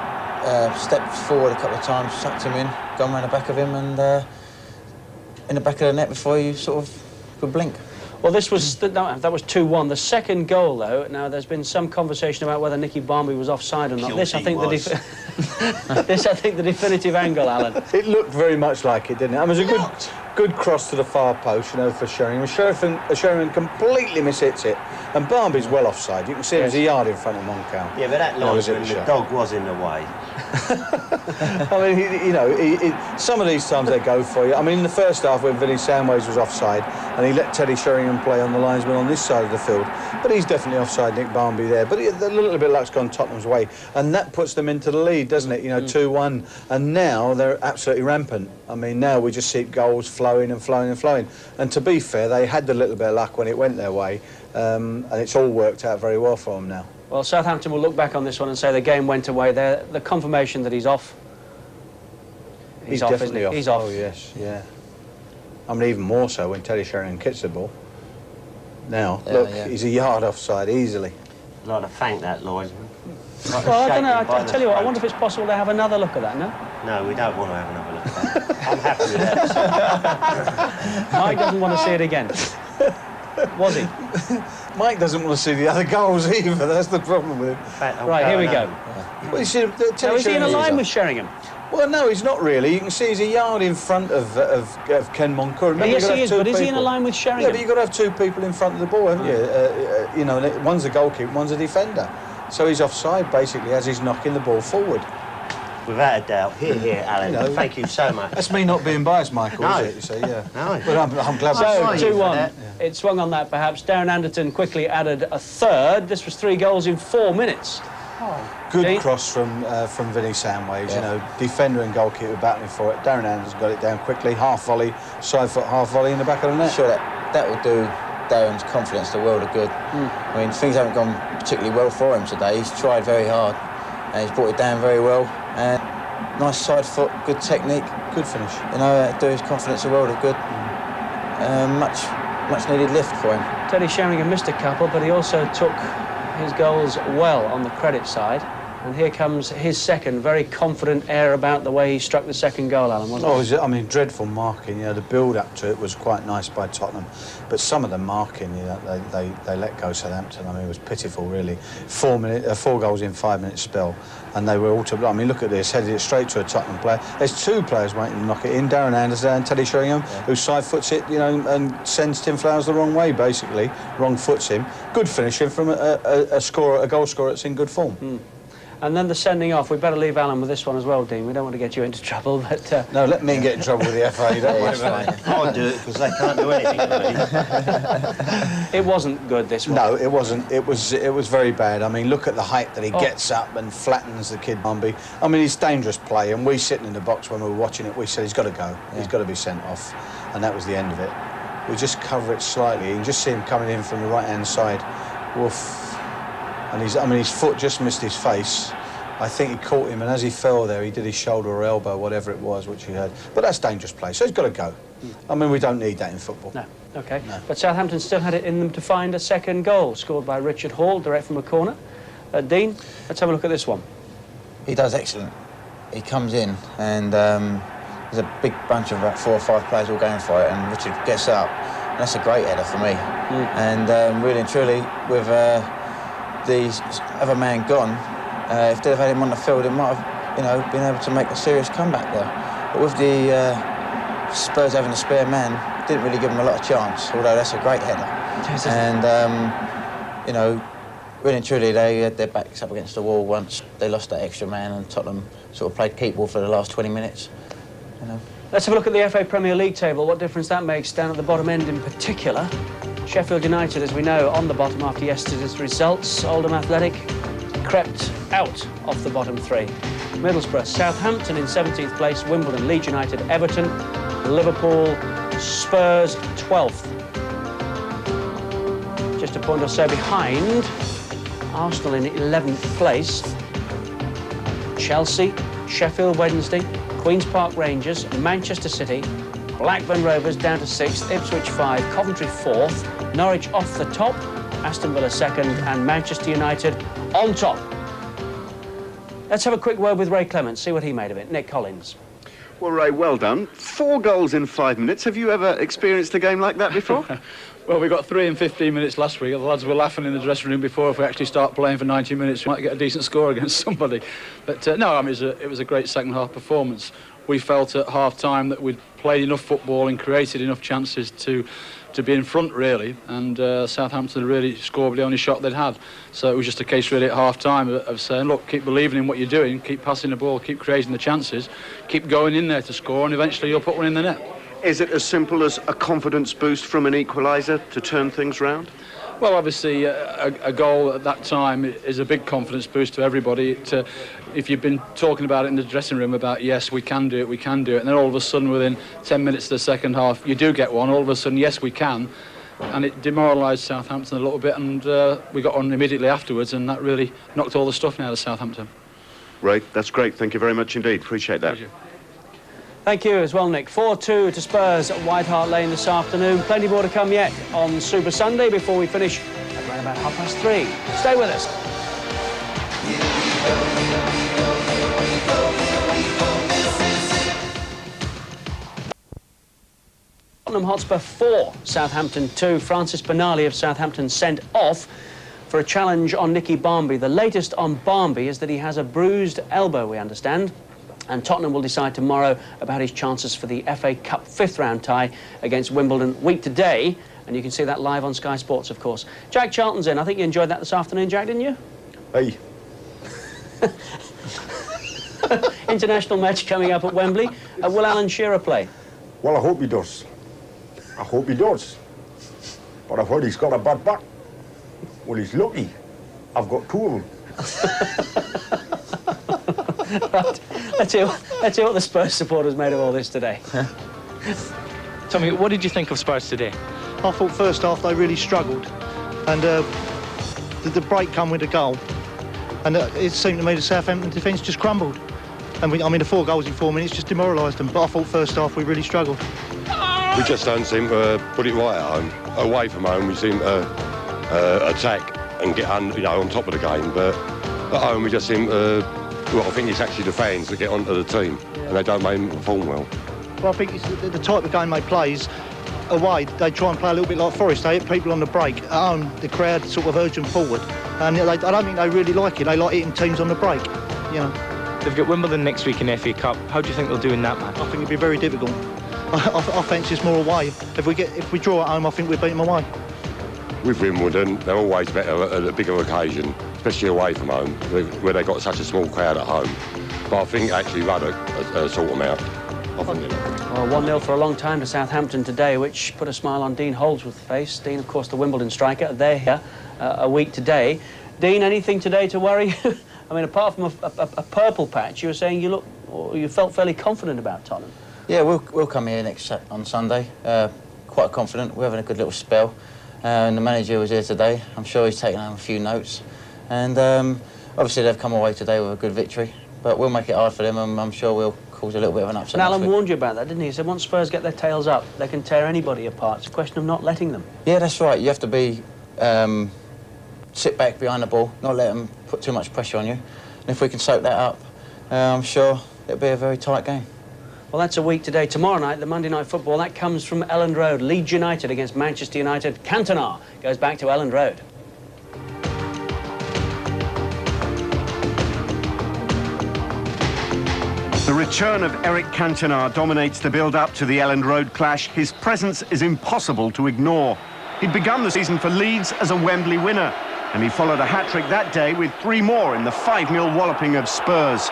stepped forward a couple of times, sucked him in, gone round the back of him, and in the back of the net before you sort of could blink. Well, that was 2-1. The second goal, though, now there's been some conversation about whether Nicky Barmby was offside or not. This, I think, the definitive angle, Alan. It looked very much like it, didn't it? I mean, it was a good cross to the far post, for Sheringham. Sheringham completely mishits it, and Barmby's well offside. You can see him as a yard in front of Moncau. Yeah, but that linesman, the dog was in the way. I mean, some of these times they go for you. I mean, in the first half when Vinny Samways was offside and he let Teddy Sheringham play on the linesman on this side of the field, but he's definitely offside, Nick Barmby there. But a little bit of luck's gone Tottenham's way, and that puts them into the lead, doesn't it? 2-1, and now they're absolutely rampant. I mean, now we just see goals flowing and flowing and flowing. And to be fair, they had a little bit of luck when it went their way, and it's all worked out very well for them now. Well, Southampton will look back on this one and say the game went away. The confirmation that he's off. He's off, definitely isn't he? off. He's off. Oh, yes, yeah. I mean, even more so when Teddy Sheringham kicks the ball. Now, look, he's a yard offside easily. I'd like to thank that, Lloyd. Like Well, I don't know. shaking by I the tell you what, I throat. wonder if it's possible to have another look at that, no? No, we don't want to have another look at that. I'm happy with that. Mike doesn't want to see it again. Was he? Mike doesn't want to see the other goals either. That's the problem with him. Right, here we go. Well, you see, Now, is he in a line with Sheringham? Well, no, he's not really. You can see he's a yard in front of Ken Moncur. Remember, Yes, you've got to he have is, two but is he in a people. line with Sheringham? Yeah, but you've got to have two people in front of the ball, haven't you? You know, and one's a goalkeeper, one's a defender. So he's offside, basically, as he's knocking the ball forward. Without a doubt. Here, Alan. You know, Thank you so much. That's me not being biased, Michael, No. is it? You see, yeah. No. But I'm glad So, we 2-1. It swung on that, perhaps. Darren Anderton quickly added a third. This was 3 goals in 4 minutes. Good Dean? cross from Vinnie Sandways, you know, defender and goalkeeper battling for it. Darren Anderson got it down quickly, half volley, side foot, half volley in the back of the net. Sure, that will do Darren's confidence the world of good. I mean, things haven't gone particularly well for him today. He's tried very hard and he's brought it down very well. And nice side foot, good technique, good finish. You know, that'll do his confidence the world of good. Much needed lift for him. Teddy Sheringham missed a couple, but he also took his goals well on the credit side. And here comes his second, very confident air about the way he struck the second goal, Alan, wasn't it? Oh, was it? I mean, dreadful marking. You know, the build-up to it was quite nice by Tottenham, but some of the marking, you know, they let go Southampton. I mean, it was pitiful, really. 4 goals in 5 minute spell, and they were all to. I mean, look at this, headed it straight to a Tottenham player. There's 2 players waiting to knock it in: Darren Anderson and Teddy Sheringham, who side foots it, you know, and sends Tim Flowers the wrong way, basically. Wrong foots him. Good finishing from a goal scorer that's in good form. And then the sending off. We better leave Alan with this one as well, Dean. We don't want to get you into trouble, but... No, let me get in trouble with the FA, don't worry about it. I'll do it, because they can't do anything to me. It wasn't good, this one. No, it wasn't. It was very bad. I mean, look at the height that he gets up and flattens the kid Bumby. I mean, he's dangerous play, and we sitting in the box when we were watching it, we said he's got to go. Yeah. He's got to be sent off, and that was the end of it. We just cover it slightly. You can just see him coming in from the right-hand side. Woof. And his foot just missed his face. I think he caught him, and as he fell there, he did his shoulder or elbow, whatever it was, which he had. But that's dangerous play, so he's got to go. I mean, we don't need that in football. No, OK. No. But Southampton still had it in them to find a second goal, scored by Richard Hall, direct from a corner. Dean, let's have a look at this one. He does excellent. He comes in, and there's a big bunch of about 4 or 5 players all going for it, and Richard gets up. And that's a great header for me. And really and truly, with the other man gone, if they'd have had him on the field, it might have, you know, been able to make a serious comeback there. But with the Spurs having a spare man, didn't really give him a lot of chance, although that's a great header. And, you know, really and truly, they had their backs up against the wall once they lost that extra man, and Tottenham sort of played keep ball for the last 20 minutes, you know. Let's have a look at the FA Premier League table, what difference that makes down at the bottom end in particular. Sheffield United, as we know, on the bottom after yesterday's results. Oldham Athletic crept out of the bottom 3. Middlesbrough, Southampton in 17th place, Wimbledon, Leeds United, Everton, Liverpool, Spurs 12th. Just a point or so behind, Arsenal in 11th place. Chelsea, Sheffield Wednesday, Queen's Park Rangers, Manchester City, Blackburn Rovers down to 6th, Ipswich 5, Coventry 4th, Norwich off the top, Aston Villa 2nd, and Manchester United on top. Let's have a quick word with Ray Clements, see what he made of it. Nick Collins. Well, Ray, well done. 4 goals in 5 minutes. Have you ever experienced a game like that before? Well, we got 3 in 15 minutes last week. The lads were laughing in the dressing room before. If we actually start playing for 90 minutes, we might get a decent score against somebody. But no, I mean, it was a great second half performance. We felt at half time that we'd played enough football and created enough chances to be in front, really, and Southampton really scored the only shot they'd had. So it was just a case really at half time of saying, look, keep believing in what you're doing, keep passing the ball, keep creating the chances, keep going in there to score, and eventually you'll put one in the net. Is it as simple as a confidence boost from an equaliser to turn things round? Well, obviously, a goal at that time is a big confidence boost to everybody. If you've been talking about it in the dressing room about, yes, we can do it, and then all of a sudden, within 10 minutes of the second half, you do get one, all of a sudden, yes, we can, and it demoralised Southampton a little bit, and we got on immediately afterwards, and that really knocked all the stuff out of Southampton. Right, that's great. Thank you very much indeed. Appreciate that. Thank you as well, Nick. 4-2 to Spurs at White Hart Lane this afternoon. Plenty more to come yet on Super Sunday before we finish at around about 3:30. Stay with us. Tottenham Hotspur 4, Southampton 2. Francis Benali of Southampton sent off for a challenge on Nicky Barmby. The latest on Barmby is that he has a bruised elbow, we understand, and Tottenham will decide tomorrow about his chances for the FA Cup 5th round tie against Wimbledon week today, and you can see that live on Sky Sports, of course. Jack Charlton's in. I think you enjoyed that this afternoon, Jack, didn't you? Hey. International match coming up at Wembley. Will Alan Shearer play? Well, I hope he does. I hope he does. But I've heard he's got a bad back. Well, he's lucky. I've got two of them. Right. Let's hear what the Spurs supporters made of all this today. Tommy, what did you think of Spurs today? I thought first half they really struggled, and the break come with a goal, and it seemed to me the Southampton defence just crumbled. And the 4 goals in 4 minutes just demoralised them. But I thought first half we really struggled. We just don't seem to put it right at home. Away from home, we seem to attack and get on top of the game. But at home, we just seem to. Well, I think it's actually the fans that get onto the team, and they don't make them perform well. Well, I think it's the type of game they play is away. They try and play a little bit like Forest. They hit people on the break. At home, the crowd sort of urge them forward, and I don't think they really like it. They like hitting teams on the break, you know. They've got Wimbledon next week in the FA Cup. How do you think they'll do in that match? I think it'll be very difficult. I fancy it's more away. If we draw at home, I think we beat them away. With Wimbledon, they're always better at a bigger occasion, especially away from home, where they've got such a small crowd at home. But I think actually Ruddock sort them out. I think Well, 1-0 for a long time to Southampton today, which put a smile on Dean Holdsworth's face. Dean, of course, the Wimbledon striker. They're here a week today. Dean, anything today to worry? I mean, apart from a purple patch, you were saying you felt fairly confident about Tottenham. Yeah, we'll come here on Sunday. Quite confident. We're having a good little spell. And the manager was here today. I'm sure he's taken home a few notes. And obviously they've come away today with a good victory. But we'll make it hard for them, and I'm sure we'll cause a little bit of an upset. And Alan warned you about that, didn't he? He said once Spurs get their tails up, they can tear anybody apart. It's a question of not letting them. Yeah, that's right. You have to be sit back behind the ball, not let them put too much pressure on you. And if we can soak that up, I'm sure it'll be a very tight game. Well, that's a week today. Tomorrow night, the Monday Night Football, that comes from Elland Road. Leeds United against Manchester United. Cantona goes back to Elland Road. The return of Eric Cantona dominates the build-up to the Elland Road clash. His presence is impossible to ignore. He'd begun the season for Leeds as a Wembley winner, and he followed a hat-trick that day with 3 more in the 5-0 walloping of Spurs.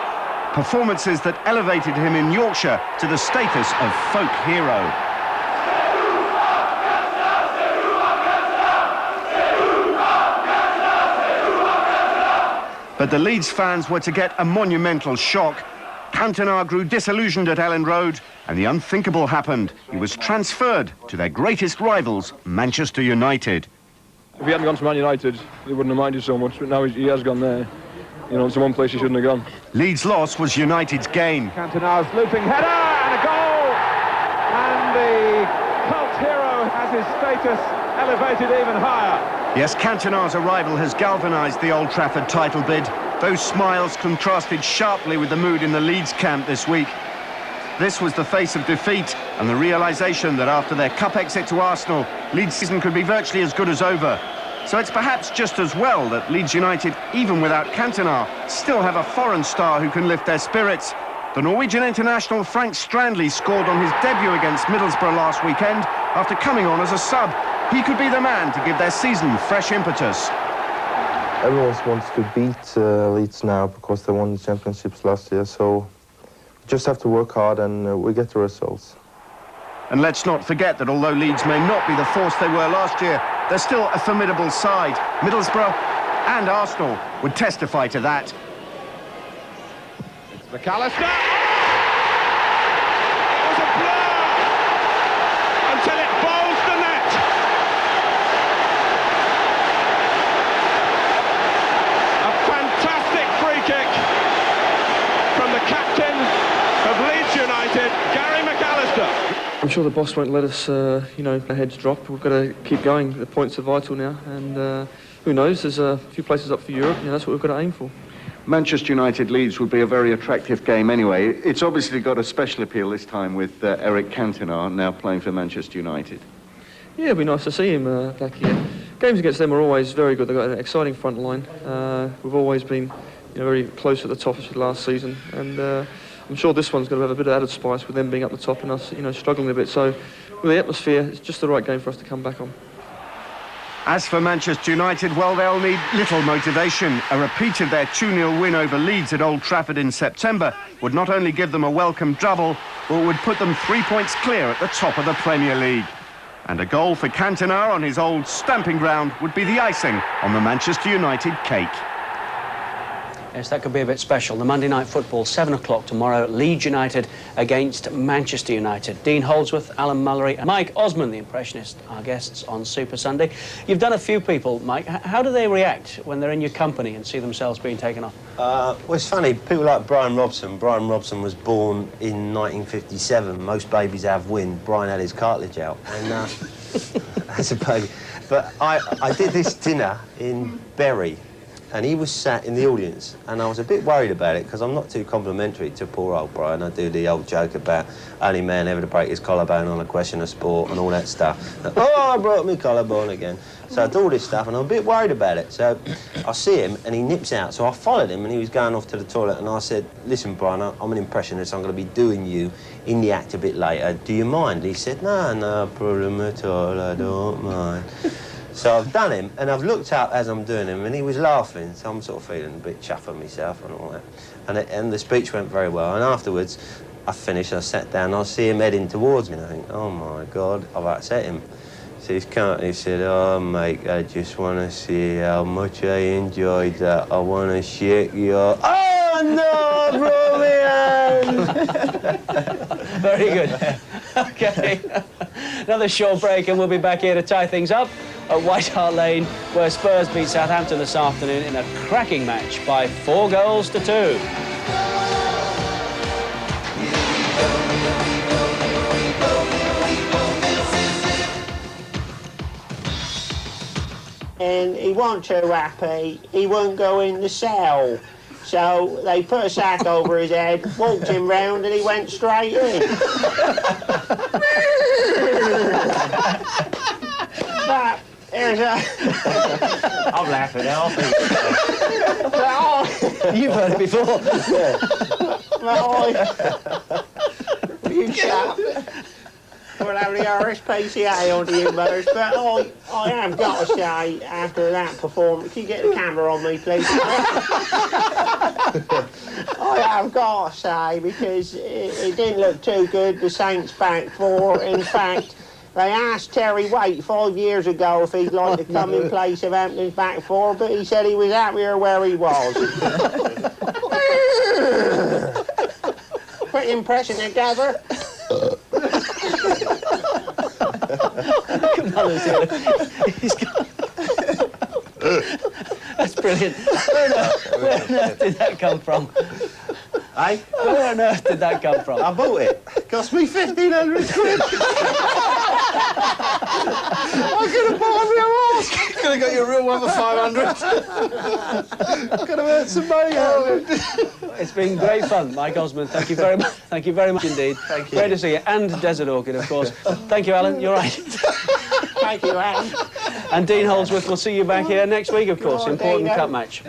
Performances that elevated him in Yorkshire to the status of folk hero. But the Leeds fans were to get a monumental shock. Cantona grew disillusioned at Elland Road, and the unthinkable happened. He was transferred to their greatest rivals, Manchester United. If he hadn't gone to Man United, he wouldn't have minded so much, but now he has gone there. You know, it's the one place he shouldn't have gone. Leeds' loss was United's gain. Cantona's looping header and a goal! And the cult hero has his status elevated even higher. Yes, Cantona's arrival has galvanised the Old Trafford title bid. Those smiles contrasted sharply with the mood in the Leeds camp this week. This was the face of defeat and the realisation that after their cup exit to Arsenal, Leeds' season could be virtually as good as over. So it's perhaps just as well that Leeds United, even without Cantona, still have a foreign star who can lift their spirits. The Norwegian international Frank Strandli scored on his debut against Middlesbrough last weekend after coming on as a sub. He could be the man to give their season fresh impetus. Everyone wants to beat Leeds now because they won the championships last year, so we just have to work hard and we get the results. And let's not forget that although Leeds may not be the force they were last year, they're still a formidable side. Middlesbrough and Arsenal would testify to that. It's McAllister! It was a blur until it bowls the net. A fantastic free kick from the captain of Leeds United, Gary McAllister. I'm sure the boss won't let us, our heads drop. We've got to keep going. The points are vital now, and who knows? There's a few places up for Europe. That's what we've got to aim for. Manchester United-Leeds would be a very attractive game anyway. It's obviously got a special appeal this time with Eric Cantona now playing for Manchester United. Yeah, it'd be nice to see him back here. Games against them are always very good. They've got an exciting front line. We've always been very close at the top of last season, and I'm sure this one's going to have a bit of added spice with them being up the top and us struggling a bit. So with the atmosphere, it's just the right game for us to come back on. As for Manchester United, well, they'll need little motivation. A repeat of their 2-0 win over Leeds at Old Trafford in September would not only give them a welcome double, but would put them 3 points clear at the top of the Premier League. And a goal for Cantona on his old stamping ground would be the icing on the Manchester United cake. Yes, that could be a bit special. The Monday Night Football, 7 o'clock tomorrow, Leeds United against Manchester United. Dean Holdsworth, Alan Mullery and Mike Osmond, the impressionist, our guests on Super Sunday. You've done a few people, Mike. How do they react when they're in your company and see themselves being taken off? Well, it's funny, people like Brian Robson. Brian Robson was born in 1957. Most babies have wind. Brian had his cartilage out. And as a baby. But I did this dinner in Bury, and he was sat in the audience, and I was a bit worried about it because I'm not too complimentary to poor old Brian. I do the old joke about only man ever to break his collarbone on a question of sport and all that stuff. Oh, I broke my collarbone again. So I do all this stuff, and I'm a bit worried about it. So I see him, and he nips out. So I followed him, and he was going off to the toilet, and I said, listen, Brian, I'm an impressionist. I'm going to be doing you in the act a bit later. Do you mind? He said, no problem at all. I don't mind. So I've done him, and I've looked up as I'm doing him, and he was laughing, so I'm sort of feeling a bit chuffed with myself and all that. And the speech went very well, and afterwards, I finished, I sat down, I see him heading towards me, and I think, oh my God, I've upset him. So he's come and he said, oh mate, I just want to see how much I enjoyed that. I want to shake your... Oh no, brilliant! Very good. OK. Another short break, and we'll be back here to tie things up at White Hart Lane, where Spurs beat Southampton this afternoon in a cracking match by 4 goals to 2. And he wasn't too happy. He wouldn't go in the cell. So they put a sack over his head, walked him round, and he went straight in. But there's a... I'm laughing now. You've heard it before. You chap. We'll have the RSPCA onto you, Butters, but I have got to say, after that performance, can you get the camera on me, please? I have got to say, because it didn't look too good, the Saints back four. In fact, they asked Terry Waite 5 years ago if he'd like to come in place of Hampton's back four, but he said he was happier where he was. Pretty impressive together. That's brilliant. Where on earth did that come from? Eh? Where on earth did that come from? I bought it. Cost me 1,500 quid. I could have bought a real horse. Could have got you a real one for 500. Could have earned some money out of it. It's been great fun, Mike Osmond. Thank you very much. Thank you very much indeed. Thank you. Great to see you. And Desert Orchid, of course. Thank you, Alan. You're right. Thank you, Alan. And Dean Holdsworth, we'll see you back here next week, of course. Important cup match.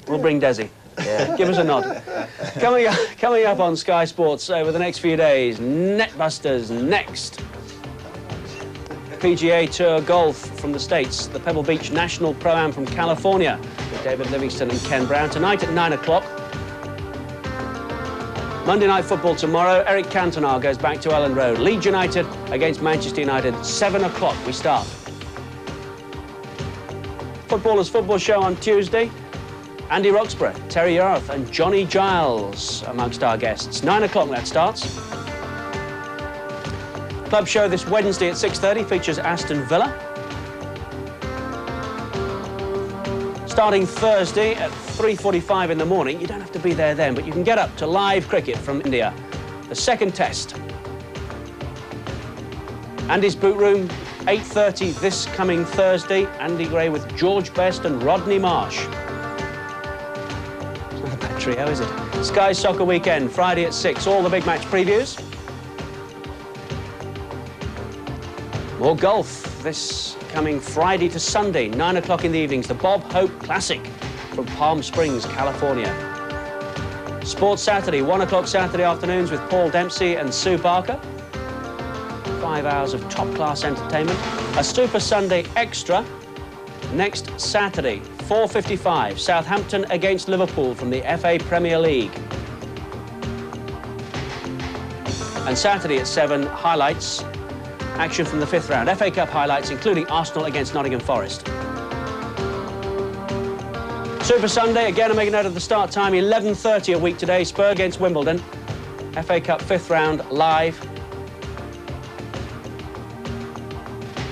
We'll bring Desi. Yeah. Give us a nod. Coming up on Sky Sports over the next few days, Netbusters next. PGA Tour Golf from the States, the Pebble Beach National Pro-Am from California with David Livingston and Ken Brown tonight at 9 o'clock. Monday Night Football tomorrow, Eric Cantona goes back to Ellen Road. Leeds United against Manchester United, 7 o'clock we start. Footballers Football Show on Tuesday. Andy Roxburgh, Terry Yarth and Johnny Giles amongst our guests. 9 o'clock that starts. Club show this Wednesday at 6:30 features Aston Villa. Starting Thursday at 3:45 in the morning. You don't have to be there then, but you can get up to live cricket from India. The second test. Andy's Boot Room 8:30 this coming Thursday, Andy Gray with George Best and Rodney Marsh. It's not a bad trio, is it? Sky Soccer Weekend, Friday at 6, all the big match previews. More golf this coming Friday to Sunday, 9 o'clock in the evenings, the Bob Hope Classic from Palm Springs, California. Sports Saturday, 1 o'clock Saturday afternoons with Paul Dempsey and Sue Barker. 5 hours of top-class entertainment. A Super Sunday Extra next Saturday, 4:55, Southampton against Liverpool from the FA Premier League. And Saturday at 7, highlights, action from the 5th round. FA Cup highlights, including Arsenal against Nottingham Forest. Super Sunday, again, I'm making note of the start time, 11:30 a week today, Spurs against Wimbledon. FA Cup 5th round, live.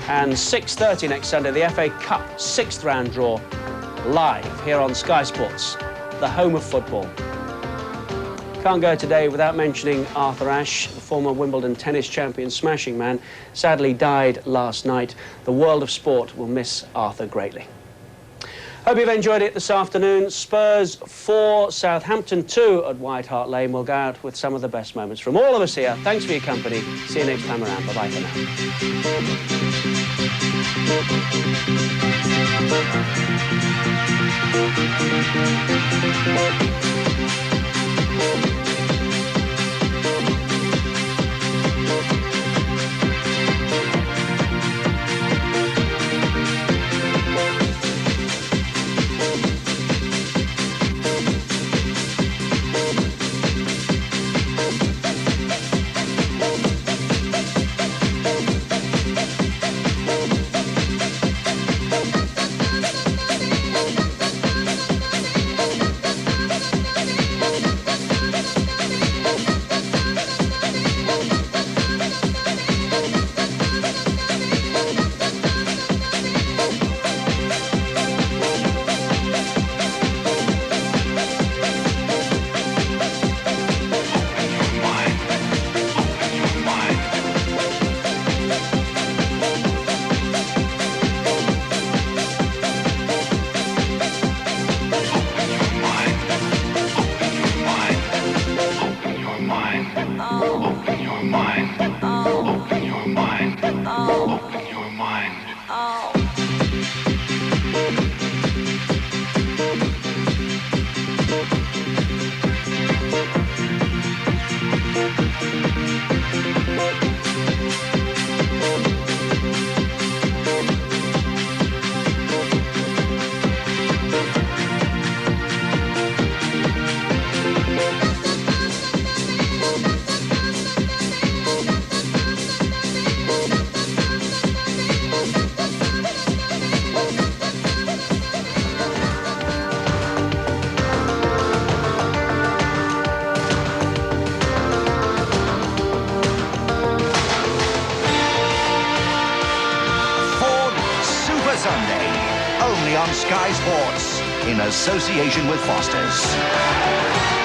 And 6:30 next Sunday, the FA Cup 6th round draw, live here on Sky Sports, the home of football. Can't go today without mentioning Arthur Ashe, the former Wimbledon tennis champion, smashing man, sadly died last night. The world of sport will miss Arthur greatly. Hope you've enjoyed it this afternoon. Spurs 4, Southampton 2 at White Hart Lane. We'll go out with some of the best moments from all of us here. Thanks for your company. See you next time around. Bye-bye for now. Sunday, only on Sky Sports, in association with Foster's.